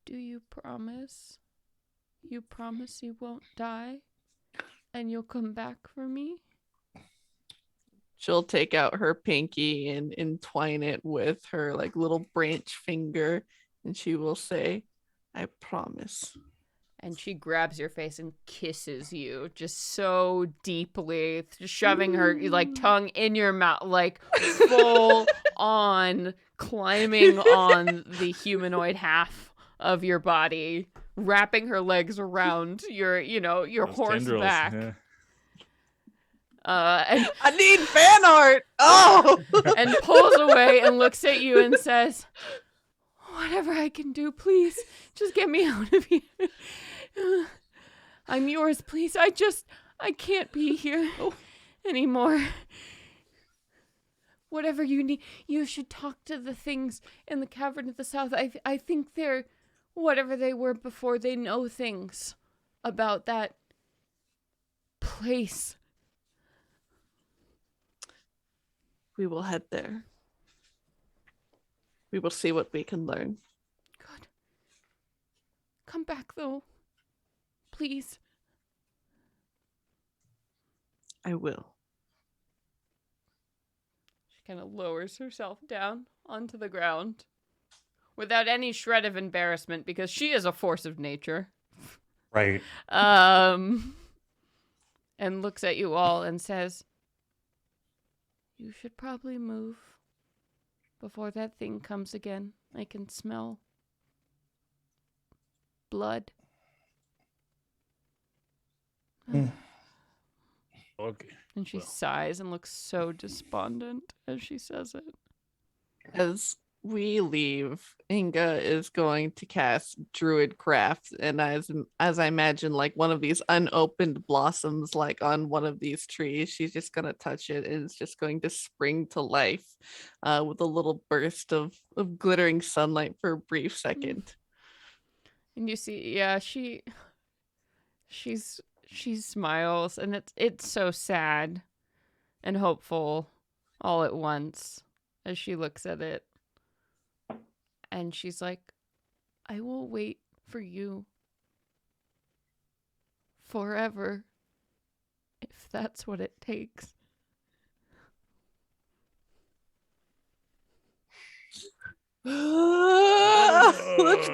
"Do you promise? You promise you won't die? And you'll come back for me?" She'll take out her pinky and entwine it with her like little branch finger, and she will say, "I promise." And she grabs your face and kisses you just so deeply, shoving her like tongue in your mouth, like full on climbing on the humanoid half of your body, wrapping her legs around your Those horse tendrils, back. yeah. And I need fan art. Oh, and pulls away and looks at you and says, "Whatever I can do, please, just get me out of here. I'm yours, please. I can't be here anymore. Whatever you need, you should talk to the things in the cavern of the south. I think they're, whatever they were before, they know things about that place." we will head there. We will see what we can learn. Good. Come back, though. Please. I will. She kind of lowers herself down onto the ground without any shred of embarrassment because she is a force of nature. Right. And looks at you all and says, "You should probably move before that thing comes again. I can smell blood." Okay. And she Well. sighs and looks so despondent as she says it. As we leave, Inga is going to cast Druid Craft, and as I imagine, like one of these unopened blossoms, like on one of these trees, she's just gonna touch it, and it's just going to spring to life, with a little burst of glittering sunlight for a brief second. And you see, yeah, she smiles, and it's so sad and hopeful all at once as she looks at it. And she's like, "I will wait for you forever if that's what it takes." Let's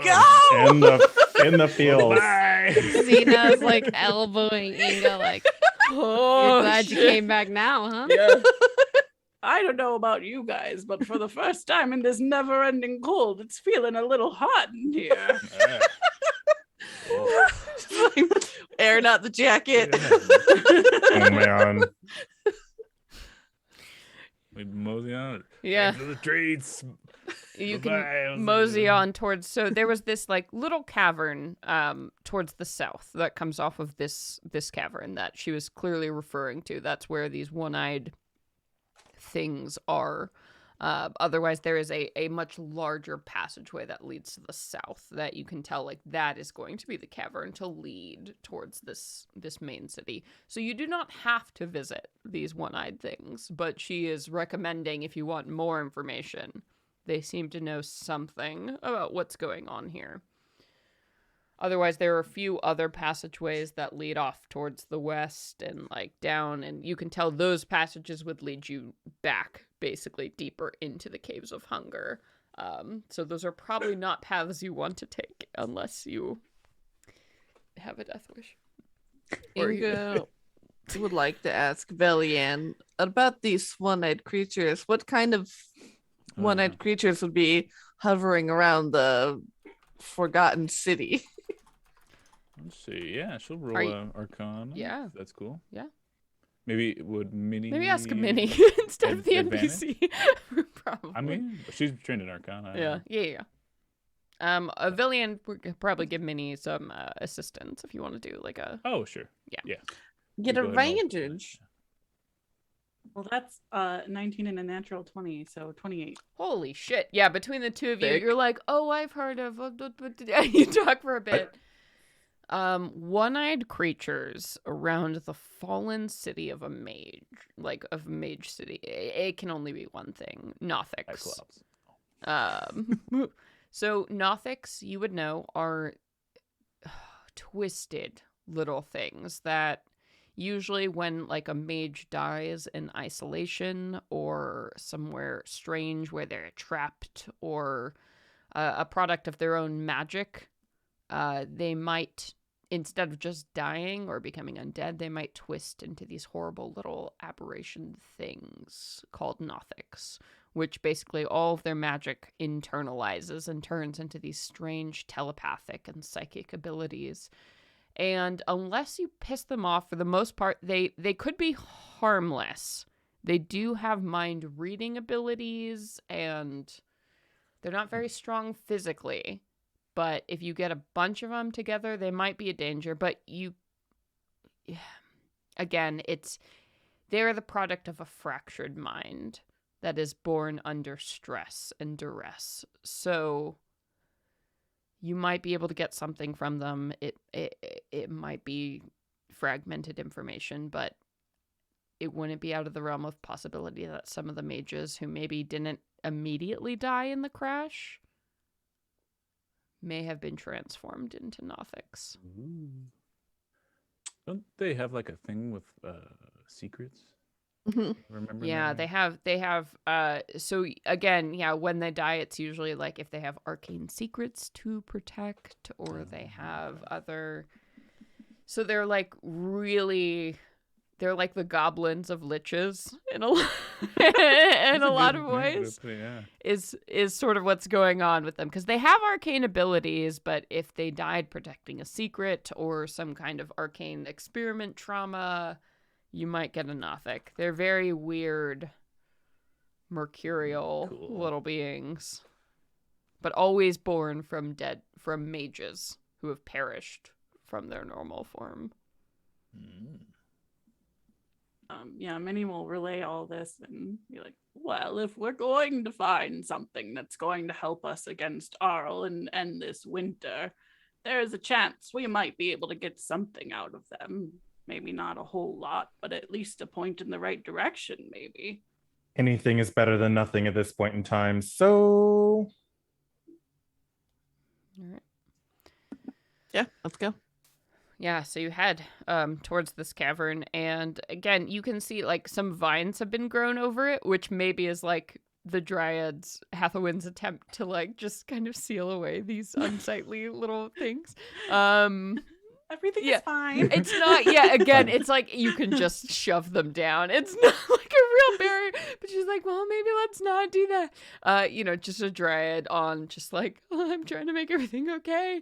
go! In the field. Bye. Xena's like elbowing Inga, like, "You're glad you came back now, huh?" Yeah. I don't know about you guys, but for the first time in this never-ending cold, it's feeling a little hot in here. Airing out the jacket. Oh man. We mosey on. Yeah. Thanks for the treats. You Bye-bye. can mosey on towards, so there was this like little cavern towards the south that comes off of this cavern that she was clearly referring to. That's where these one-eyed things are. Otherwise there is a much larger passageway that leads to the south that you can tell like that is going to be the cavern to lead towards this main city. So you do not have to visit these one-eyed things, but she is recommending if you want more information. They seem to know something about what's going on here. Otherwise, there are a few other passageways that lead off towards the west and like down, and you can tell those passages would lead you back, basically deeper into the Caves of Hunger. So those are probably not paths you want to take unless you have a death wish. Or you- Inga would like to ask Velian about these one-eyed creatures. What kind of one-eyed creatures would be hovering around the forgotten city? Let's see. Yeah, she'll roll Are you- a Arcana. Yeah. That's cool. Yeah. Maybe would Minnie. Maybe ask a Minnie instead of the advantage? NPC. Probably. I mean, she's trained in Arcana. I yeah, know. yeah. A Villian would probably give Minnie some assistance if you want to do like a. Oh, sure. Yeah. Get Go ahead and roll. advantage. Well, that's 19 and a natural 20, so 28. Holy shit! Yeah, between the two of you, Thick. you're like, oh, I've heard of. You talk for a bit. One-eyed creatures around the fallen city of a mage, like of Mage City. It can only be one thing: Nothics. Cyclops. So Nothics, you would know, are twisted little things that usually when like a mage dies in isolation or somewhere strange where they're trapped or a product of their own magic, they might, instead of just dying or becoming undead, they might twist into these horrible little aberration things called Nothics, which basically all of their magic internalizes and turns into these strange telepathic and psychic abilities. And unless you piss them off, for the most part, they could be harmless. They do have mind reading abilities, and they're not very strong physically. But if you get a bunch of them together, they might be a danger. But again, they're the product of a fractured mind that is born under stress and duress. So you might be able to get something from them. It might be fragmented information, but it wouldn't be out of the realm of possibility that some of the mages who maybe didn't immediately die in the crash may have been transformed into Nothics. Ooh. Don't they have like a thing with secrets? Remember? Yeah, that? they have so again, yeah, when they die it's usually like if they have arcane secrets to protect or they have other, so they're like the goblins of liches in a in a lot of ways. Yeah. Is sort of what's going on with them, because they have arcane abilities, but if they died protecting a secret or some kind of arcane experiment trauma, you might get a Nothic. They're very weird, mercurial little beings, but always born from mages who have perished from their normal form. Yeah, Minnie will relay all this and be like, well, if we're going to find something that's going to help us against Arl and end this winter, there's a chance we might be able to get something out of them. Maybe not a whole lot, but at least a point in the right direction, maybe. Anything is better than nothing at this point in time. So All right. Yeah, let's go. Yeah, so you head towards this cavern, and again, you can see like some vines have been grown over it, which maybe is like the Dryad's Hathawin's attempt to like just kind of seal away these unsightly little things. Everything Yeah. is fine. It's not, yeah, again, it's like you can just shove them down. It's not like a real barrier, but she's like, well, maybe let's not do that. Just a Dryad on just like, oh, I'm trying to make everything okay.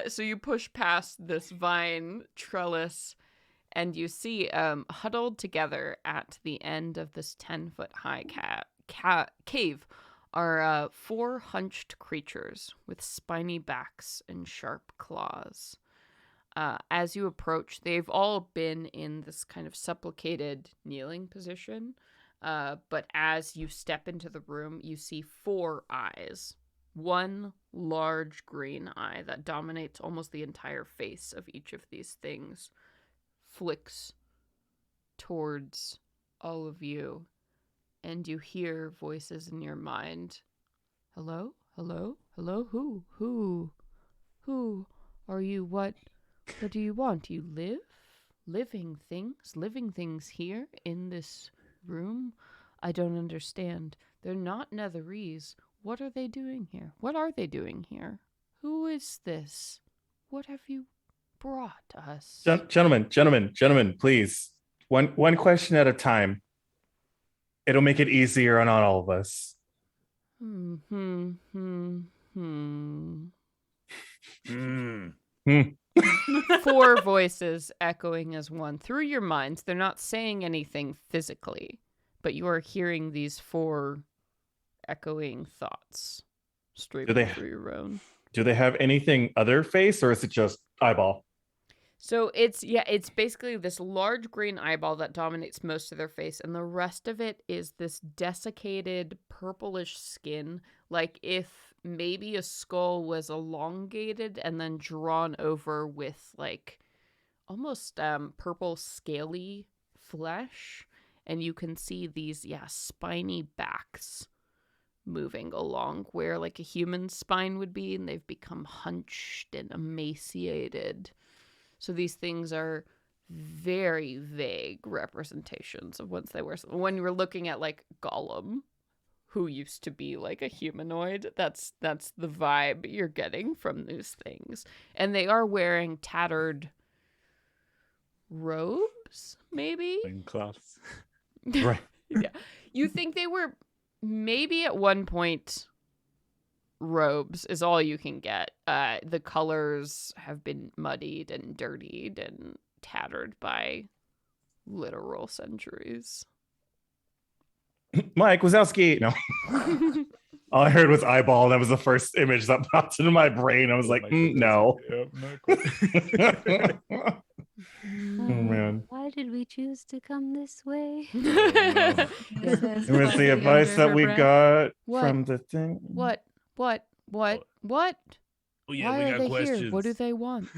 So you push past this vine trellis and you see huddled together at the end of this 10-foot high cave are 4 hunched creatures with spiny backs and sharp claws. As you approach, they've all been in this kind of supplicated kneeling position. But as you step into the room, you see 4 eyes. One large green eye that dominates almost the entire face of each of these things flicks towards all of you. And you hear voices in your mind. Hello? Hello? Hello? Who? Who are you? What do you want? Do you live? Living things here in this room? I don't understand. They're not Netherese. What are they doing here? What are they doing here? Who is this? What have you brought us? Gentlemen, please. One question at a time. It'll make it easier on all of us. Hmm. Four voices echoing as one through your minds. They're not saying anything physically, but you are hearing these four echoing thoughts straight through your own. Do they have anything other face, or is it just eyeball? So it's basically this large green eyeball that dominates most of their face, and the rest of it is this desiccated purplish skin, like if maybe a skull was elongated and then drawn over with like almost purple scaly flesh, and you can see these spiny backs moving along where like a human spine would be, and they've become hunched and emaciated. So these things are very vague representations of once they were. When you were looking at like Gollum, who used to be like a humanoid, that's the vibe you're getting from these things. And they are wearing tattered robes, maybe? Cloths. Right. Yeah. You think they were maybe at one point robes is all you can get. The colors have been muddied and dirtied and tattered by literal centuries. Mike Wazowski. No. All I heard was eyeball, and that was the first image that popped into my brain. I was like, no. Oh, man. Why did we choose to come this way? It was the advice that we got from the thing. What? Oh, yeah, Why we are got they questions. here? What do they want?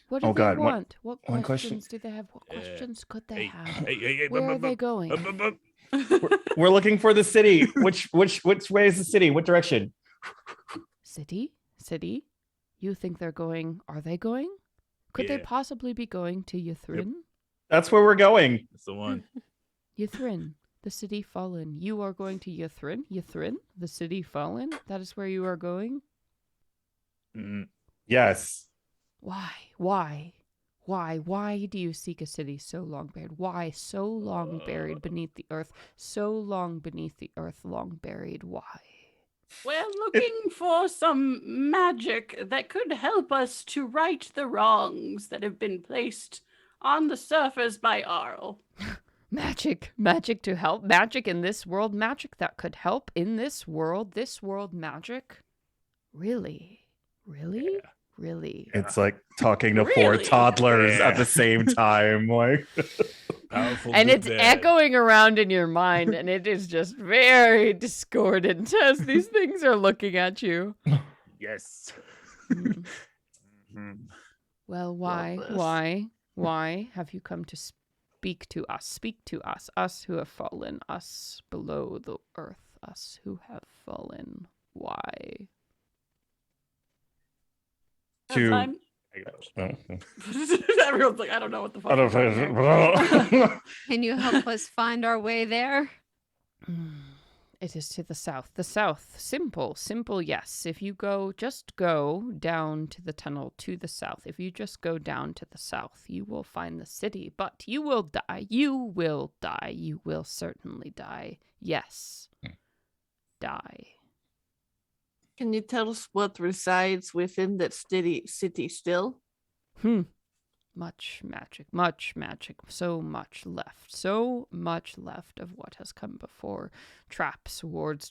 What do Oh, they God, want? What one questions question. do they have? What questions could they have? Hey, Where are they going? We're looking for the city. Which way is the city? What direction? City? You think they're going? Are they going? Could they Yeah. possibly be going to Ythrin? That's where we're going. That's the one. Ythrin, the city fallen. You are going to Ythrin? Ythrin, the city fallen? That is where you are going? Yes. Why? Why do you seek a city so long buried? Why so long buried beneath the earth? So long beneath the earth, long buried. Why? We're looking for some magic that could help us to right the wrongs that have been placed on the surface by Arl. Magic to help. Magic in this world. Magic that could help in this world. This world magic. Really? It's like talking to four Really? toddlers at the same time. Like, Powerful. And good it's dad. echoing around in your mind, and it is just very discordant as these things are looking at you. Yes. Well, this. why have you come to speak to us? Speak to us who have fallen, us below the earth, us who have fallen. Why? to I'm- Everyone's like, I don't know what the fuck. I you're talking about. don't Can you help us find our way there? It is to the south. The south. Simple, yes. If you just go down to the tunnel to the south. If you just go down to the south, you will find the city. But you will die. You will die. You will certainly die. Yes. Die. Can you tell us what resides within that city still? Much magic, so much left of what has come before. Traps, wards,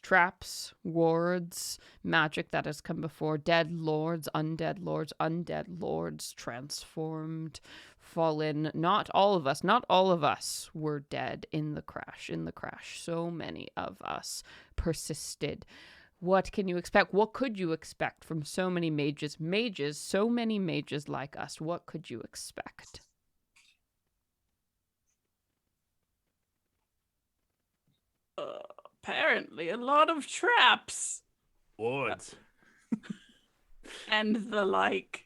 magic that has come before. Dead lords, undead lords, transformed, fallen. Not all of us were dead in the crash. So many of us persisted. What can you expect? What could you expect from so many mages? So many mages like us. What could you expect? Apparently, a lot of traps Wards. and the like.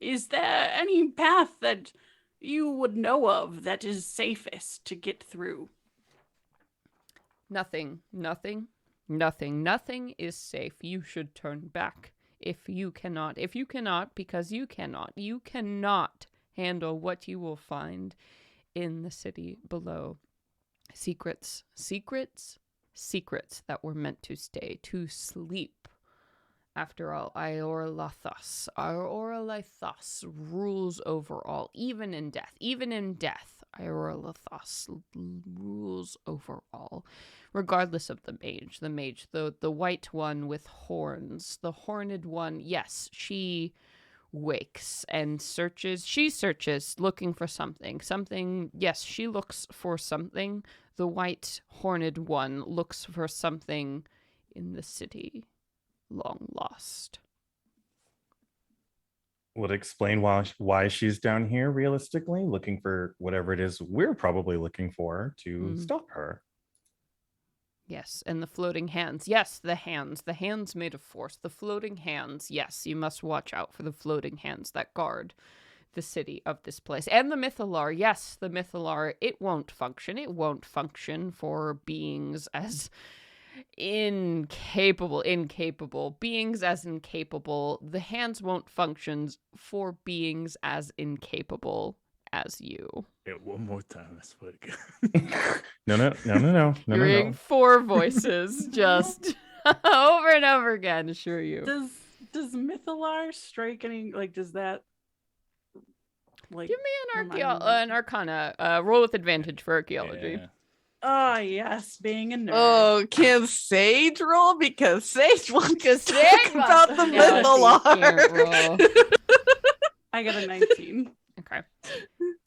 Is there any path that you would know of that is safest to get through? Nothing. Nothing is safe. You should turn back. If you cannot, because you cannot handle what you will find in the city below. Secrets that were meant to stay, to sleep. After all, Iorlathos rules over all, even in death. Iorlathos rules over all, regardless of the mage, the white one with horns, the horned one. Yes, she wakes and searches. She searches, looking for something. Yes, she looks for something. The white horned one looks for something in the city, long lost. Would explain why she's down here realistically, looking for whatever it is we're probably looking for to stop her. Yes, and the floating hands. Yes, the hands made of force. The floating hands. Yes, you must watch out for the floating hands that guard the city of this place. And the Mythalar. Yes, the Mythalar. It won't function for beings as incapable. The hands won't function for beings as incapable as you. Yeah, one more time, I swear to God. No. You're hearing four voices just over and over again, assure you. Does Mythalar strike any, like, does that, like, give me an arcana roll with advantage for archaeology. Yeah. Oh, yes, being a nerd. Oh, can Sage roll? Because Sage wants to Sage talk wants about to the know. She can't Mythalar. I got a 19. Okay.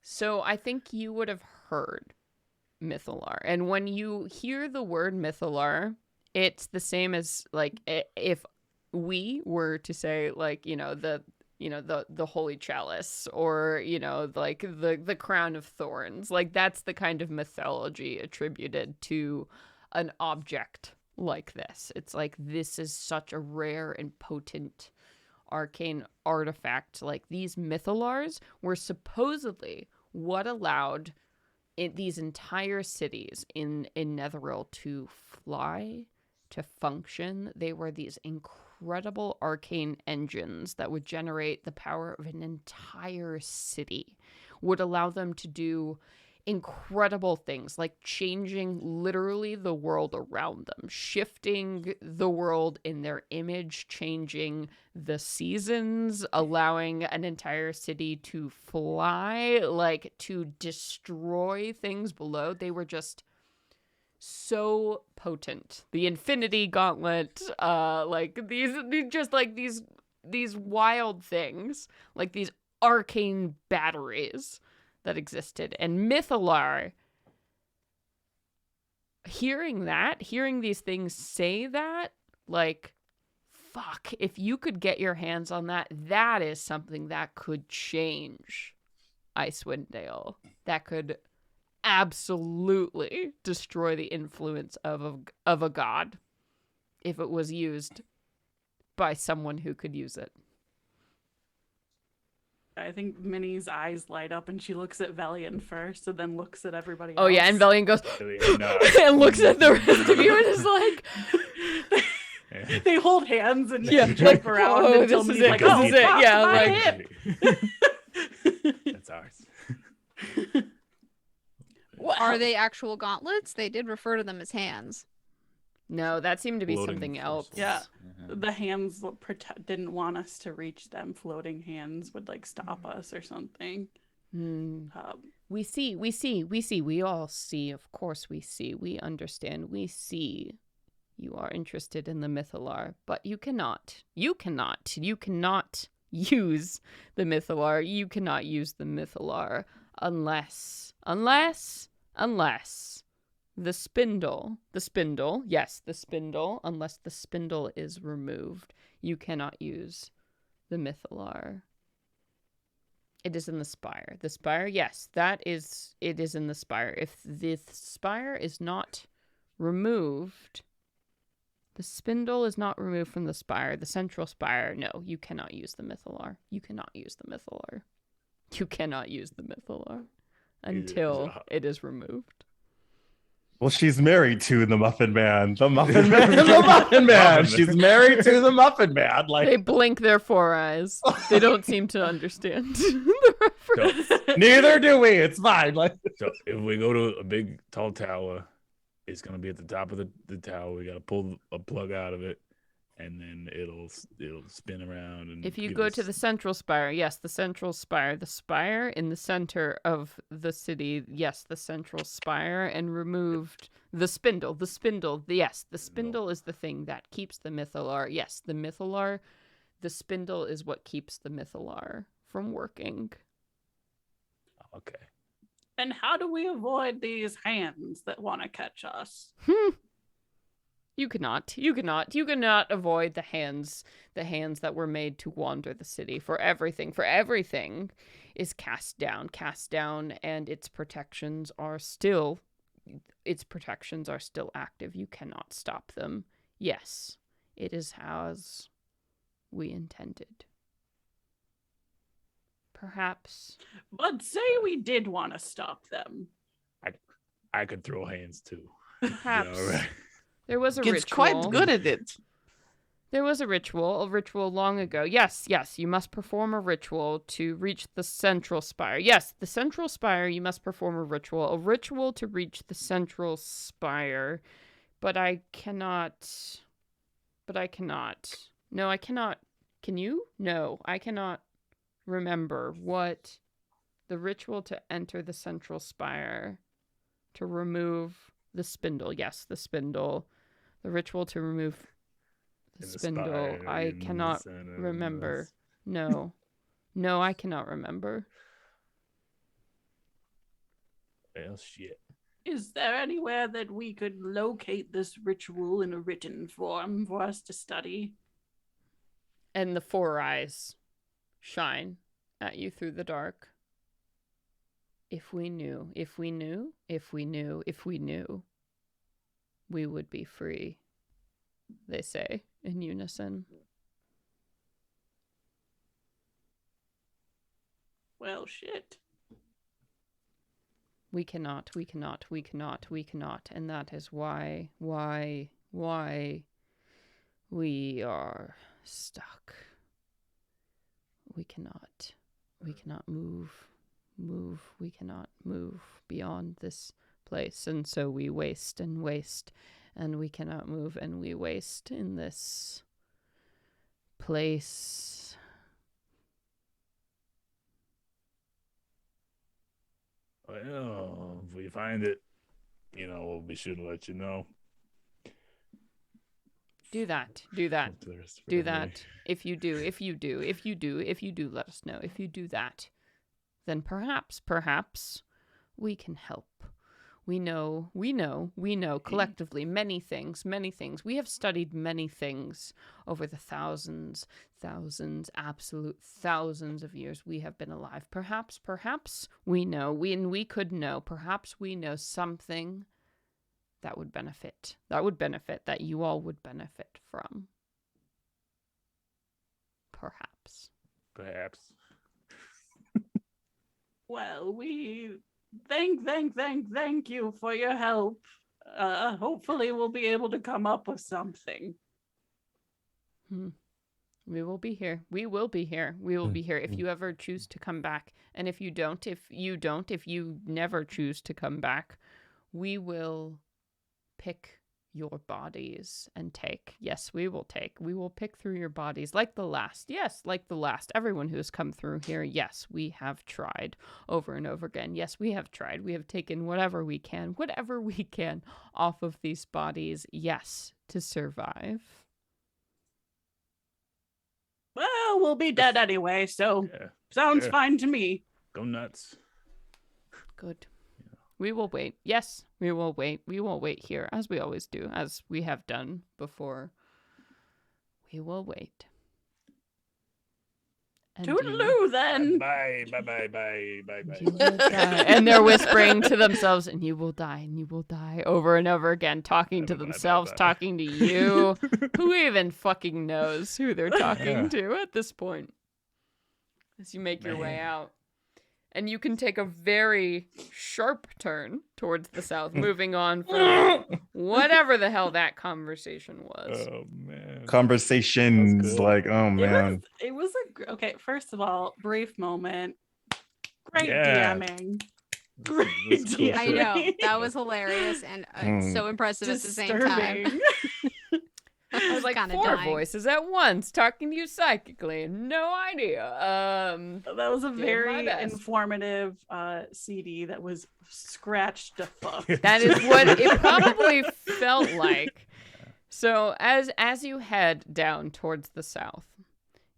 So I think you would have heard Mythalar. And when you hear the word Mythalar, it's the same as, like, if we were to say, like, the holy chalice, or, like the crown of thorns. Like, that's the kind of mythology attributed to an object like this. It's like, this is such a rare and potent arcane artifact. Like, these Mythalars were supposedly what allowed these entire cities in Netheril to fly, to function. They were these incredible arcane engines that would generate the power of an entire city, would allow them to do incredible things like changing literally the world around them, shifting the world in their image, changing the seasons, allowing an entire city to fly, like, to destroy things below. They were just so potent. The Infinity Gauntlet, like these wild things, like these arcane batteries that existed. And Mythalar, hearing these things say that, like, fuck, if you could get your hands on that, that is something that could change Icewind Dale. That could absolutely destroy the influence of a god if it was used by someone who could use it. I think Minnie's eyes light up and she looks at Velian first and then looks at everybody else. Oh yeah, and Velian goes No. and looks at the rest of you and is like they hold hands and yeah, jump like, around oh, until this is Minnie's it, like, this oh, is it. fuck, Yeah, my like hip. That's ours. Are they actual gauntlets? They did refer to them as hands. no, that seemed to be Floating something else. forces. Yeah. Uh-huh. The hands didn't want us to reach them. Floating hands would, like, stop us or something. We see. We all see. Of course we see. We understand. We see. You are interested in the Mythalar, but you cannot use the Mythalar. You cannot use the Mythalar unless the spindle, unless the spindle is removed, you cannot use the Mythalar. It is in the spire. The spire, yes, it is in the spire. If the spire is not removed, the spindle is not removed from the spire, the central spire, no, you cannot use the Mythalar. You cannot use the Mythalar until it is removed. Well, she's married to the Muffin Man. The Muffin Man. The Muffin Man. She's married to the Muffin Man. They Like, blink their 4 eyes. They don't seem to understand the reference. neither do we. It's fine. Like, So if we go to a big tall tower, it's gonna be at the top of the tower. We gotta pull a plug out of it, and then it'll spin around. And If you give go us- to the central spire, yes, the central spire in the center of the city, yes, the central spire, and removed the spindle. The spindle is the thing that keeps the Mythalar. Yes, the Mythalar, the spindle is what keeps the Mythalar from working. okay, And how do we avoid these hands that want to catch us? You cannot avoid the hands that were made to wander the city. For everything is cast down, and its protections are still active. You cannot stop them. Yes, it is as we intended. Perhaps. But say we did want to stop them. I could throw hands too. Perhaps. You know, right? There was a Gets ritual. quite good at it. There was a ritual long ago. Yes, you must perform a ritual to reach the central spire. Yes, the central spire, you must perform a ritual to reach the central spire. But I cannot. No, I cannot. Can you? No, I cannot remember what the ritual to enter the central spire, to remove the spindle. Yes, the spindle. The ritual to remove the spindle. spire, I in the cannot center, remember. yes. No. No, I cannot remember. Well, shit. Is there anywhere that we could locate this ritual in a written form for us to study? And the 4 eyes shine at you through the dark. If we knew, we would be free, they say in unison. Well, shit. We cannot, and that is why we are stuck. We cannot move, we cannot move beyond this place, and so we waste, and we cannot move, and we waste in this place. Well, if we find it, we'll be sure to let you know. Do that. Up to the rest of Do everybody. that. If you do, let us know. If you do that, then perhaps we can help. We know collectively many things. We have studied many things over the thousands, absolute thousands of years we have been alive. Perhaps we know, we could know, perhaps we know something that would benefit, that you all would benefit from. Perhaps. Well, we thank you for your help. Hopefully we'll be able to come up with something. We will be here. If you ever choose to come back. And if you never choose to come back, we will pick your bodies and take. Yes, we will pick through your bodies like the last. Yes, like the last. Everyone who has come through here. Yes, we have tried over and over again. Yes, we have tried. We have taken whatever we can off of these bodies. Yes, to survive. Well, we'll be dead anyway, so Yeah. sounds Yeah. fine to me. Go nuts. Good. We will wait. Yes, we will wait. We will wait here, as we always do, as we have done before. We will wait. And Toodaloo, then. Bye. you will die. And they're whispering to themselves, and you will die, over and over again, talking to Bye, bye, themselves, bye. talking to you. Who even fucking knows who they're talking Yeah. to at this point? As you make your way Man. out. and you can take a very sharp turn towards the south, moving on from whatever the hell that conversation was. Oh man. Conversations That's good. like, oh man. It was okay. First of all, brief moment. Great Yeah. DMing. Great That's cool DMing. I know. That was hilarious and so impressive at the same time. Disturbing. I was like, kinda 4 dying. voices at once talking to you psychically. No idea. That was a Did my very best. informative CD that was scratched to fuck. That is what it probably felt like. So as you head down towards the south,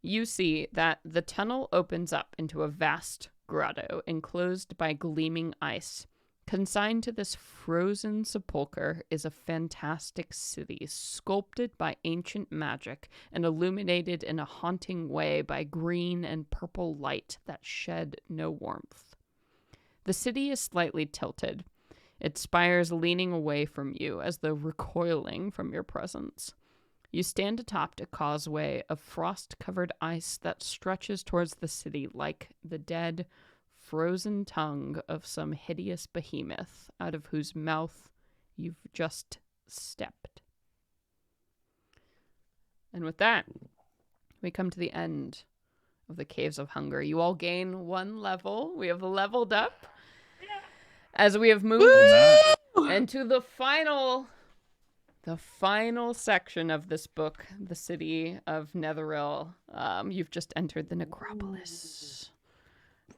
you see that the tunnel opens up into a vast grotto enclosed by gleaming ice. Consigned to this frozen sepulcher is a fantastic city sculpted by ancient magic and illuminated in a haunting way by green and purple light that shed no warmth. The city is slightly tilted, its spires leaning away from you as though recoiling from your presence. You stand atop a causeway of frost-covered ice that stretches towards the city like the dead, frozen tongue of some hideous behemoth out of whose mouth you've just stepped. And with that, we come to the end of the Caves of Hunger. You all gain 1 level. We have leveled up as we have moved into the final section of this book, the city of Netheril. You've just entered the necropolis.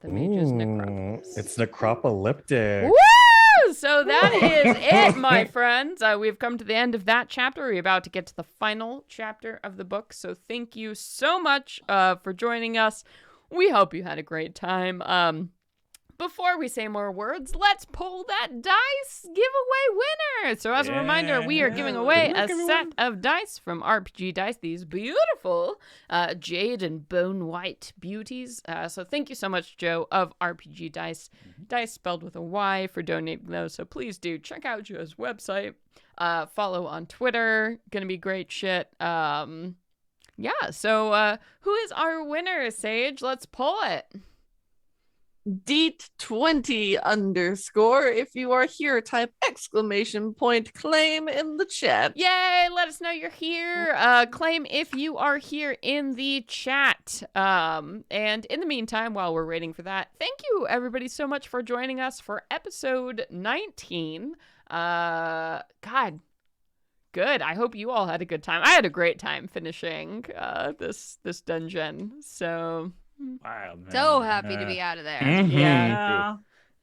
The mage's necropolis. It's necropolyptic. Woo! So that is it, my friends. We've come to the end of that chapter. We're about to get to the final chapter of the book. So thank you so much for joining us. We hope you had a great time. Before we say more words, let's pull that dice giveaway winner. So as a reminder, we are giving away a set of dice from RPG Dice, these beautiful jade and bone white beauties. So thank you so much, Joe of RPG Dice, dice spelled with a Y, for donating those. So please do check out Joe's website. Follow on Twitter. Gonna be great shit. Yeah, so who is our winner, Sage? Let's pull it. Deet20 _ if you are here, type !claim in the chat. Yay, let us know you're here. Claim if you are here in the chat. And in the meantime, while we're waiting for that, thank you everybody so much for joining us for episode 19. God, good. I hope you all had a good time. I had a great time finishing this dungeon. So Wow, man. So happy to be out of there. Yeah.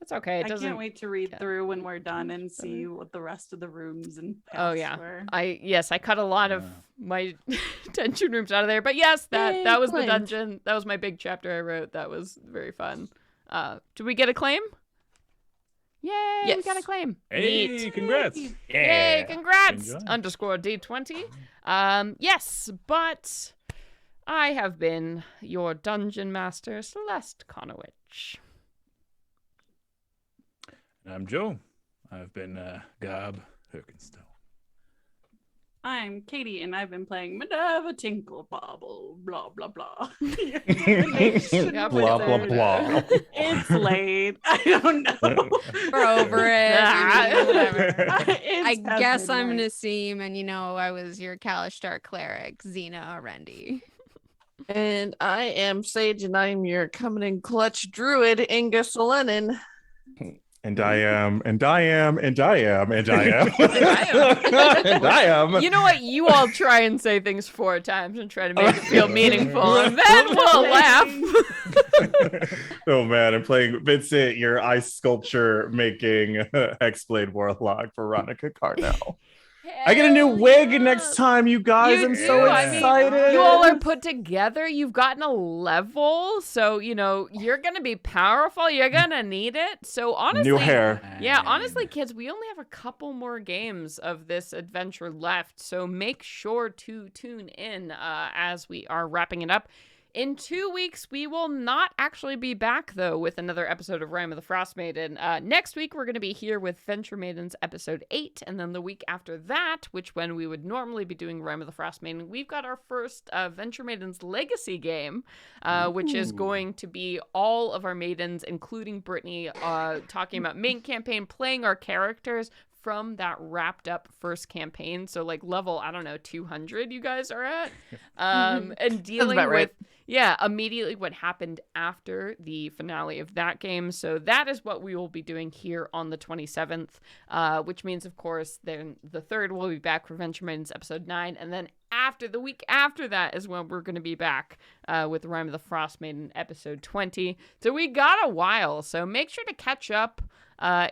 that's okay. It I doesn't. can't wait to read through when we're done and see what the rest of the rooms and Oh paths yeah, were. I cut a lot of my dungeon rooms out of there, but yes, Yay, that was claimed. the dungeon. That was my big chapter I wrote. That was very fun. Did we get a claim? Yay, we Yes. got a claim. Hey, Neat. congrats. Yay, congrats. Enjoy. _D20. Yes, but I have been your dungeon master, Celeste Conowitch. And I'm Joe. I've been Gob Herkenstone. I'm Katie, and I've been playing Minerva Tinkle Bobble, blah, blah, blah. Blah, blah, blah. It's late. I don't know. We're over it. Whatever. I guess I'm Nassim, and I was your Kalishtar cleric, Xena Arendi. And I am Sage, and I'm your coming in clutch druid, Inga Selenin. And I am. And I am. You know what? You all try and say things 4 times and try to make it feel meaningful, and then we'll laugh. Oh man, I'm playing Vincent, your ice sculpture making Hexblade Warlock, Veronica Carnell. I get a new wig next time, you guys. You I'm do. so I mean, excited. you all are put together. You've gotten a level, so you're gonna be powerful. You're gonna need it. So honestly, New hair. Yeah, honestly, kids, we only have a couple more games of this adventure left, so make sure to tune in as we are wrapping it up. In 2 weeks, we will not actually be back, though, with another episode of Rime of the Frostmaiden. Next week, we're going to be here with Venture Maidens episode 8, and then the week after that, which when we would normally be doing Rime of the Frostmaiden, we've got our first Venture Maidens Legacy game, which is going to be all of our maidens, including Brittany, talking about main campaign, playing our characters from that wrapped up first campaign. So like level, I don't know, 200 you guys are at. And dealing with, right. immediately what happened after the finale of that game. So that is what we will be doing here on the 27th, which means, of course, then the 3rd we'll be back for Venture Maidens episode 9. And then the week after that is when we're going to be back with Rime of the Frostmaiden episode 20. So we got a while. So make sure to catch up.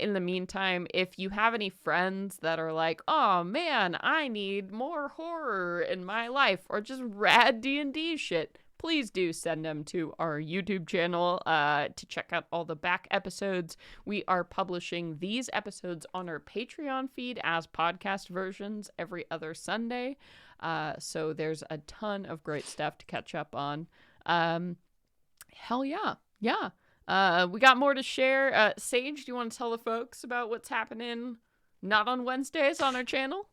In the meantime, if you have any friends that are like, oh man, I need more horror in my life or just rad D&D shit, please do send them to our YouTube channel to check out all the back episodes. We are publishing these episodes on our Patreon feed as podcast versions every other Sunday. So there's a ton of great stuff to catch up on. Hell yeah. Yeah. We got more to share. Sage, do you want to tell the folks about what's happening not on Wednesdays on our channel?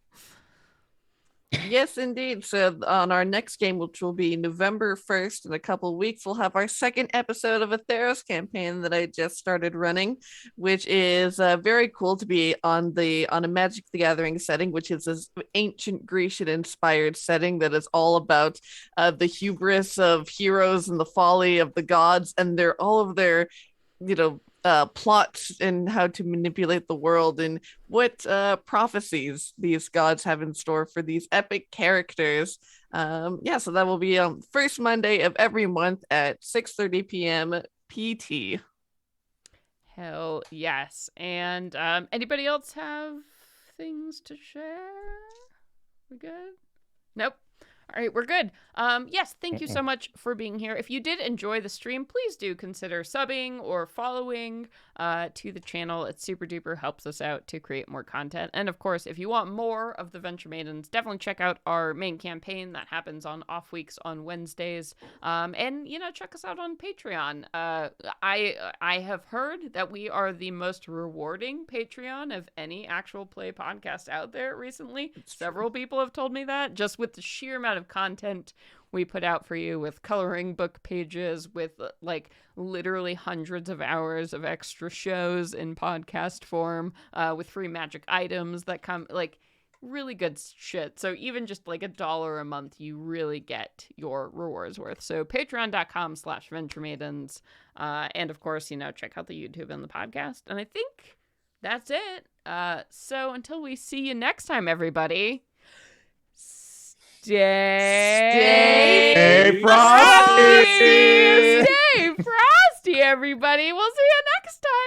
Yes, indeed. So on our next game, which will be November 1st, in a couple of weeks, we'll have our second episode of a Theros campaign that I just started running, which is very cool to be on a Magic the Gathering setting, which is this ancient Grecian-inspired setting that is all about the hubris of heroes and the folly of the gods, and all of their, plots and how to manipulate the world and what prophecies these gods have in store for these epic characters. So that will be on first Monday of every month at 6:30 p.m. PT. Hell yes. And anybody else have things to share? We good? Nope. All right, we're good. Yes, thank you so much for being here. If you did enjoy the stream, please do consider subbing or following to the channel. It super duper helps us out to create more content. And of course, if you want more of the Venture Maidens, definitely check out our main campaign that happens on off weeks on Wednesdays. And check us out on Patreon. I have heard that we are the most rewarding Patreon of any actual play podcast out there recently. Several people have told me that, just with the sheer amount of content we put out for you, with coloring book pages, with like literally hundreds of hours of extra shows in podcast form, with free magic items that come, like really good shit. So even just like $1 a month, you really get your rewards worth. So patreon.com/Venture Maidens. And of course, check out the YouTube and the podcast. And I think that's it. So until we see you next time, everybody, Stay frosty! Stay frosty, everybody. We'll see you next time.